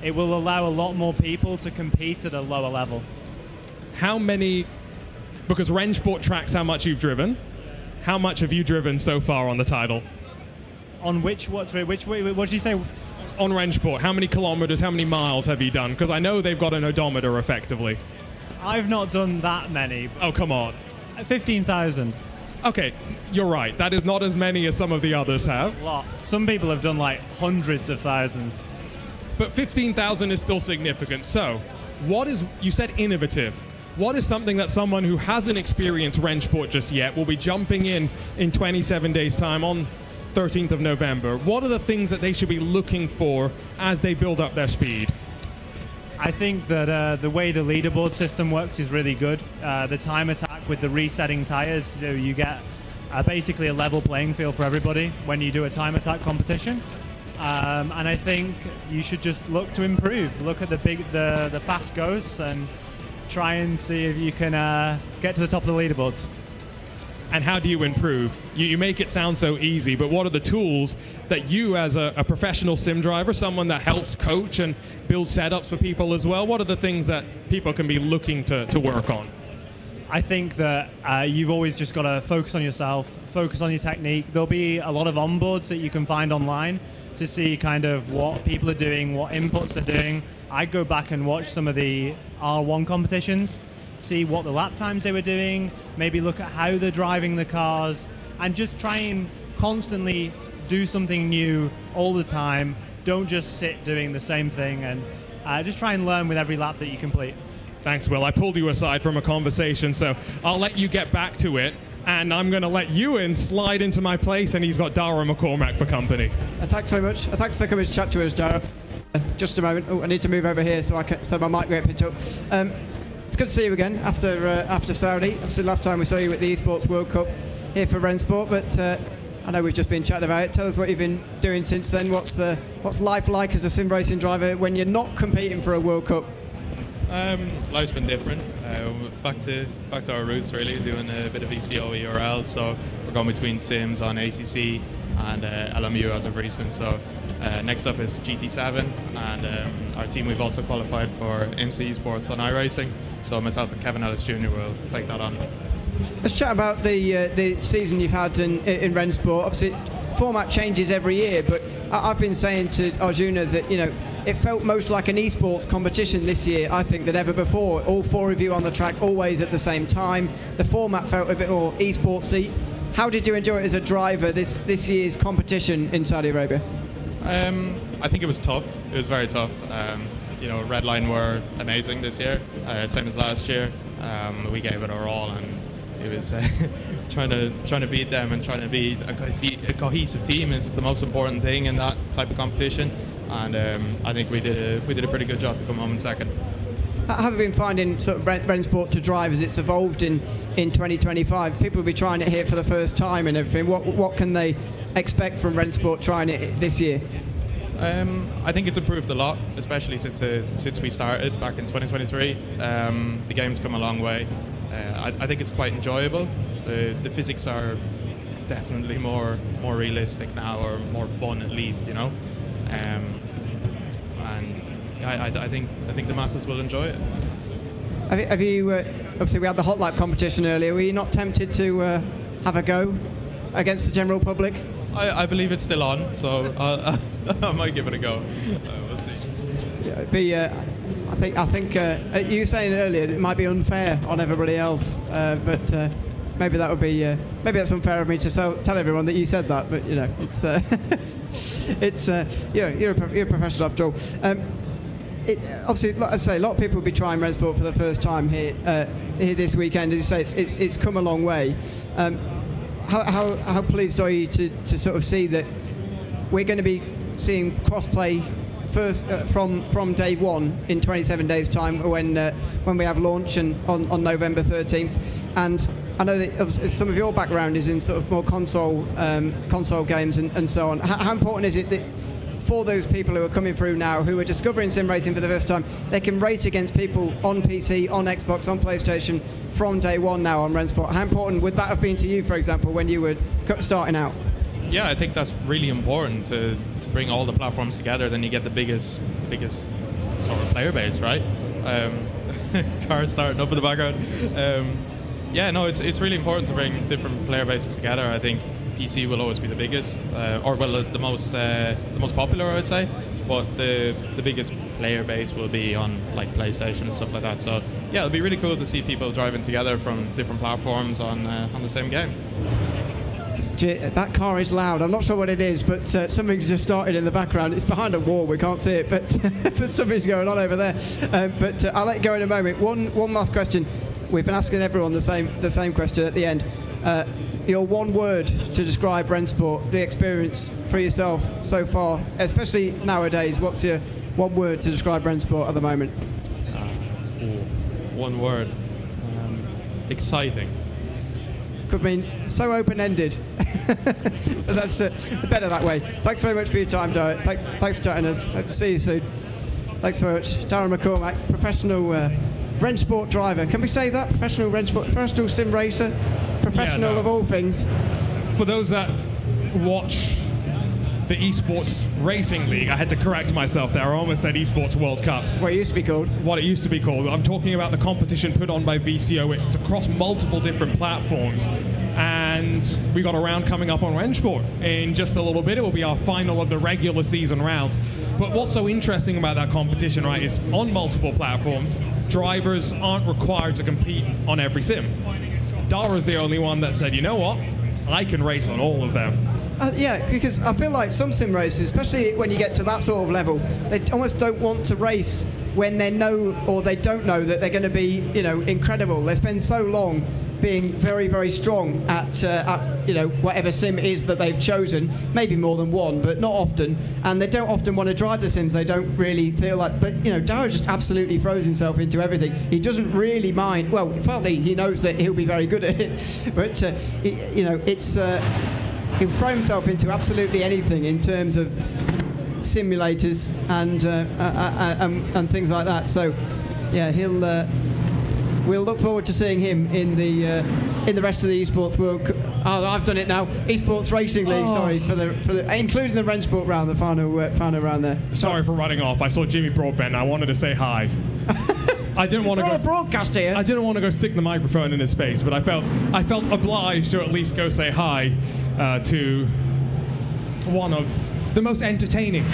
it will allow a lot more people to compete at a lower level.
How many, because Rennsport tracks how much you've driven, how much have you driven so far on the title?
On what did you say?
On Rennsport, how many kilometers, how many miles have you done? Because I know they've got an odometer effectively.
I've not done that many.
Oh, come on.
15,000.
Okay, you're right. That is not as many as some of the others have.
A lot. Some people have done like hundreds of thousands.
But 15,000 is still significant. So, you said innovative. What is something that someone who hasn't experienced Rennsport just yet will be jumping in 27 days' time on 13th of November? What are the things that they should be looking for as they build up their speed?
I think that the way the leaderboard system works is really good. The time attack with the resetting tires, you get basically a level playing field for everybody when you do a time attack competition. And I think you should just look to improve. Look at the fast ghosts and try and see if you can get to the top of the leaderboards.
And how do you improve? You make it sound so easy, but what are the tools that you, as a professional sim driver, someone that helps coach and build setups for people as well, what are the things that people can be looking to work on?
I think that you've always just got to focus on yourself, focus on your technique. There'll be a lot of onboards that you can find online to see kind of what people are doing, what inputs they're doing. I'd go back and watch some of the R1 competitions, see what the lap times they were doing, maybe look at how they're driving the cars, and just try and constantly do something new all the time. Don't just sit doing the same thing, and just try and learn with every lap that you complete.
Thanks, Will. I pulled you aside from a conversation, so I'll let you get back to it, and I'm going to let Ewan slide into my place, and he's got Dara McCormack for company.
Thanks very much. Thanks for coming to chat to us, Dara. Just a moment. Oh, I need to move over here so my mic will get picked up. It's good to see you again after Saudi. Obviously, last time we saw you at the Esports World Cup here for Rennsport, but I know we've just been chatting about it. Tell us what you've been doing since then. What's life like as a sim racing driver when you're not competing for a World Cup?
Life's been different. Back to our roots, really, doing a bit of ECO, ERL. So we're going between sims on ACC and LMU as of recent. So next up is GT7, and our team, we've also qualified for MC Esports on iRacing. So myself and Kevin Ellis Jr. will take that on.
Let's chat about the season you've had in Rennsport. Obviously, format changes every year, but I've been saying to Arjuna that it felt most like an esports competition this year, I think, than ever before. All four of you on the track, always at the same time. The format felt a bit more esportsy. How did you enjoy it as a driver, this year's competition in Saudi Arabia?
I think it was tough. It was very tough. Redline were amazing this year, same as last year. We gave it our all, and it was trying to beat them and trying to be a cohesive team is the most important thing in that type of competition. And I think we did a pretty good job to come home in second.
How have you been finding sort of Rennsport to drive as it's evolved in 2025? People will be trying it here for the first time and everything. What can they expect from Rennsport trying it this year?
I think it's improved a lot, especially since we started back in 2023. The game's come a long way. I think it's quite enjoyable. The physics are definitely more realistic now, or more fun at least, you know. And I think the masses will enjoy it.
Have you obviously we had the hot lap competition earlier. Were you not tempted to have a go against the general public?
I believe it's still on, so I might give it a go. We'll see.
Yeah, it'd be, I think you were saying earlier that it might be unfair on everybody else, but maybe that would be maybe that's unfair of me to tell everyone that you said that. But you know, it's you're a professional after all. Obviously, like I say, a lot of people will be trying Rennsport for the first time here this weekend. As you say, it's come a long way. How pleased are you to sort of see that we're going to be seeing cross-play first from day one in 27 days' time when we have launch and on November 13th? And I know that some of your background is in sort of more console games and so on. How important is it that for those people who are coming through now, who are discovering sim racing for the first time, they can race against people on PC, on Xbox, on PlayStation from day one now on Rennsport? How important would that have been to you, for example, when you were starting out?
Yeah, I think that's really important to bring all the platforms together. Then you get the biggest sort of player base, right? Cars starting up in the background. Yeah, no, it's really important to bring different player bases together. I think PC will always be the biggest, the most popular, I would say. But the biggest player base will be on like PlayStation and stuff like that. So yeah, it'll be really cool to see people driving together from different platforms on the same game.
That car is loud. I'm not sure what it is, but something's just started in the background. It's behind a wall. We can't see it, but but something's going on over there. But I'll let you go in a moment. One last question. We've been asking everyone the same question at the end. Your one word to describe Rennsport, the experience for yourself so far, especially nowadays. What's your one word to describe Rennsport at the moment?
One word. Exciting.
Could mean so open-ended. But that's better that way. Thanks very much for your time, Darren. Thanks for chatting us. Hope to see you soon. Thanks very much. Darren McCormack, professional Rennsport driver. Can we say that? Professional Rennsport, professional sim racer, professional of all things.
For those that watch the Esports Racing League, I had to correct myself there. I almost said Esports World Cup.
What it used to be called.
What it used to be called. I'm talking about the competition put on by VCO. It's across multiple different platforms. And we got a round coming up on Rennsport. In just a little bit, it will be our final of the regular season rounds. But what's so interesting about that competition, right, is on multiple platforms, drivers aren't required to compete on every sim. Dara's the only one that said, you know what, I can race on all of them.
Yeah, because I feel like some sim racers, especially when you get to that sort of level, they almost don't want to race when they know or they don't know that they're going to be, incredible. They spend so long being very, very strong at whatever sim it is that they've chosen, maybe more than one, but not often, and they don't often want to drive the sims. They don't really feel like, but Dara just absolutely throws himself into everything. He doesn't really mind. Well, partly he knows that he'll be very good at it, but he'll throw himself into absolutely anything in terms of simulators and things like that. So yeah, we'll look forward to seeing him in the rest of the Esports World Cup. Oh, I've done it now. Esports Racing League. Sorry for the including the Rennsport round, the final round there.
Sorry for running off. I saw Jimmy Broadbent. I wanted to say hi. I didn't want to go
broadcast here.
I didn't want to go stick the microphone in his face, but I felt obliged to at least go say hi to one of the most entertaining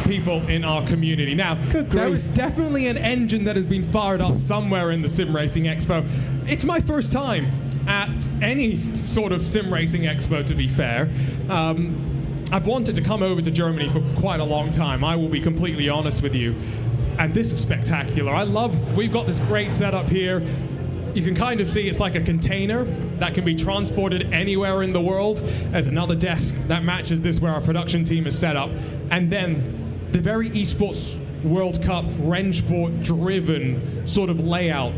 people in our community. Now, there is definitely an engine that has been fired up somewhere in the SimRacing Expo. It's my first time at any sort of SimRacing Expo, to be fair. I've wanted to come over to Germany for quite a long time. I will be completely honest with you. And this is spectacular. We've got this great setup here. You can kind of see it's like a container that can be transported anywhere in the world. There's another desk that matches this where our production team is set up. And then the very Esports World Cup Rennsport driven sort of layout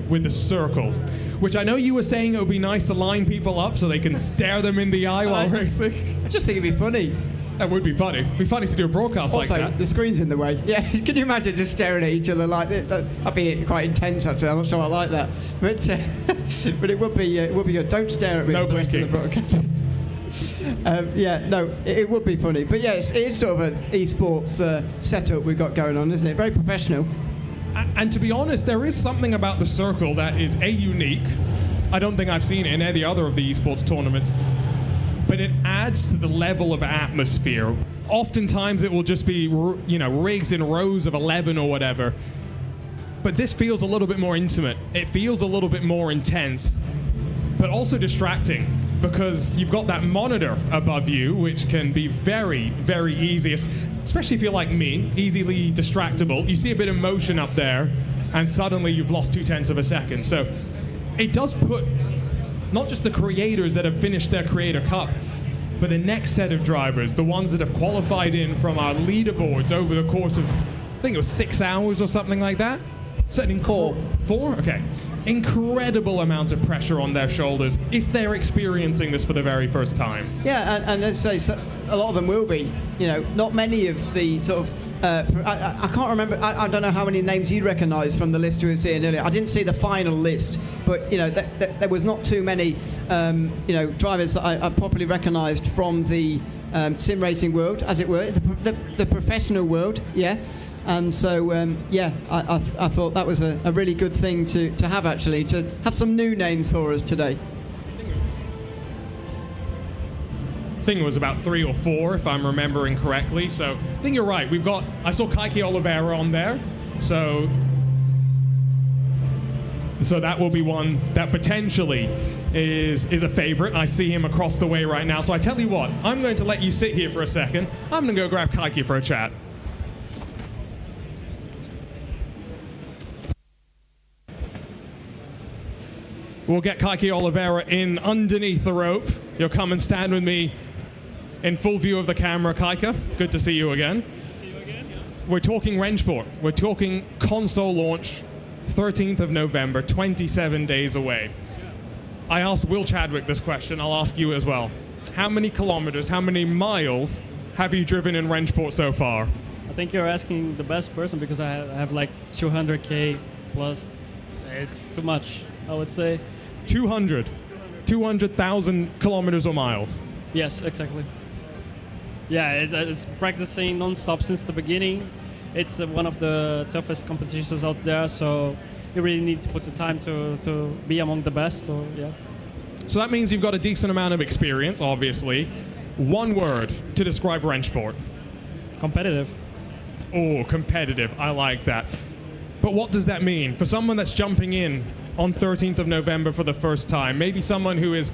with the circle, which I know you were saying it would be nice to line people up so they can stare them in the eye while racing.
I just think it'd be funny.
That would be funny. It'd be funny to do a broadcast
Also,
like that.
the screen's in the way. Yeah, can you imagine just staring at each other like that? That'd be quite intense, actually. I'm not sure I like that. But it would be good. Don't stare at me
No
for the rest of the broadcast. It would be funny. But yeah, it is sort of an esports setup we've got going on, isn't it? Very professional.
And to be honest, there is something about the circle that is unique. I don't think I've seen it in any other of the esports tournaments. But it adds to the level of atmosphere. Oftentimes it will just be, rigs in rows of 11 or whatever. But this feels a little bit more intimate. It feels a little bit more intense, but also distracting because you've got that monitor above you, which can be very, very easy, especially if you're like me, easily distractible. You see a bit of motion up there, and suddenly you've lost 0.2 of a second. So it does put not just the creators that have finished their Creator Cup, but the next set of drivers, the ones that have qualified in from our leaderboards over the course of, I think it was 6 hours or something like that. Setting 4? Okay. Incredible amount of pressure on their shoulders if they're experiencing this for the very first time.
Yeah, and as I say, a lot of them will be. Not many of the sort of. I can't remember. I don't know how many names you recognise from the list you were seeing earlier. I didn't see the final list, but there was not too many drivers that I properly recognised from the SimRacing world, as it were, the professional world. Yeah. And so, I thought that was a really good thing to have, actually, to have some new names for us today.
I think it was about 3 or 4, if I'm remembering correctly. So I think you're right. I saw Kaiki Oliveira on there. So that will be one that potentially is a favorite. I see him across the way right now. So I tell you what, I'm going to let you sit here for a second. I'm going to go grab Kaiki for a chat. We'll get Kaiki Oliveira in underneath the rope. You'll come and stand with me in full view of the camera, Kaika. Good to see you again. We're talking Rennsport. We're talking console launch, 13th of November, 27 days away. I asked Will Chadwick this question. I'll ask you as well. How many kilometers, how many miles have you driven in Rennsport so far?
I think you're asking the best person because I have like 200K plus. It's too much, I would say.
200,000 kilometers or miles.
Yes, exactly. Yeah, it's practicing non-stop since the beginning. It's one of the toughest competitions out there, so you really need to put the time to be among the best. So yeah.
So that means you've got a decent amount of experience, obviously. One word to describe Rennsport.
Competitive.
Oh, competitive. I like that. But what does that mean for someone that's jumping in on 13th of November for the first time? Maybe someone who is,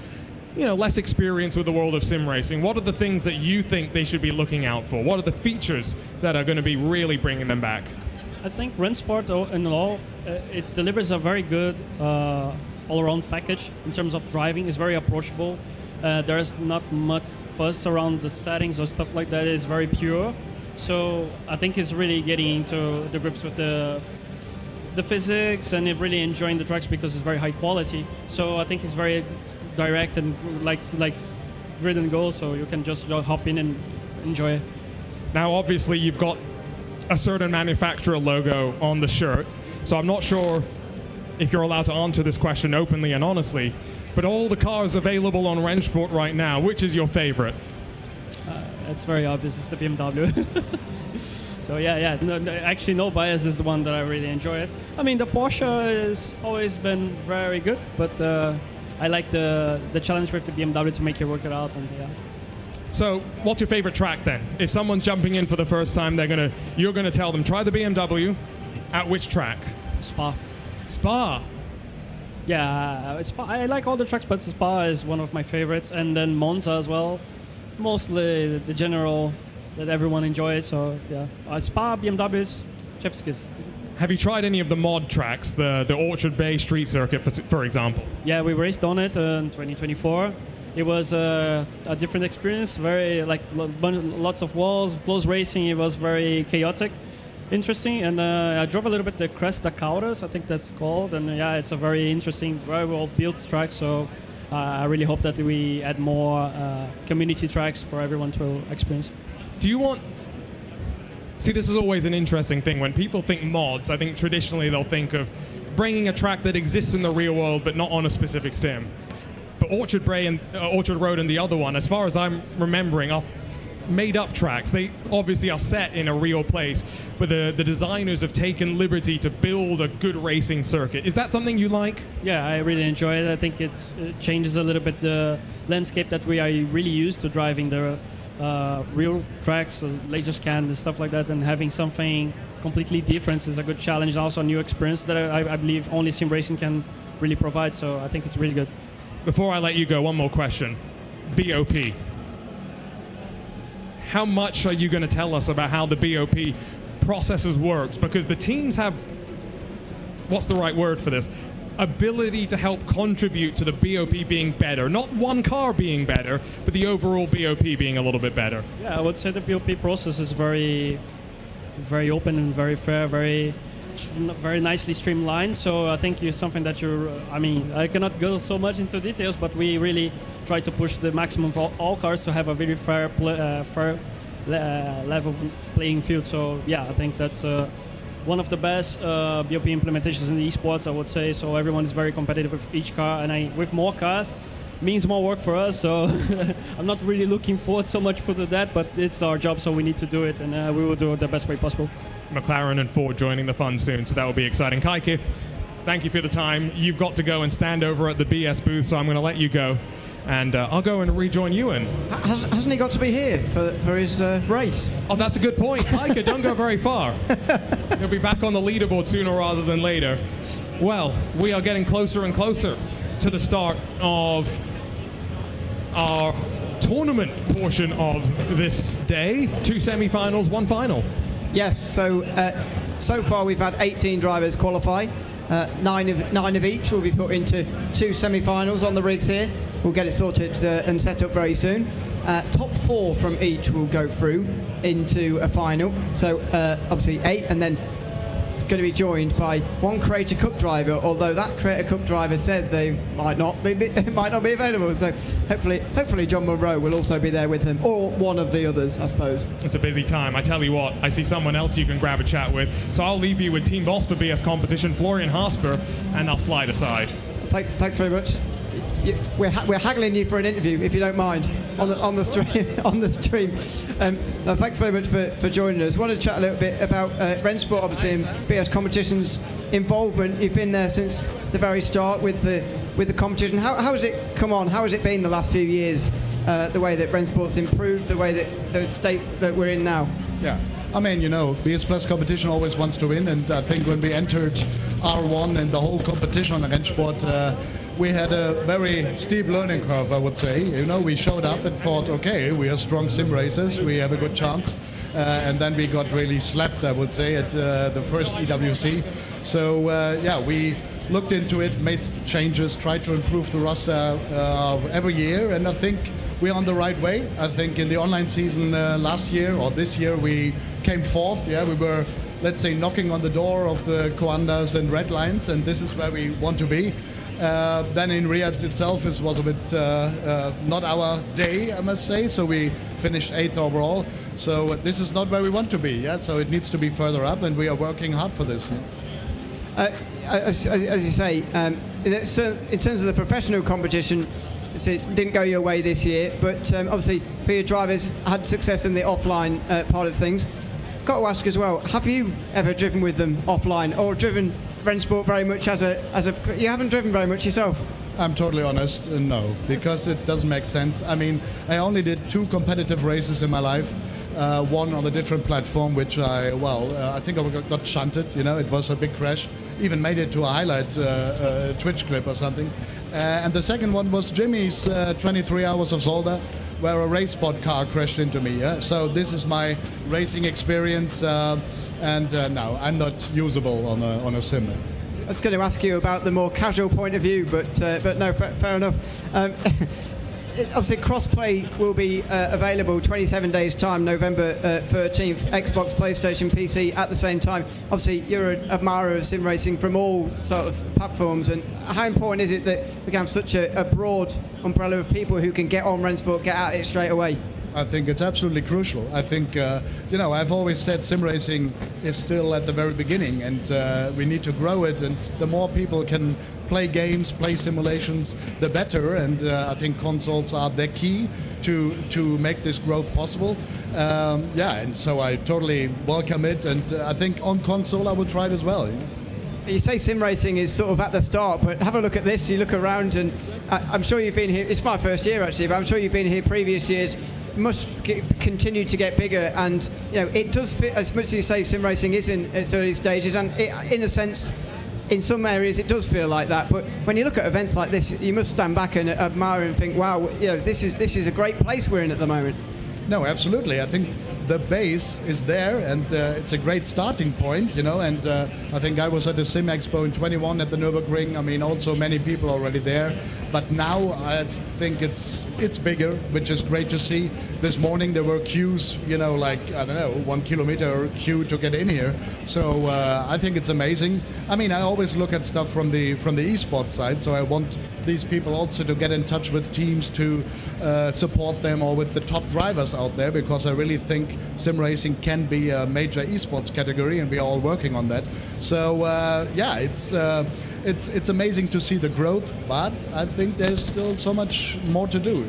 less experienced with the world of sim racing. What are the things that you think they should be looking out for? What are the features that are going to be really bringing them back?
I think Rennsport, in all, it delivers a very good all-around package in terms of driving. It's very approachable. There's not much fuss around the settings or stuff like that. It's very pure. So I think it's really getting into the grips with the physics and really enjoying the tracks because it's very high quality. So I think it's very direct and like grid and go, so you can just hop in and enjoy it.
Now, obviously, you've got a certain manufacturer logo on the shirt, so I'm not sure if you're allowed to answer this question openly and honestly, but all the cars available on Rennsport right now, which is your favorite?
It's very obvious, it's the BMW. So yeah, actually no bias is the one that I really enjoy it. I mean, the Porsche has always been very good, but I like the challenge with the BMW to make you work it out, and yeah.
So, what's your favorite track then? If someone's jumping in for the first time, you're gonna tell them try the BMW. At which track?
Spa.
Spa.
Yeah, Spa. I like all the tracks, but Spa is one of my favorites, and then Monza as well. Mostly the general that everyone enjoys. So yeah, Spa, BMWs, Chevskis.
Have you tried any of the mod tracks, the Orchard Bay Street Circuit, for example?
Yeah, we raced on it in 2024. It was a different experience, very lots of walls, close racing. It was very chaotic, interesting, and I drove a little bit the Crest da Caudas, I think that's called, and yeah, it's a very interesting, very well built track. So I really hope that we add more community tracks for everyone to experience.
Do you want... See, this is always an interesting thing. When people think mods, I think traditionally they'll think of bringing a track that exists in the real world but not on a specific sim. But Orchard Road and the other one, as far as I'm remembering, are made-up tracks. They obviously are set in a real place, but the designers have taken liberty to build a good racing circuit. Is that something you like?
Yeah, I really enjoy it. I think it changes a little bit the landscape that we are really used to driving the real tracks, laser scan and stuff like that, and having something completely different is a good challenge and also a new experience that I believe only sim racing can really provide. So I think it's really good.
Before I let you go, one more question. BOP. How much are you going to tell us about how the BOP processes works? Because the teams have, what's the right word for this? Ability to help contribute to the BOP being better. Not one car being better, but the overall BOP being a little bit better.
Yeah, I would say the BOP process is very, very open and very fair, very nicely streamlined. So I think it's something that I cannot go so much into details, but we really try to push the maximum for all cars to have a very fair level playing field. So yeah, I think that's one of the best BOP implementations in the esports, I would say. So everyone is very competitive with each car, and with more cars means more work for us. So I'm not really looking forward so much for that, but it's our job, so we need to do it, and we will do it the best way possible.
McLaren and Ford joining the fun soon, so that will be exciting. Kaike, thank you for the time. You've got to go and stand over at the BS booth, so I'm going to let you go. And I'll go and rejoin Ewan.
Hasn't he got to be here for his race?
Oh, that's a good point. Kaike, don't go very far. He'll be back on the leaderboard sooner rather than later. Well, we are getting closer and closer to the start of our tournament portion of this day. 2 semi-finals, 1 final.
Yes, so far we've had 18 drivers qualify. 9 of each will be put into 2 semi-finals on the rigs here. We'll get it sorted and set up very soon. Top 4 from each will go through into a final. So obviously 8, and then going to be joined by 1 Creator Cup driver, although that Creator Cup driver said they might not be available. So hopefully Jann Mardenborough will also be there with them, or one of the others, I suppose.
It's a busy time. I tell you what, I see someone else you can grab a chat with. So I'll leave you with Team Boss for BS Competition, Florian Hasper, and I'll slide aside.
Thanks very much. We're haggling you for an interview, if you don't mind, on the stream. Thanks very much for joining us. I wanted to chat a little bit about Rennsport, obviously, and BS Competition's involvement. You've been there since the very start with the competition. How has it come on? How has it been the last few years? The way that Rennsport's improved, the way that the state that we're in now.
Yeah, I mean, BS Plus Competition always wants to win, and I think when we entered R1 and the whole competition on Rennsport, we had a very steep learning curve, I would say. We showed up and thought, okay, we are strong sim racers, we have a good chance. And then we got really slapped, I would say, at the first EWC. So, we looked into it, made changes, tried to improve the roster every year, and I think we're on the right way. I think in the online season last year or this year, we came 4th. Yeah, we were, let's say, knocking on the door of the Coandas and Red Lions, and this is where we want to be. Then in Riyadh itself, it was a bit not our day, I must say. So we finished 8th overall. So this is not where we want to be. Yeah, so it needs to be further up, and we are working hard for this. Yeah.
As you say, so in terms of the professional competition, so it didn't go your way this year. But obviously, for your drivers, had success in the offline part of things. Got to ask as well: have you ever driven with them offline, or driven Rennsport very much as a? You haven't driven very much yourself.
I'm totally honest, no, because it doesn't make sense. I mean, I only did 2 competitive races in my life. One on a different platform, which I think I got shunted. It was a big crash. Even made it to a highlight Twitch clip or something. And the second one was Jimmy's 23 Hours of Zolder, where a Rennsport car crashed into me. Yeah? So this is my racing experience, and no, I'm not usable on a sim.
I was going to ask you about the more casual point of view, but no, fair enough. Obviously, crossplay will be available 27 days' time, November 13th, Xbox, PlayStation, PC at the same time. Obviously, you're an admirer of sim racing from all sort of platforms, and how important is it that we can have such a broad umbrella of people who can get on Rennsport, get at it straight away?
I think it's absolutely crucial. I think, I've always said sim racing is still at the very beginning, and we need to grow it. And the more people can play games, play simulations, the better. And I think consoles are the key to make this growth possible. And so I totally welcome it. And I think on console I will try it as well.
You say sim racing is sort of at the start, but have a look at this. You look around, and I'm sure you've been here. It's my first year actually, but I'm sure you've been here previous years. Must continue to get bigger, and it does fit. As much as you say, sim racing is in its early stages, and in a sense, in some areas it does feel like that. But when you look at events like this, you must stand back and admire and think, "Wow, this is a great place we're in at the moment."
No, absolutely. I think the base is there, and it's a great starting point, and I think I was at the Sim Expo in 21 at the Nürburgring. I mean, also many people already there, but now I think it's bigger, which is great to see. This morning there were queues, like, I don't know, 1 kilometer queue to get in here. So I think it's amazing. I mean, I always look at stuff from the esports side, so I want these people also to get in touch with teams to support them, or with the top drivers out there, because I really think sim racing can be a major esports category, and we are all working on that. So it's amazing to see the growth, but I think there's still so much more to do.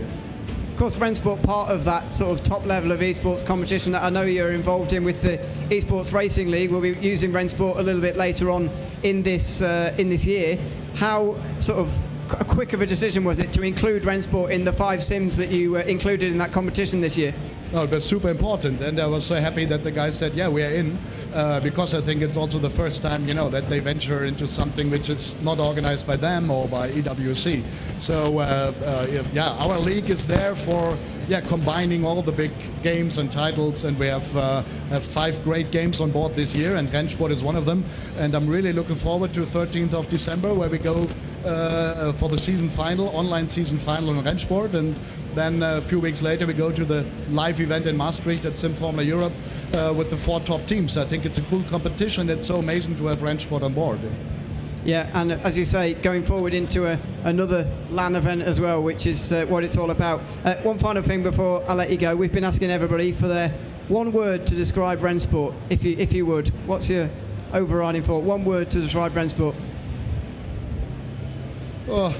Of course, Rennsport, part of that sort of top level of esports competition that I know you're involved in with the Esports Racing League. We'll be using Rennsport a little bit later on in this year. How sort of quick of a decision was it to include Rennsport in the 5 sims that you included in that competition this year?
Oh, it was super important, and I was so happy that the guys said, yeah, we are in, because I think it's also the first time, that they venture into something which is not organized by them or by EWC. So, our league is there for combining all the big games and titles, and we have 5 great games on board this year, and Rennsport is one of them. And I'm really looking forward to 13th of December, where we go for the season final, online season final on Rennsport, and then a few weeks later we go to the live event in Maastricht at Sim Formula Europe with the 4 top teams. I think it's a cool competition. It's so amazing to have Rennsport on board.
Yeah, and as you say, going forward into another LAN event as well, which is what it's all about. One final thing before I let you go. We've been asking everybody for their one word to describe Rennsport, if you would. What's your overriding thought? One word to describe Rennsport.
Oh,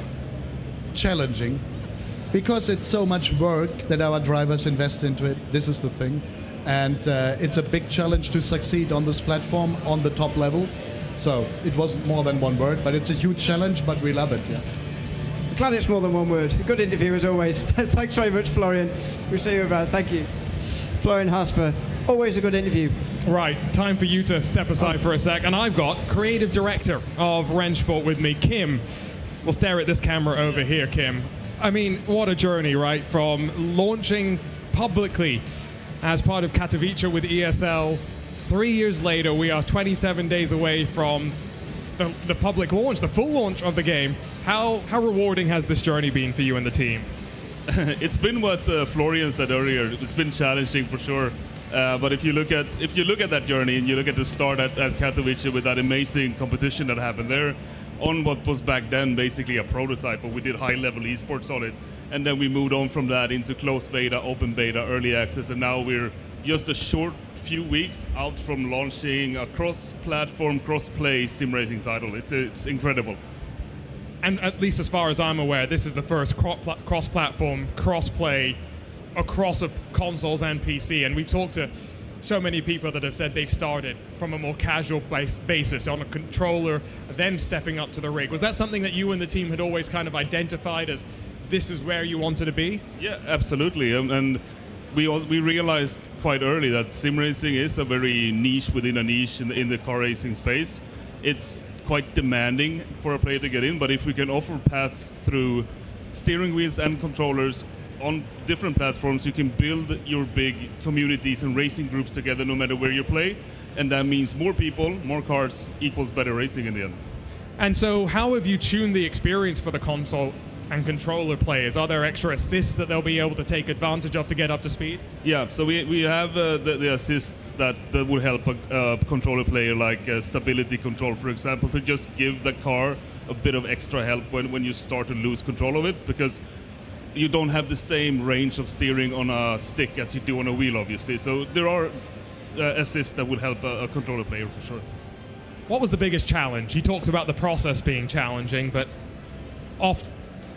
challenging. Because it's so much work that our drivers invest into it. This is the thing. And it's a big challenge to succeed on this platform on the top level. So it wasn't more than one word, but it's a huge challenge, but we love it. Yeah.
Glad it's more than one word. Good interview as always. Thanks very much, Florian. We'll see you about. Thank you. Florian Hasper, always a good interview.
Right, time for you to step aside for a sec. And I've got creative director of Rennsport with me, Kim. We'll stare at this camera over here, Kim. I mean, what a journey, right? From launching publicly as part of Katowice with ESL. 3 years later, we are 27 days away from the public launch, the full launch of the game. How rewarding has this journey been for you and the team?
It's been what Florian said earlier. It's been challenging for sure. But if you look at that journey and you look at the start at Katowice with that amazing competition that happened there, on what was back then basically a prototype, but we did high-level esports on it, and then we moved on from that into closed beta, open beta, early access, and now we're just a short few weeks out from launching a cross-platform, cross-play sim racing title. It's incredible.
And at least as far as I'm aware, this is the first cross-platform, cross-play across consoles and PC. And we've talked to so many people that have said they've started from a more casual basis on a controller, then stepping up to the rig. Was that something that you and the team had always kind of identified as this is where you wanted to be?
Yeah, absolutely. And we realized quite early that sim racing is a very niche within a niche in the car racing space. It's quite demanding for a player to get in, but if we can offer paths through steering wheels and controllers on different platforms, you can build your big communities and racing groups together no matter where you play, and that means more people, more cars equals better racing in the end.
And so how have you tuned the experience for the console and controller players? Are there extra assists that they'll be able to take advantage of to get up to speed?
Yeah, so we have the assists that would help a controller player, like stability control, for example, to just give the car a bit of extra help when you start to lose control of it, because you don't have the same range of steering on a stick as you do on a wheel, obviously. So there are assists that will help a controller player for sure.
What was the biggest challenge? He talked about the process being challenging, but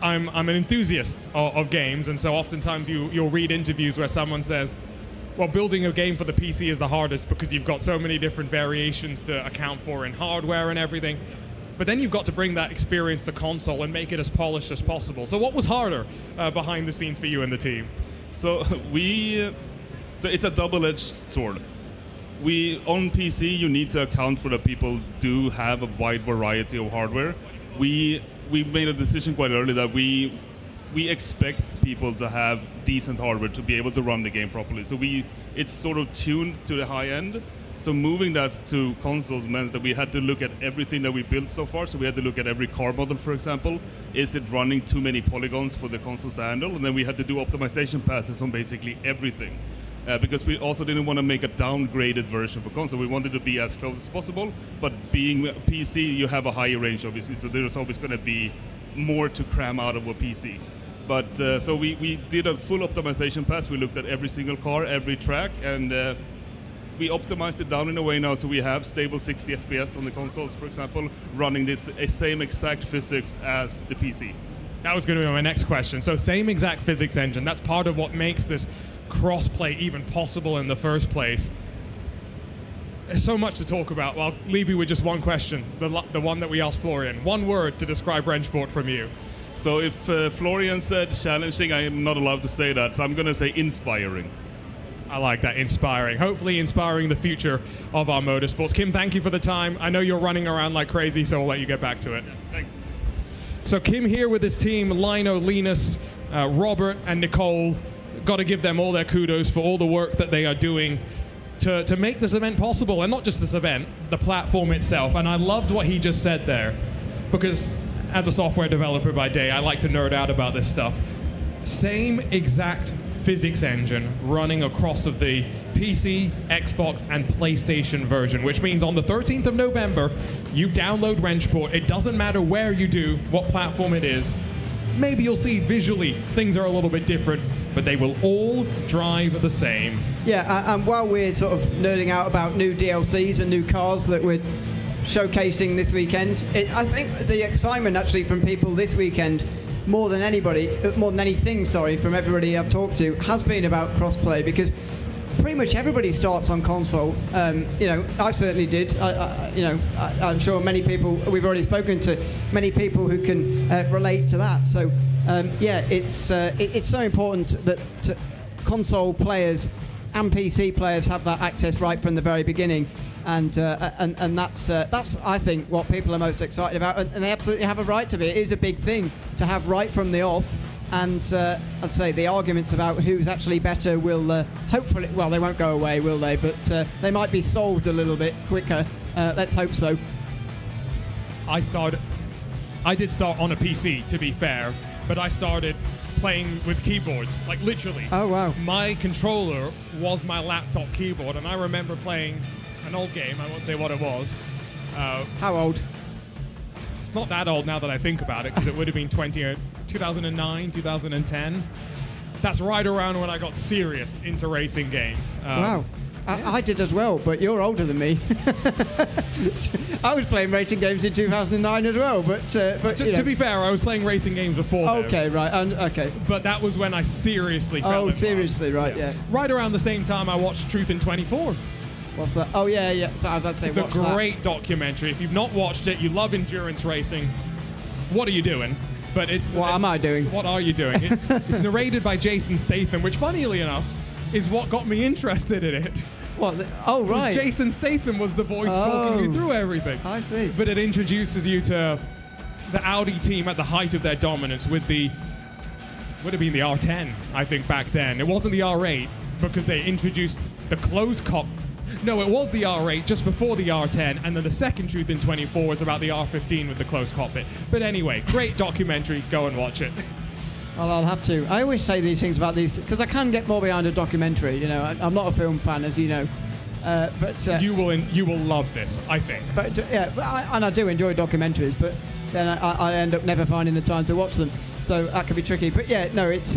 I'm an enthusiast of games, and so oftentimes you'll read interviews where someone says, well, building a game for the PC is the hardest because you've got so many different variations to account for in hardware and everything. But then you've got to bring that experience to console and make it as polished as possible. So what was harder behind the scenes for you and the team?
So it's a double-edged sword. On PC, you need to account for that people do have a wide variety of hardware. We made a decision quite early that we expect people to have decent hardware to be able to run the game properly. So it's sort of tuned to the high end. So moving that to consoles meant that we had to look at everything that we built so far. So we had to look at every car model, for example. Is it running too many polygons for the consoles to handle? And then we had to do optimization passes on basically everything. Because we also didn't want to make a downgraded version for console. We wanted to be as close as possible. But being PC, you have a higher range, obviously. So there's always going to be more to cram out of a PC. But so we did a full optimization pass. We looked at every single car, every track, and we optimized it down in a way now so we have stable 60 FPS on the consoles, for example, running this same exact physics as the PC.
That was going to be my next question. So same exact physics engine. That's part of what makes this cross-play even possible in the first place. There's so much to talk about. Well, I'll leave you with just one question, the one that we asked Florian. One word to describe Rennsport from you.
So if Florian said challenging, I am not allowed to say that, so I'm going to say inspiring.
I like that, inspiring. Hopefully inspiring the future of our motorsports. Kim, thank you for the time. I know you're running around like crazy, so I'll let you get back to it.
Yeah, thanks.
So Kim here with his team, Lino, Linus, Robert, and Nicole. Got to give them all their kudos for all the work that they are doing to make this event possible. And not just this event, the platform itself. And I loved what he just said there, because as a software developer by day, I like to nerd out about this stuff. Same exact physics engine running across of the PC, Xbox, and PlayStation version, which means on the 13th of November, you download Rennsport. It doesn't matter where you do, what platform it is. Maybe you'll see visually things are a little bit different, but they will all drive the same.
Yeah, and while we're sort of nerding out about new DLCs and new cars that we're showcasing this weekend, I think the excitement actually from people this weekend, more than anything, from everybody I've talked to, has been about crossplay, because pretty much everybody starts on console. I certainly did. I'm sure many people, we've already spoken to many people who can relate to that. So it's so important that console players and PC players have that access right from the very beginning, and that's I think what people are most excited about, and they absolutely have a right to be. It is a big thing to have right from the off, and I'd say the arguments about who's actually better will hopefully, well, they won't go away, will they? But they might be solved a little bit quicker. Let's hope so.
I did start on a PC, to be fair, but I started playing with keyboards, like literally.
Oh, wow.
My controller was my laptop keyboard, and I remember playing an old game. I won't say what it was.
How old?
It's not that old now that I think about it, because it would have been 2009, 2010. That's right around when I got serious into racing games.
Wow. I did as well, but you're older than me. I was playing racing games in 2009 as well, but
to be fair, I was playing racing games before.
Okay, right, okay.
But that was when I seriously fell in love.
Seriously, right, yeah.
Right around the same time I watched Truth in 24.
What's that? Oh, yeah. So I was saying,
the great documentary. If you've not watched it, you love endurance racing. What are you doing? But it's
what am I doing?
What are you doing? It's narrated by Jason Statham, which, funnily enough, is what got me interested in it.
What? Oh, right.
Jason Statham was the voice talking you through everything.
I see.
But it introduces you to the Audi team at the height of their dominance with would have been the R10, I think, back then. It wasn't the R8, because they introduced the closed cockpit. No, it was the R8 just before the R10, and then the second Truth in 24 was about the R15 with the closed cockpit. But anyway, great documentary. Go and watch it.
Well, I'll have to. I always say these things about these, because I can get more behind a documentary. I'm not a film fan, as you know. But
you will love this, I think.
And I do enjoy documentaries, but then I end up never finding the time to watch them. So that can be tricky. But yeah, no, it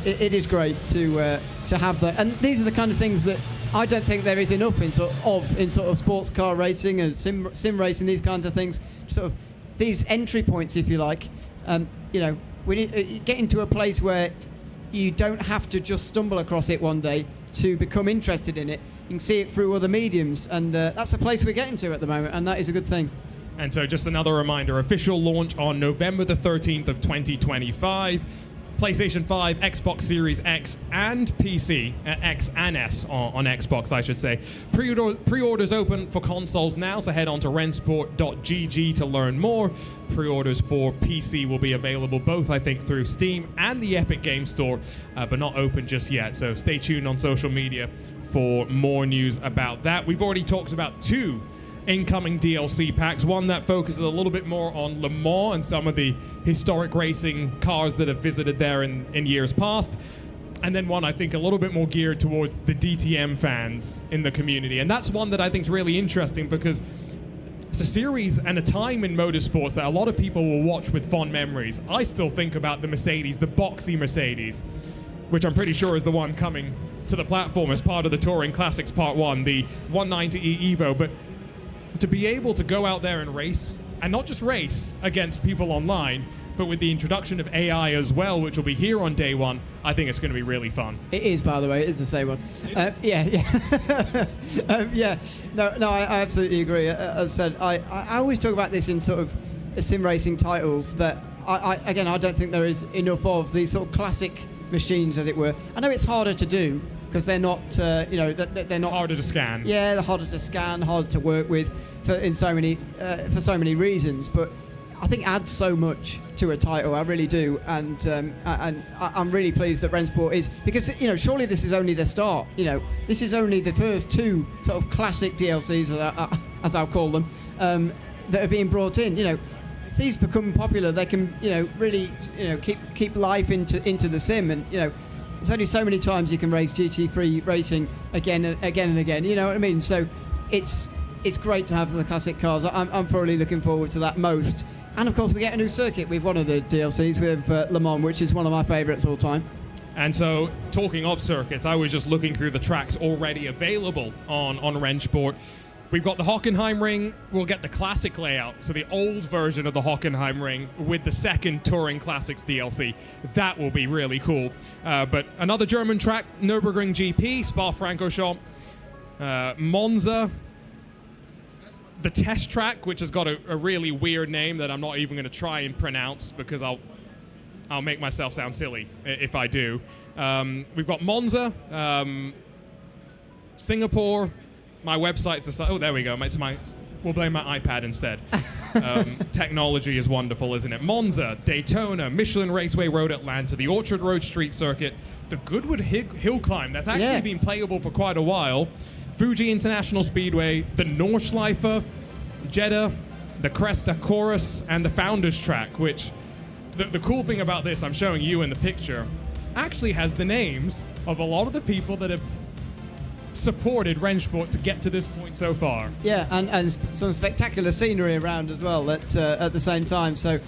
is great to have that. And these are the kind of things that I don't think there is enough in sort of sports car racing and sim racing, these kinds of things. Sort of these entry points, if you like. You know, we need, get into a place where you don't have to just stumble across it one day to become interested in it. You can see it through other mediums, and that's the place we're getting to at the moment, and that is a good thing.
And so just another reminder, official launch on November the 13th of 2025. PlayStation 5, Xbox Series X and PC, X and S on Xbox, I should say. Pre-orders open for consoles now, so head on to Rennsport.gg to learn more. Pre-orders for PC will be available both, I think, through Steam and the Epic Game Store, but not open just yet. So stay tuned on social media for more news about that. We've already talked about 2 incoming DLC packs, one that focuses a little bit more on Le Mans and some of the historic racing cars that have visited there in years past, and then one I think a little bit more geared towards the DTM fans in the community. And that's one that I think is really interesting because it's a series and a time in motorsports that a lot of people will watch with fond memories. I still think about the Mercedes, the boxy Mercedes, which I'm pretty sure is the one coming to the platform as part of the Touring Classics Part 1, the 190E Evo. But to be able to go out there and race, and not just race against people online, but with the introduction of AI as well, which will be here on day one, I think it's going to be really fun.
It is, by the way. It is the same one. Yeah. No, I absolutely agree. As I said, I always talk about this in sort of sim racing titles that, I don't think there is enough of these sort of classic machines, as it were. I know it's harder to do, because they're not, they're not
harder to scan.
Yeah, they're harder to scan, harder to work with, for so many reasons. But I think adds so much to a title. I really do, and I'm really pleased that Rennsport is, because surely this is only the start. This is only the first 2 sort of classic DLCs, as I'll call them, that are being brought in. If these become popular, they can really keep life into the sim, and there's only so many times you can race GT3 racing again and again. You know what I mean? So it's great to have the classic cars. I'm thoroughly looking forward to that most. And of course, we get a new circuit with one of the DLCs with Le Mans, which is one of my favourites all time.
And so, talking of circuits, I was just looking through the tracks already available on Rennsport. We've got the Hockenheim Ring. We'll get the classic layout, so the old version of the Hockenheim Ring with the second Touring Classics DLC. That will be really cool. But another German track, Nürburgring GP, Spa-Francorchamps, Monza, the test track, which has got a really weird name that I'm not even going to try and pronounce because I'll make myself sound silly if I do. We've got Monza, Singapore. My website's the site. Oh, there we go. We'll blame my iPad instead. Technology is wonderful, isn't it? Monza, Daytona, Michelin Raceway Road Atlanta, the Orchard Road Street Circuit, the Goodwood Hill Climb. That's actually been playable for quite a while. Fuji International Speedway, the Nordschleife, Jeddah, the Cresta Chorus, and the Founders Track, which the cool thing about this, I'm showing you in the picture, actually has the names of a lot of the people that have supported Rennsport to get to this point so far.
Yeah, and some spectacular scenery around as well at the same time. So,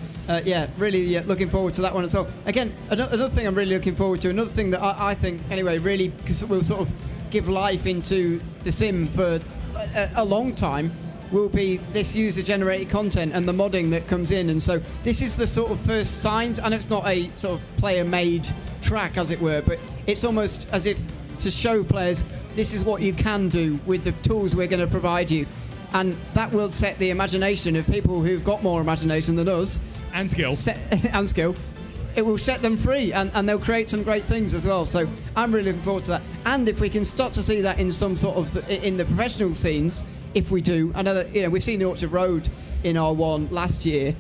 really looking forward to that one as well. Again, another thing I'm really looking forward to, another thing that I think, anyway, really will sort of give life into the sim for a long time, will be this user-generated content and the modding that comes in. And so this is the sort of first signs, and it's not a sort of player-made track, as it were, but it's almost as if to show players this is what you can do with the tools we're going to provide you. And that will set the imagination of people who've got more imagination than us.
And skill.
And skill. It will set them free, and they'll create some great things as well. So I'm really looking forward to that. And if we can start to see that in some sort of in the professional scenes, if we do, I know that we've seen the Orchard Road in R1 last year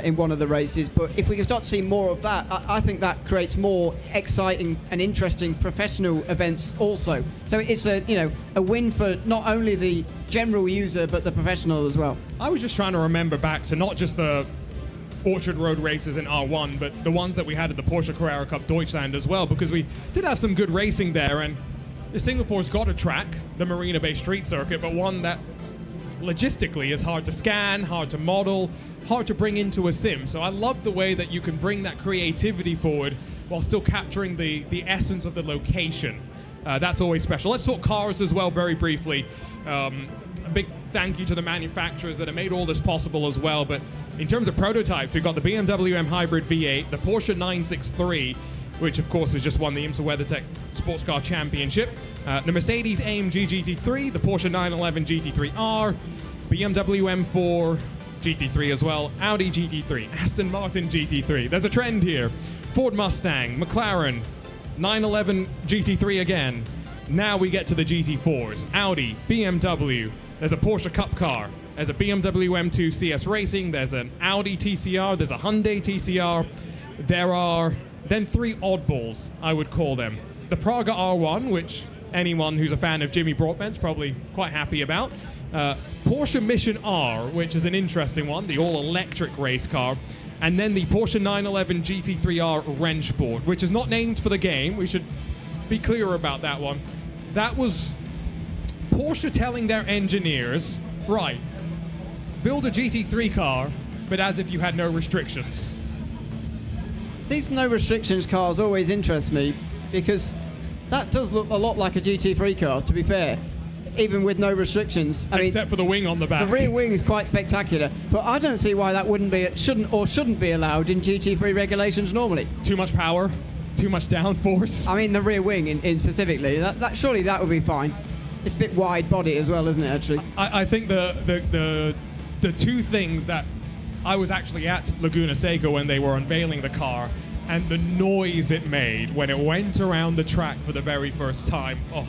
in one of the races, but if we can start to see more of that, I think that creates more exciting and interesting professional events also. So it's a win for not only the general user but the professional as well.
I was just trying to remember back to not just the Orchard Road races in R1, but the ones that we had at the Porsche Carrera Cup Deutschland as well, because we did have some good racing there. And Singapore's got a track, the Marina Bay Street Circuit, but one that logistically is hard to scan, hard to model, hard to bring into a sim. So I love the way that you can bring that creativity forward while still capturing the essence of the location. That's always special. Let's talk cars as well very briefly. A big thank you to the manufacturers that have made all this possible as well. But in terms of prototypes, we've got the BMW M Hybrid V8, the Porsche 963, which of course has just won the IMSA WeatherTech Sports Car Championship, the Mercedes AMG GT3, the Porsche 911 GT3R, BMW M4 GT3 as well, Audi GT3, Aston Martin GT3. There's a trend here. Ford Mustang, McLaren, 911 GT3 again. Now we get to the GT4s. Audi, BMW. There's a Porsche Cup car. There's a BMW M2 CS Racing. There's an Audi TCR. There's a Hyundai TCR. There are then 3 oddballs, I would call them. The Praga R1, which anyone who's a fan of Jimmy Broadbent's probably quite happy about. Porsche Mission R, which is an interesting one, the all-electric race car. And then the Porsche 911 GT3R Rennsport, which is not named for the game. We should be clear about that one. That was Porsche telling their engineers, right, build a GT3 car, but as if you had no restrictions.
These no restrictions cars always interest me because that does look a lot like a GT3 car, to be fair, even with no restrictions.
Except for the wing on the back.
The rear wing is quite spectacular, but I don't see why that shouldn't be allowed in GT3 regulations normally.
Too much power, too much downforce.
I mean, the rear wing in specifically. That surely that would be fine. It's a bit wide body as well, isn't it? Actually,
I think the two things that I was actually at Laguna Seca when they were unveiling the car, and the noise it made when it went around the track for the very first time. Oh,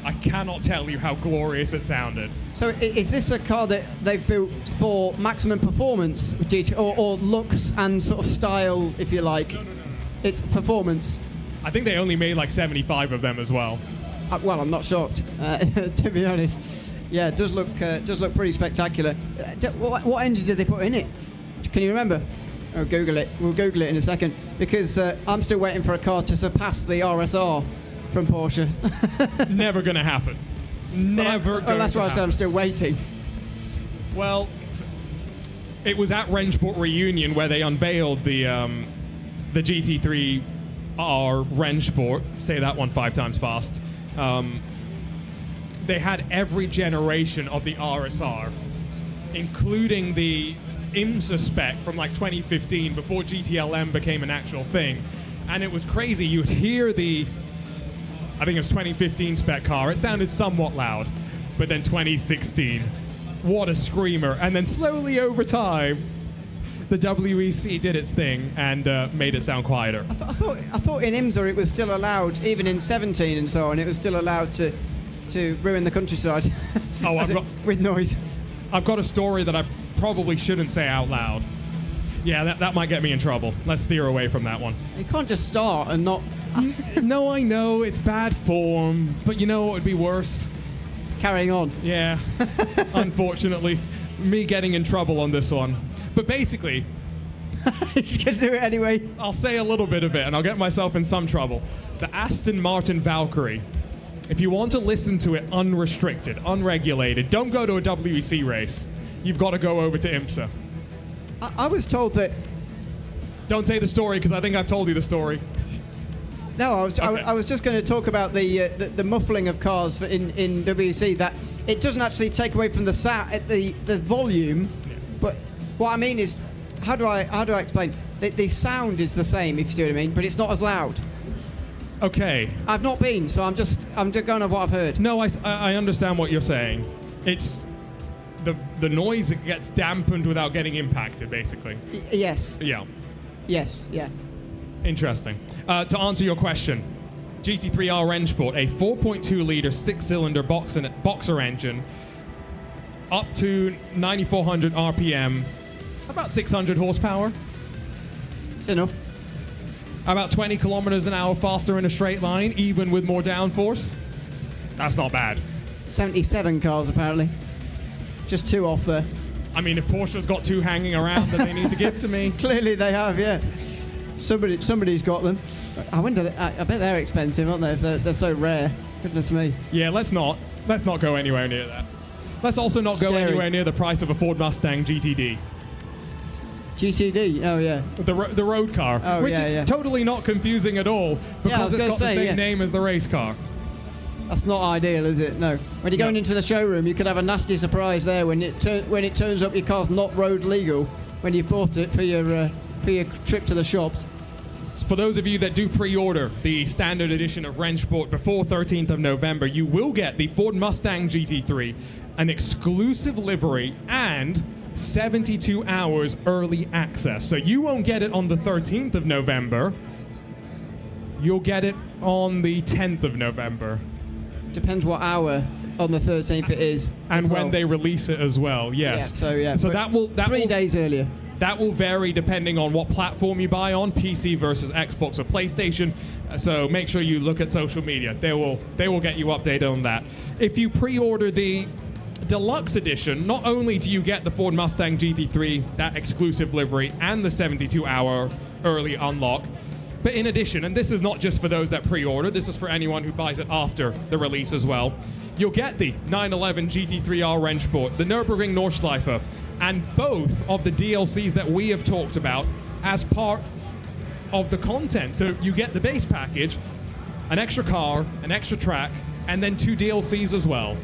I cannot tell you how glorious it sounded.
So is this a car that they've built for maximum performance, or looks and sort of style, if you like? No. It's performance.
I think they only made like 75 of them as well.
Well, I'm not shocked, to be honest. Yeah, it does look pretty spectacular. What engine did they put in it? Can you remember? I'll Google it. We'll Google it in a second because I'm still waiting for a car to surpass the RSR from Porsche.
Never going to happen. Never.
Well, that's why I said I'm still waiting.
Well, it was at Rennsport Reunion where they unveiled the GT3R Rennsport. Say that one 5 times fast. They had every generation of the RSR, including the IMSA spec from like 2015 before GTLM became an actual thing. And it was crazy. You'd hear I think it was 2015 spec car. It sounded somewhat loud. But then 2016, what a screamer. And then slowly over time, the WEC did its thing and made it sound quieter.
I thought in IMSA it was still allowed, even in 17 and so on, it was still allowed to ruin the countryside. With noise.
I've got a story that I probably shouldn't say out loud. Yeah, that might get me in trouble. Let's steer away from that one.
You can't just start and not...
No, I know, it's bad form, but you know what would be worse?
Carrying on.
Yeah, unfortunately. Me getting in trouble on this one. But basically...
He's going to do it anyway.
I'll say a little bit of it and I'll get myself in some trouble. The Aston Martin Valkyrie. If you want to listen to it unrestricted, unregulated, don't go to a WEC race. You've got to go over to IMSA.
I was told that...
Don't say the story because I think I've told you the story.
No, I was just going to talk about the muffling of cars in WEC, that it doesn't actually take away from the volume, but what I mean is, how do I explain? The sound is the same, if you see what I mean, but it's not as loud.
Okay.
I've not been, so I'm just going off what I've heard.
No, I understand what you're saying. It's the noise gets dampened without getting impacted, basically.
Yes.
Yeah.
Yes. Yeah.
Interesting. To answer your question, GT3R Rennsport, a 4.2-liter 6-cylinder boxer engine, up to 9,400 RPM, about 600 horsepower.
It's enough.
About 20 kilometers an hour faster in a straight line, even with more downforce. That's not bad.
77 cars, apparently. Just 2 off there.
I mean, if Porsche's got 2 hanging around that they need to give to me.
Clearly they have, yeah. Somebody's got them. I bet they're expensive, aren't they, if they're so rare. Goodness me.
Yeah, let's not go anywhere near that. Let's also not go
Scary.
anywhere near the price of a Ford Mustang GTD.
GTD, oh yeah.
The road car, which is totally not confusing at all because it's got the same name as the race car.
That's not ideal, is it? No. When you're going into the showroom, you could have a nasty surprise there when it turns up your car's not road legal when you bought it for your trip to the shops.
For those of you that do pre-order the standard edition of Rennsport before 13th of November, you will get the Ford Mustang GT3, an exclusive livery, and 72 hours early access. So you won't get it on the 13th of November. You'll get it on the 10th of November.
Depends what hour on the 13th it is.
And when they release it as well, yes. So that will
3 days earlier.
That will vary depending on what platform you buy on, PC versus Xbox or PlayStation. So make sure you look at social media. They will get you updated on that. If you pre-order the Deluxe Edition, not only do you get the Ford Mustang GT3, that exclusive livery, and the 72-hour early unlock, but in addition, and this is not just for those that pre-order, this is for anyone who buys it after the release as well, you'll get the 911 GT3R Rennsport, the Nürburgring Nordschleife, and both of the DLCs that we have talked about as part of the content. So you get the base package, an extra car, an extra track, and then 2 DLCs as well.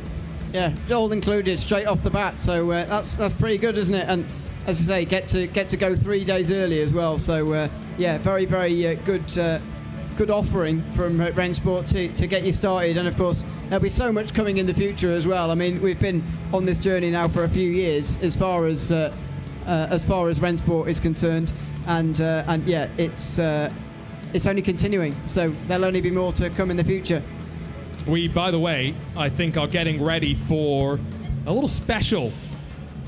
Yeah, all included straight off the bat. So that's pretty good, isn't it? And as I say, get to go 3 days early as well. So very good offering from Rennsport to get you started. And of course, there'll be so much coming in the future as well. I mean, we've been on this journey now for a few years as far as Rennsport is concerned, and it's only continuing. So there'll only be more to come in the future.
We, by the way, I think are getting ready for a little special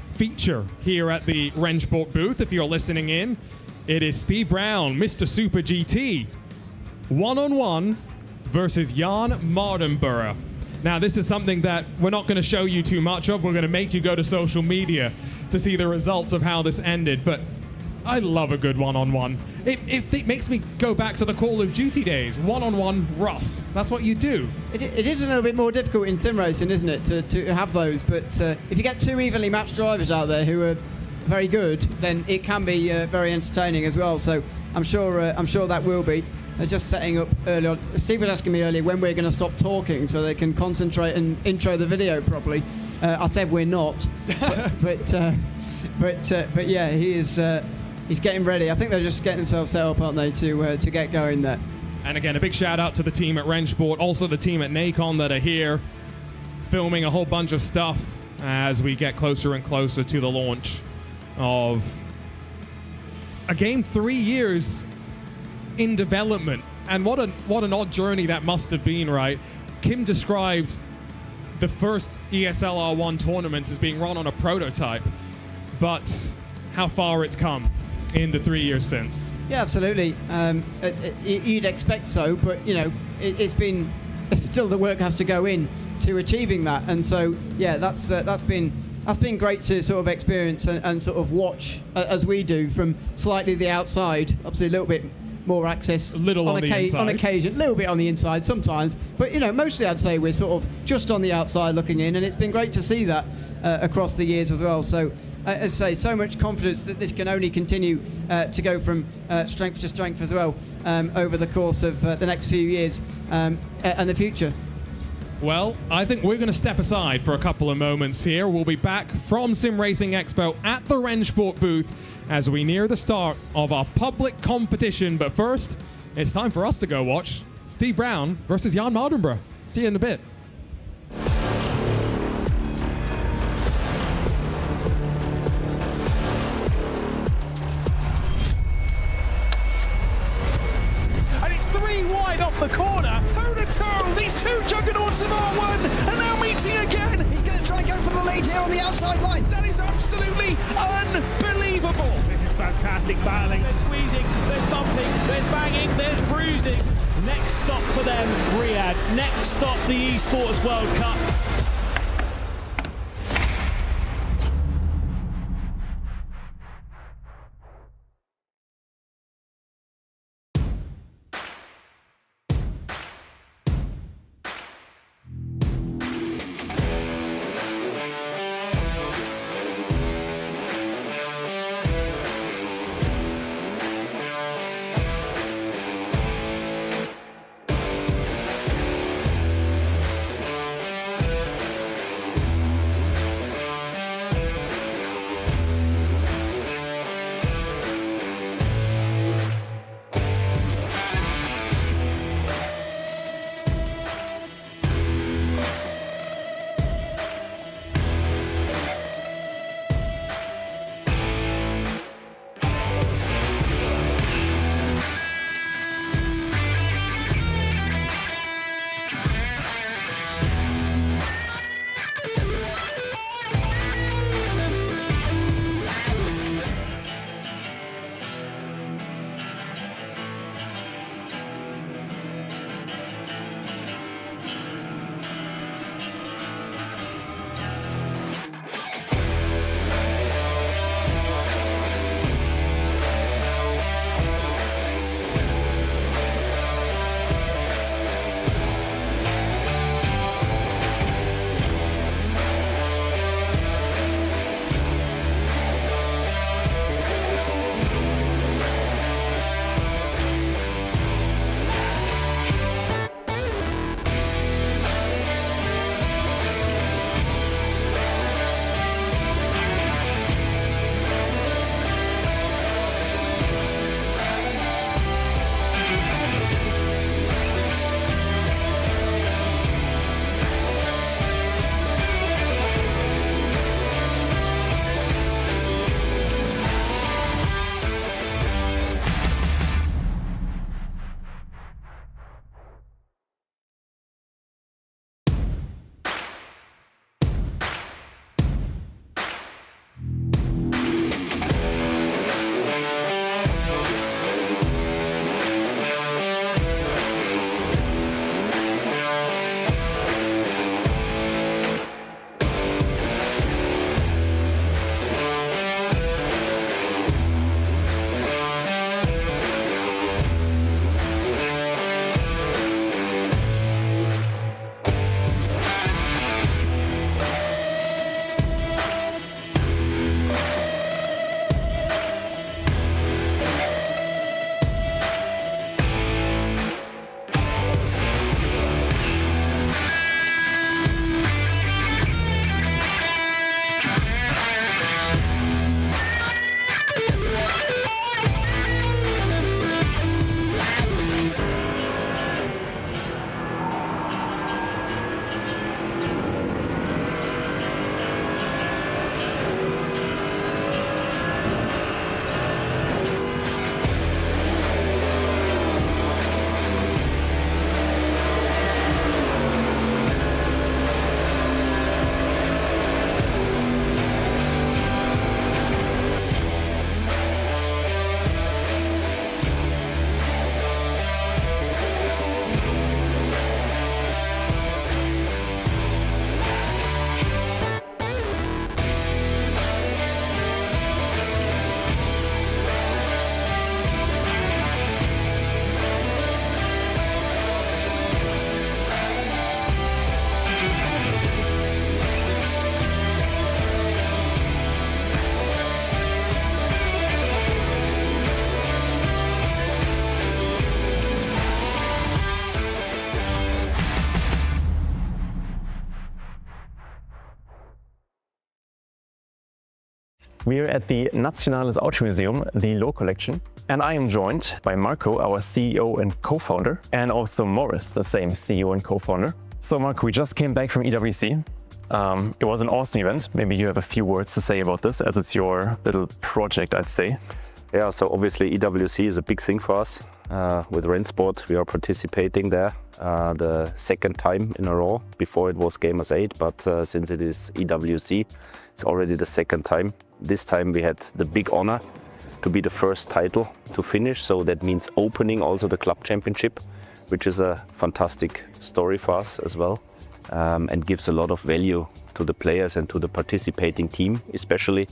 feature here at the Rennsport booth. If you're listening in, it is Steve Brown, Mr. SuperGT, one-on-one versus Jann Mardenborough. Now, this is something that we're not going to show you too much of. We're going to make you go to social media to see the results of how this ended. But I love a good one-on-one. It makes me go back to the Call of Duty days. One-on-one Russ. That's what you do.
It is a little bit more difficult in sim racing, isn't it, to have those? But if you get 2 evenly matched drivers out there who are very good, then it can be very entertaining as well. So I'm sure that will be. They're just setting up early on. Steve was asking me earlier when we're going to stop talking so they can concentrate and intro the video properly. I said we're not, but yeah, he is. He's getting ready. I think they're just getting themselves set up, aren't they, to get going there.
And again, a big shout out to the team at Rennsport, also the team at Nacon that are here filming a whole bunch of stuff as we get closer and closer to the launch of a game 3 years in development. And what an odd journey that must have been, right? Kim described the first ESL R1 tournament as being run on a prototype, but how far it's come in the 3 years since.
Yeah, absolutely. You'd expect so, but you know, it's still the work has to go in to achieving that, and so yeah, that's been great to sort of experience and sort of watch as we do from slightly the outside. Obviously, a little bit more access
on
occasion, a little bit on the inside sometimes, but you know, mostly I'd say we're sort of just on the outside looking in, and it's been great to see that across the years as well. So as I say, so much confidence that this can only continue to go from strength to strength as well over the course of the next few years and the future.
Well, I think we're going to step aside for a couple of moments here. We'll be back from SimRacing Expo at the Rennsport booth as we near the start of our public competition. But first, it's time for us to go watch Steve Brown versus Jann Mardenborough. See you in a bit.
And it's 3 wide off the corner. Toe-to-toe, these two juggernauts of R1 are now meeting again.
He's going to try and go for the lead here on the outside line.
That is absolutely unbelievable. This is fantastic battling. There's squeezing, there's bumping, there's banging, there's bruising. Next stop for them, Riyadh. Next stop, the Esports World Cup.
We're at the Nationales Automuseum, the Law Collection, and I am joined by Marco, our CEO and co-founder, and also Morris, the same CEO and co-founder. So Marco, we just came back from EWC. It was an awesome event. Maybe you have a few words to say about this, as it's your little project, I'd say.
Yeah, so obviously EWC is a big thing for us. With Rennsport, we are participating there the second time in a row. Before it was Gamers 8, but since it is EWC, it's already the second time. This time we had the big honor to be the first title to finish, so that means opening also the club championship, which is a fantastic story for us as well, and gives a lot of value to the players and to the participating team especially.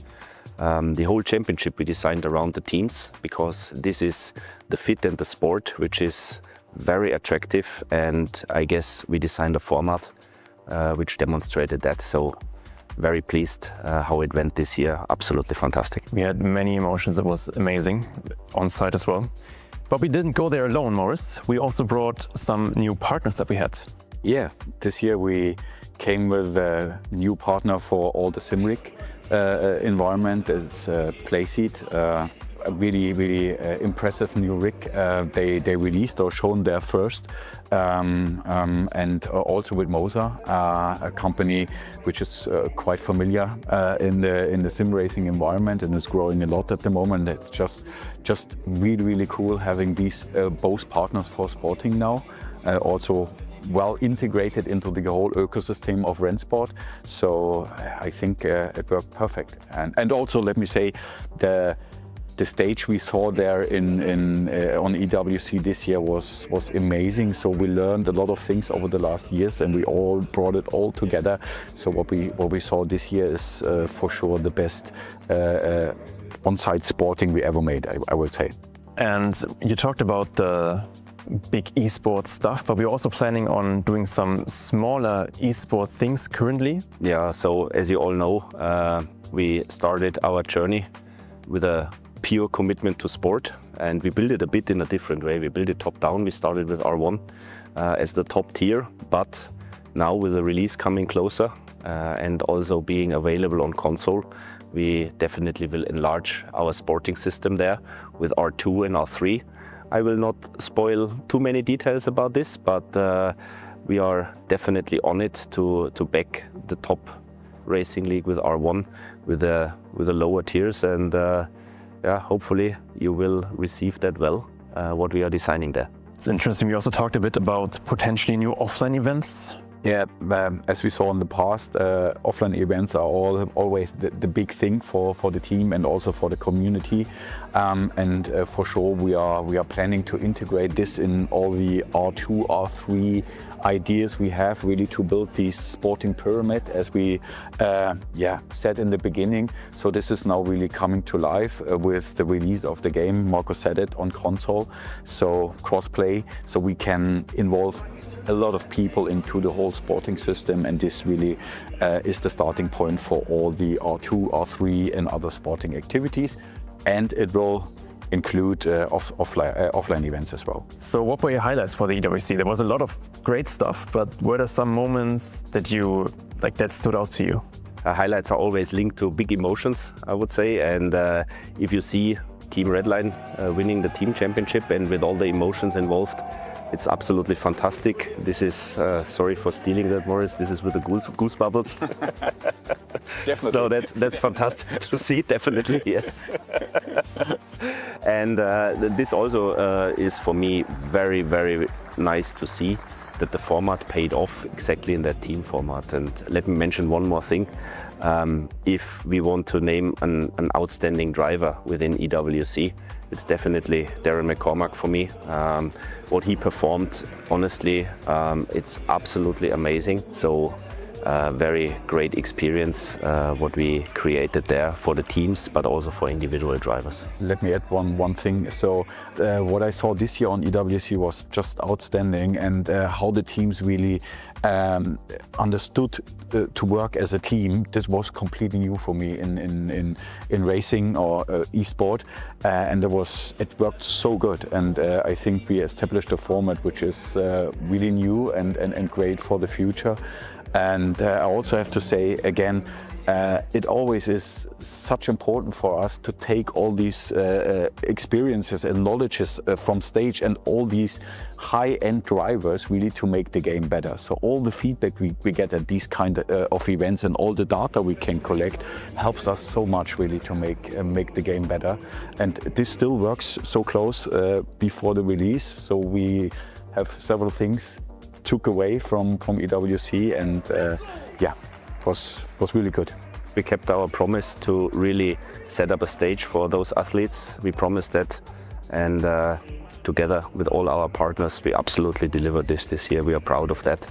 The whole championship we designed around the teams, because this is the fit and the sport which is very attractive, and I guess we designed a format which demonstrated that. So very pleased how it went this year. Absolutely fantastic.
We had many emotions. It was amazing on site as well. But we didn't go there alone, Morris. We also brought some new partners that we had.
Yeah, this year we came with a new partner for all the SimRig environment. It's Playseat. A really impressive new rig they released or shown there first, and also with Moser, a company which is quite familiar in the sim racing environment and is growing a lot at the moment. It's just really cool having these both partners for sporting now, also well integrated into the whole ecosystem of Rennsport. So I think it worked perfect. And also let me say, the stage we saw there on EWC this year was amazing. So we learned a lot of things over the last years, and we all brought it all together. So what we saw this year is for sure the best on-site sporting we ever made, I would say.
And you talked about the big esports stuff, but we're also planning on doing some smaller esport things currently.
Yeah, so as you all know, we started our journey with a pure commitment to sport, and we built it a bit in a different way. We built it top down. We started with R1 as the top tier, but now with the release coming closer and also being available on console, we definitely will enlarge our sporting system there with R2 and R3. I will not spoil too many details about this, but we are definitely on it to back the top racing league with R1 with the lower tiers, and yeah, hopefully you will receive that well, what we are designing there.
It's interesting. We also talked a bit about potentially new offline events.
Yeah, as we saw in the past, offline events are always the big thing for the team and also for the community. And for sure, we are planning to integrate this in all the R2, R3 ideas we have, really to build this sporting pyramid, as we said in the beginning. So this is now really coming to life with the release of the game. Marco said it, on console, so cross-play, so we can involve a lot of people into the whole sporting system, and this really is the starting point for all the R2, R3 and other sporting activities, and it will include offline events as well.
So what were your highlights for the EWC? There was a lot of great stuff, but were there some moments that that stood out to you?
Highlights are always linked to big emotions, I would say, and if you see Team Redline winning the team championship and with all the emotions involved, it's absolutely fantastic. This is, sorry for stealing that, Morris, this is with the goose bubbles.
Definitely.
No, that's fantastic to see, definitely, yes. And this also is for me very nice to see that the format paid off exactly in that team format. And let me mention one more thing. If we want to name an outstanding driver within EWC, it's definitely Darren McCormack for me. What he performed, honestly, it's absolutely amazing. So very great experience what we created there for the teams, but also for individual drivers.
Let me add one thing. So what I saw this year on EWC was just outstanding, and how the teams really understood to work as a team. This was completely new for me in racing or esport, and it worked so good. And I think we established a format which is really new and great for the future. And I also have to say again, it always is such important for us to take all these experiences and knowledges from stage and all these high-end drivers really to make the game better. So all the feedback we get at these kind of events and all the data we can collect helps us so much really to make the game better. And this still works so close before the release. So we have several things took away from EWC, and yeah, it was really good.
We kept our promise to really set up a stage for those athletes. We promised that, and together with all our partners, we absolutely delivered this year. We are proud of that,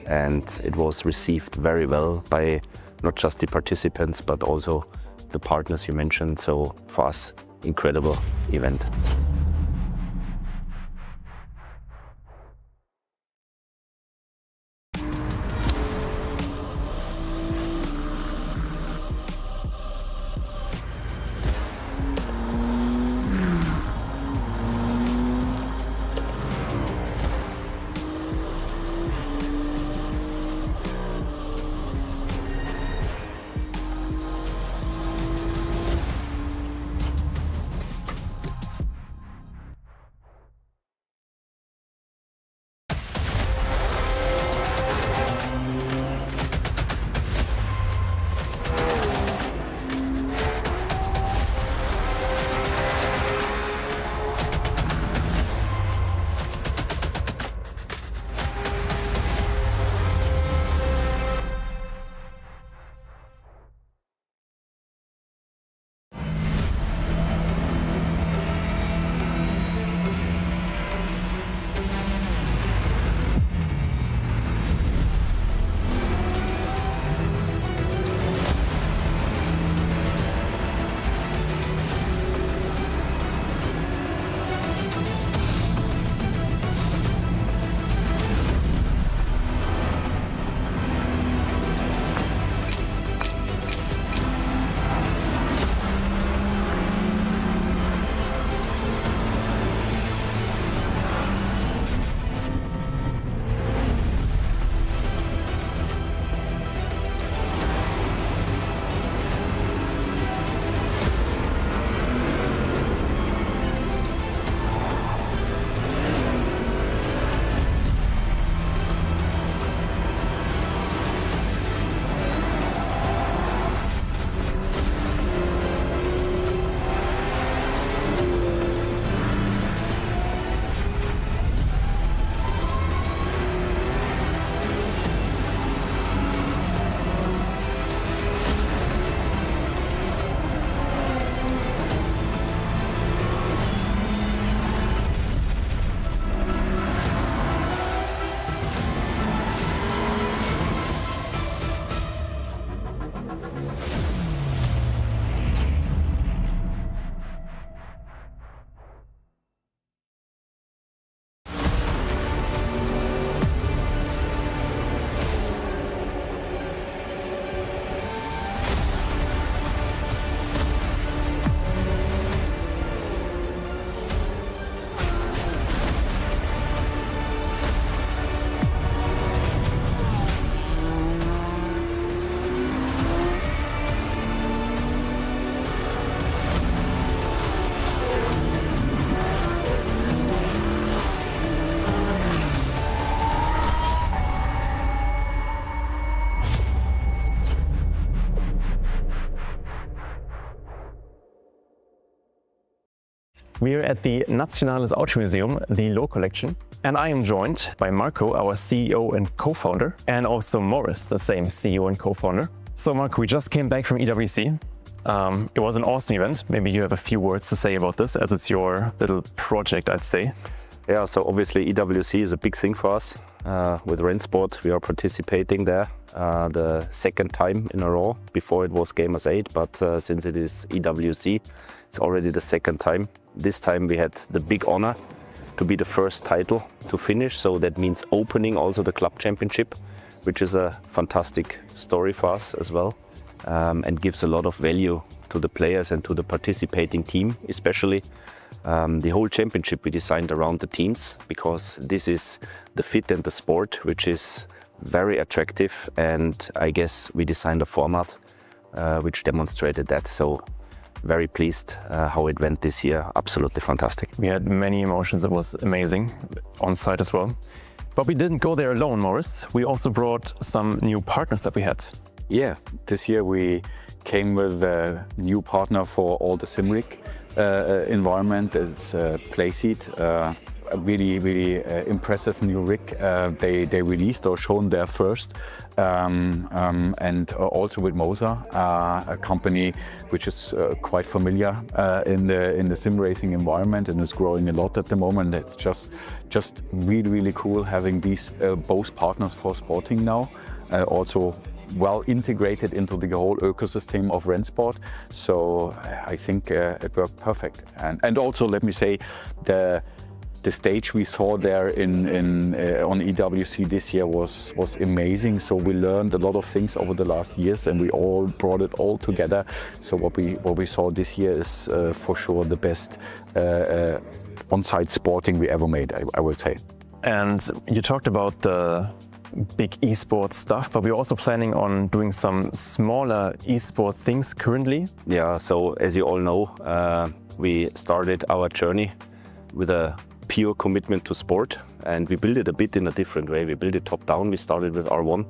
and it was received very well by not just the participants but also the partners you mentioned. So for us, incredible event.
We are at the Nationales Automuseum, the Law Collection, and I am joined by Marco, our CEO and co-founder, and also Morris, the same CEO and co-founder. So Marco, we just came back from EWC. It was an awesome event. Maybe you have a few words to say about this, as it's your little project, I'd say.
Yeah, so obviously EWC is a big thing for us. With Rennsport, we are participating there the second time in a row. Before it was Gamers 8, but since it is EWC, it's already the second time. This time we had the big honor to be the first title to finish, so that means opening also the club championship, which is a fantastic story for us as well, and gives a lot of value to the players and to the participating team especially. The whole championship we designed around the teams, because this is the fit and the sport which is very attractive, and I guess we designed a format which demonstrated that. So very pleased how it went this year. Absolutely fantastic.
We had many emotions. It was amazing on site as well. But we didn't go there alone, Morris. We also brought some new partners that we had.
Yeah, this year we came with a new partner for all the SimRacing environment. It's Playseat. A really impressive new rig they released or shown there first, and also with Moza, a company which is quite familiar in the sim racing environment and is growing a lot at the moment. It's just really cool having these both partners for sporting now, also well integrated into the whole ecosystem of Rennsport. So I think it worked perfect. And also let me say, the stage we saw there on EWC this year was amazing. So we learned a lot of things over the last years, and we all brought it all together. So what we saw this year is for sure the best on-site sporting we ever made, I would say.
And you talked about the big esports stuff, but we're also planning on doing some smaller esport things currently.
Yeah, so as you all know, we started our journey with a pure commitment to sport, and we built it a bit in a different way. We built it top down. We started with R1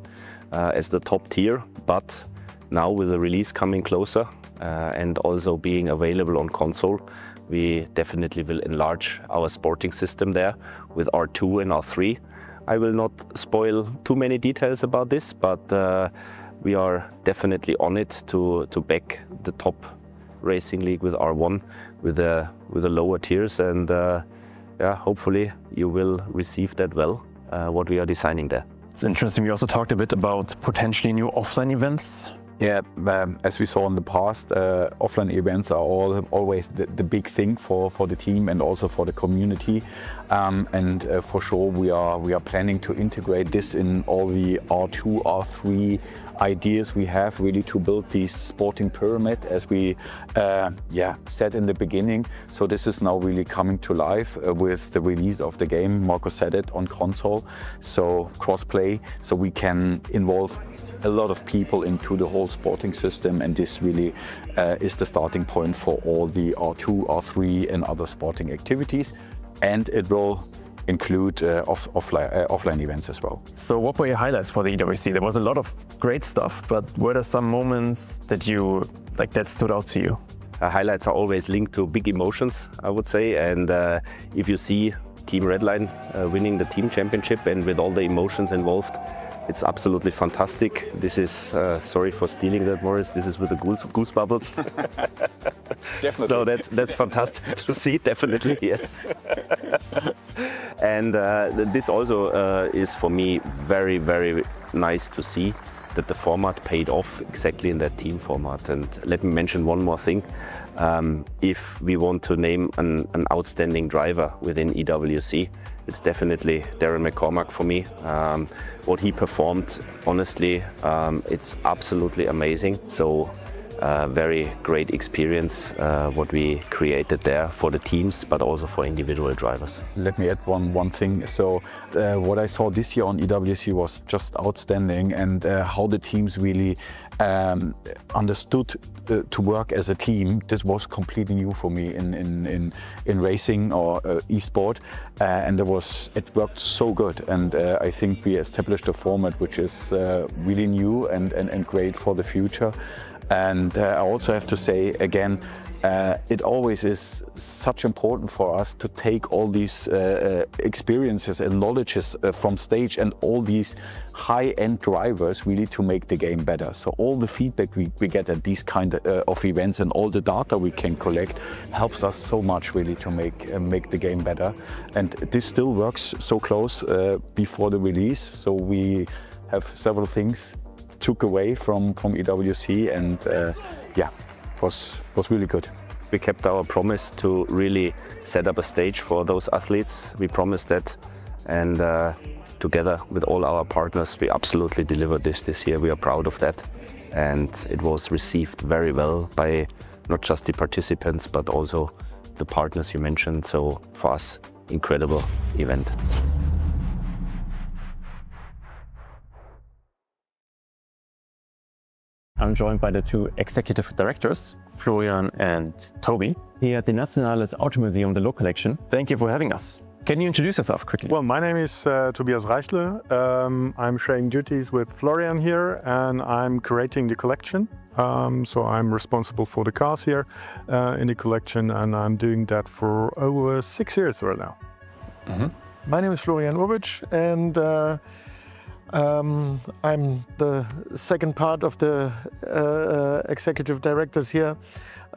as the top tier, but now with the release coming closer and also being available on console, we definitely will enlarge our sporting system there with R2 and R3. I will not spoil too many details about this, but we are definitely on it to back the top racing league with R1 with the lower tiers, and yeah, hopefully you will receive that well, what we are designing there.
It's interesting. We also talked a bit about potentially new offline events.
Yeah, as we saw in the past, offline events are always the big thing for the team and also for the community. And for sure, we are planning to integrate this in all the R2, R3 ideas we have, really to build this sporting pyramid, as we said in the beginning. So this is now really coming to life with the release of the game. Marco said it, on console, so cross-play, so we can involve a lot of people into the whole sporting system, and this really is the starting point for all the R2, R3 and other sporting activities, and it will include offline events as well.
So what were your highlights for the EWC? There was a lot of great stuff, but were there some moments that that stood out to you?
Highlights are always linked to big emotions, I would say, and if you see Team Redline winning the team championship and with all the emotions involved, it's absolutely fantastic. This is, sorry for stealing that, Morris, this is with the goose bubbles.
Definitely.
So that's fantastic to see, definitely, yes. And this also is for me very nice to see that the format paid off exactly in that team format. And let me mention one more thing. If we want to name an outstanding driver within EWC, it's definitely Darren McCormack for me. What he performed, honestly, it's absolutely amazing. So very great experience what we created there for the teams, but also for individual drivers.
Let me add one thing. So what I saw this year on EWC was just outstanding, and how the teams really understood to work as a team. This was completely new for me in racing or esport, and it worked so good. And I think we established a format which is really new and great for the future. And I also have to say again, it always is such important for us to take all these experiences and knowledges from stage and all these high-end drivers really to make the game better. So all the feedback we get at these kind of events and all the data we can collect helps us so much really to make the game better. And this still works so close before the release. So we have several things took away from EWC, and was really good.
We kept our promise to really set up a stage for those athletes. We promised that, and together with all our partners, we absolutely delivered this year. We are proud of that, and it was received very well by not just the participants, but also the partners you mentioned. So for us, incredible event.
I'm joined by the two executive directors, Florian and Toby, here at the Nationales Automuseum, the Low Collection. Thank you for having us. Can you introduce yourself quickly?
Well, my name is Tobias Reichle. I'm sharing duties with Florian here, and I'm curating the collection. So I'm responsible for the cars here in the collection, and I'm doing that for over 6 years right now.
My name is Florian Urbic, and I'm the second part of the executive directors here,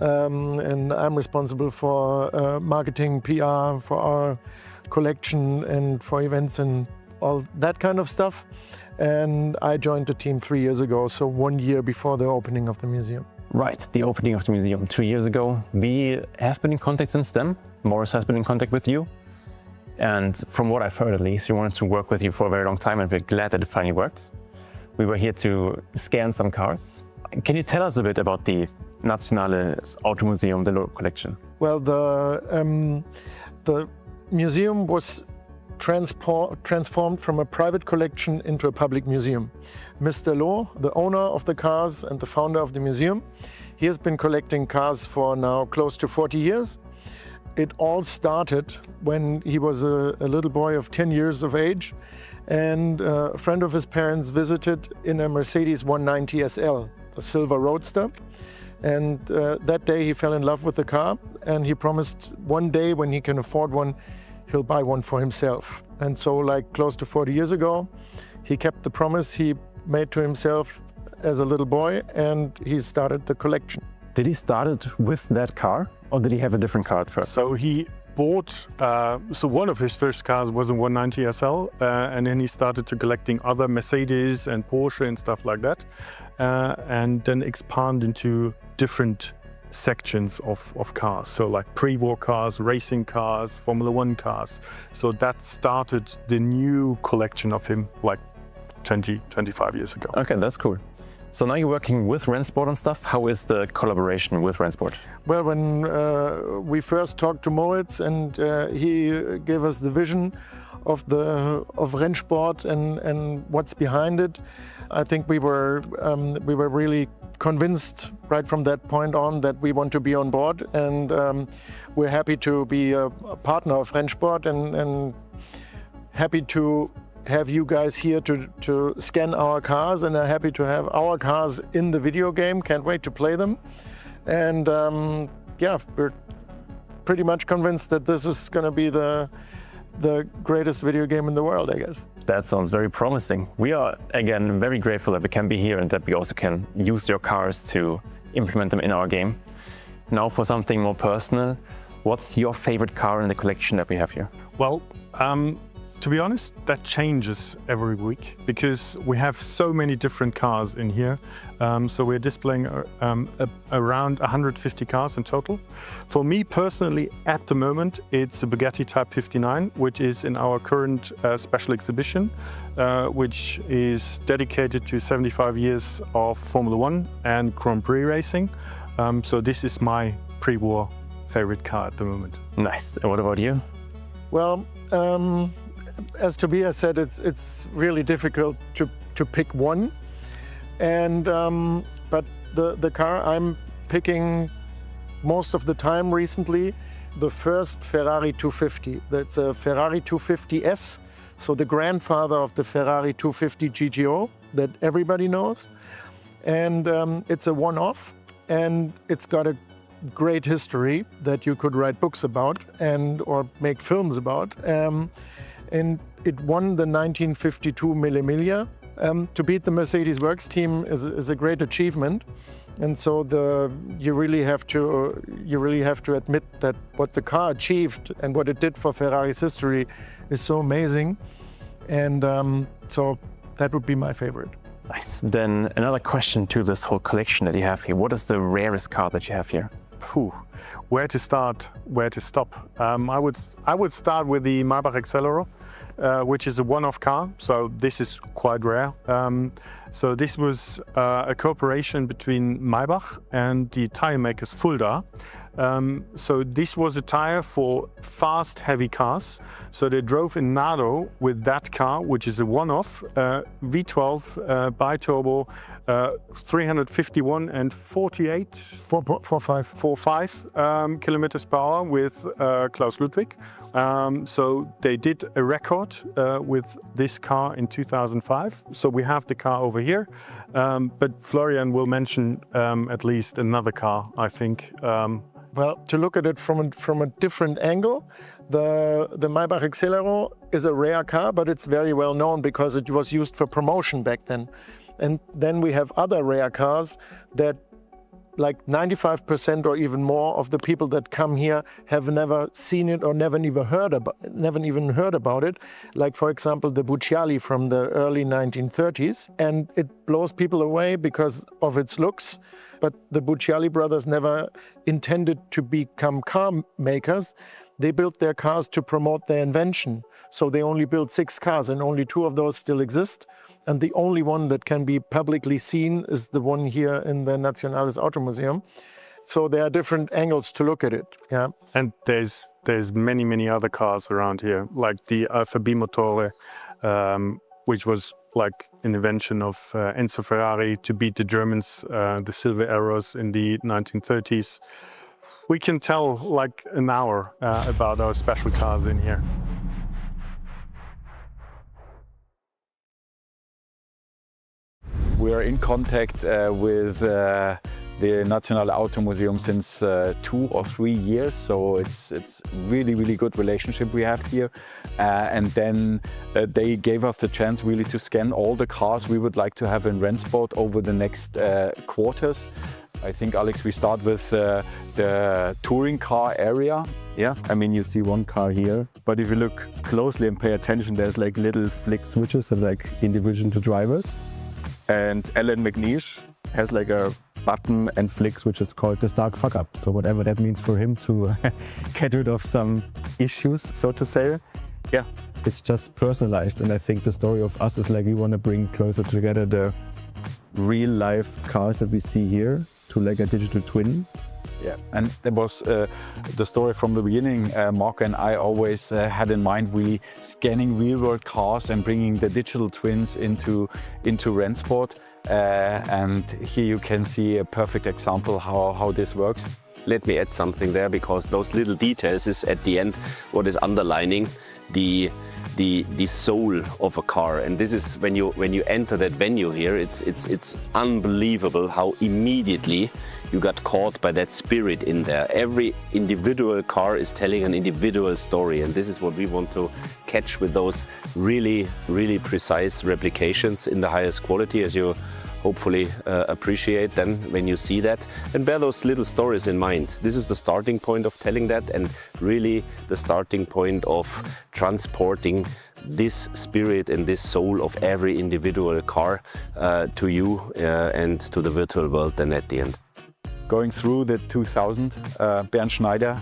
and I'm responsible for marketing, PR, for our collection and for events and all that kind of stuff. And I joined the team 3 years ago, so 1 year before the opening of the museum.
Right, the opening of the museum 3 years ago. We have been in contact since then. Morris has been in contact with you. And from what I've heard at least, we wanted to work with you for a very long time, and we're glad that it finally worked. We were here to scan some cars. Can you tell us a bit about the Nationales Automuseum, the Low Collection?
Well, the museum was transformed from a private collection into a public museum. Mr. Loh, the owner of the cars and the founder of the museum, he has been collecting cars for now close to 40 years. It all started when he was a little boy of 10 years of age, and a friend of his parents visited in a Mercedes 190 SL, a silver roadster. And that day he fell in love with the car, and he promised one day when he can afford one, he'll buy one for himself. And so, like close to 40 years ago, he kept the promise he made to himself as a little boy, and he started the collection.
Did he start it with that car, or did he have a different car at first?
So he bought, so one of his first cars was a 190 SL, and then he started to collecting other Mercedes and Porsche and stuff like that, and then expand into different sections of cars. So like pre-war cars, racing cars, Formula One cars. So that started the new collection of him like 20, 25 years ago.
Okay, that's cool. So now you're working with Rennsport and stuff. How is the collaboration with Rennsport?
Well, when we first talked to Moritz and he gave us the vision of Rennsport and what's behind it, I think we were really convinced right from that point on that we want to be on board, and we're happy to be a partner of Rennsport and happy to have you guys here to scan our cars, and are happy to have our cars in the video game. Can't wait to play them. And yeah, we're pretty much convinced that this is going to be the greatest video game in the world, I guess.
That sounds very promising. We are, again, very grateful that we can be here and that we also can use your cars to implement them in our game. Now for something more personal, what's your favorite car in the collection that we have here?
Well, to be honest, that changes every week because we have so many different cars in here. So we're displaying around 150 cars in total. For me personally, at the moment, it's a Bugatti Type 59, which is in our current special exhibition, which is dedicated to 75 years of Formula One and Grand Prix racing. So this is my pre-war favorite car at the moment.
Nice. And what about you?
Well, as Tobias said, it's really difficult to pick one, and but the car I'm picking most of the time recently, the first Ferrari 250. That's a Ferrari 250S, so the grandfather of the Ferrari 250 GTO that everybody knows, and it's a one-off, and it's got a great history that you could write books about or make films about. And it won the 1952 Mille Miglia. To beat the Mercedes Works team is a great achievement, and so you really have to admit that what the car achieved and what it did for Ferrari's history is so amazing, and so that would be my favorite.
Nice. Then another question to this whole collection that you have here. What is the rarest car that you have here?
Where to start, where to stop? I would start with the Maybach Accelero, which is a one-off car, so this is quite rare. So this was a cooperation between Maybach and the tire makers Fulda. So this was a tire for fast, heavy cars. So they drove in Nado with that car, which is a one-off V12 bi-turbo, 351 and 45 kilometers per hour with Klaus Ludwig. So they did a record with this car in 2005. So we have the car over here, but Florian will mention at least another car, I think.
Well, to look at it from a different angle, the Maybach Accelero is a rare car, but it's very well known because it was used for promotion back then. And then we have other rare cars that like 95% or even more of the people that come here have never seen it or never even heard about it. Like, for example, the Bucciali from the early 1930s. And it blows people away because of its looks. But the Bucciali brothers never intended to become car makers. They built their cars to promote their invention. So they only built 6 cars and only 2 of those still exist. And the only one that can be publicly seen is the one here in the Nationales Automuseum. So there are different angles to look at it. Yeah.
And there's many other cars around here, like the Alfa B Motore, which was like an invention of Enzo Ferrari to beat the Germans, the Silver Arrows in the 1930s. We can tell like an hour about our special cars in here.
We are in contact with the National Automuseum since 2 or 3 years, so it's really good relationship we have here. And then they gave us the chance really to scan all the cars we would like to have in Rennsport over the next quarters. I think, Alex, we start with the touring car area. Yeah, I mean, you see one car here, but if you look closely and pay attention, there's like little flick switches that like individual to drivers. And Alan McNeish has like a button and flick which is called the Stark Fuck Up. So whatever that means for him to get rid of some issues, so to say. Yeah, it's just personalized. And I think the story of us is like we want to bring closer together the real life cars that we see here to like a digital twin. Yeah, and that was the story from the beginning. Marco and I always had in mind we scanning real-world cars and bringing the digital twins into Rennsport. And here you can see a perfect example how this works.
Let me add something there, because those little details is at the end what is underlining the soul of a car. And this is when you enter that venue here, it's unbelievable how immediately you got caught by that spirit in there. Every individual car is telling an individual story, and this is what we want to catch with those really precise replications in the highest quality, as you hopefully appreciate then when you see that, and bear those little stories in mind. This is the starting point of telling that, and really the starting point of transporting this spirit and this soul of every individual car to you and to the virtual world then at the end.
Going through the 2000, Bernd Schneider,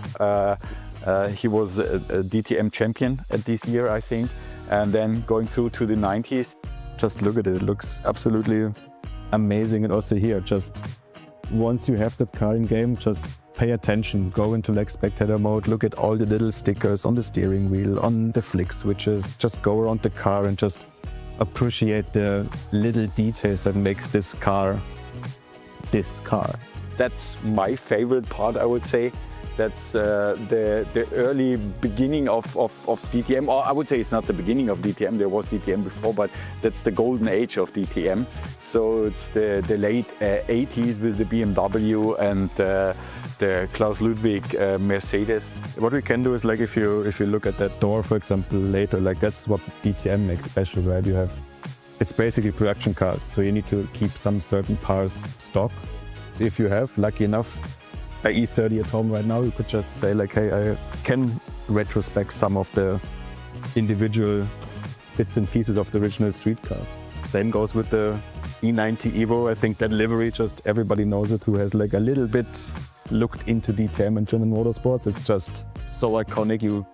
he was a DTM champion at this year, I think. And then going through to the 90s, just look at it, it looks absolutely amazing. And also here, just once you have that car in game, just pay attention, go into like spectator mode, look at all the little stickers on the steering wheel, on the flick switches, just go around the car and just appreciate the little details that makes this car this car.
That's my favorite part, I would say. That's the early beginning of DTM, or I would say it's not the beginning of DTM, there was DTM before, but that's the golden age of DTM. So it's the late 80s with the BMW and the Klaus Ludwig Mercedes.
What we can do is like if you look at that door, for example, later, like that's what DTM makes special, right? You have, it's basically production cars, so you need to keep some certain parts stock. So if you have, lucky enough, a E30 at home right now, you could just say like, hey, I can retrospect some of the individual bits and pieces of the original street cars. Same goes with the E90 Evo. I think that livery, just everybody knows it who has like a little bit looked into DTM and German motorsports. It's just so iconic.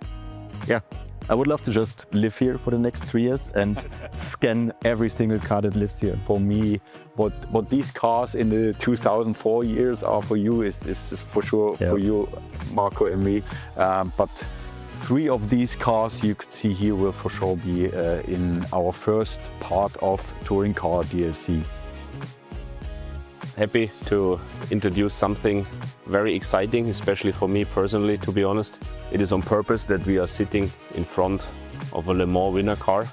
I would love to just live here for the next 3 years and scan every single car that lives here. For me, what these cars in the 2004 years are for you is for sure for you, Marco and me. But 3 of these cars you could see here will for sure be in our first part of Touring Car DLC.
Happy to introduce something very exciting, especially for me personally, to be honest. It is on purpose that we are sitting in front of a Le Mans winner car.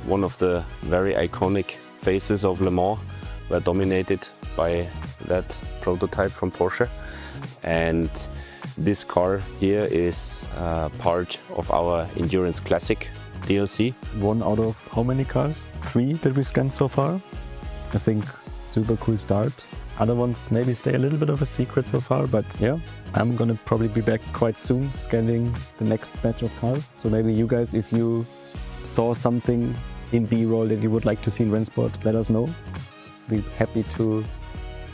One of the very iconic faces of Le Mans were dominated by that prototype from Porsche. And this car here is part of our Endurance Classic DLC.
1 out of how many cars? 3 that we scanned so far. I think super cool start. Other ones maybe stay a little bit of a secret so far, but yeah, I'm gonna probably be back quite soon scanning the next batch of cars. So maybe you guys, if you saw something in B-roll that you would like to see in Rennsport, let us know. We're happy to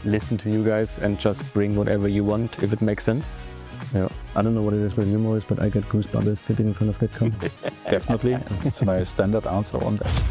listen to you guys and just bring whatever you want if it makes sense. Yeah, I don't know what it is with you, Morris, but I get goosebumps sitting in front of that car.
Definitely, that's my standard answer on that.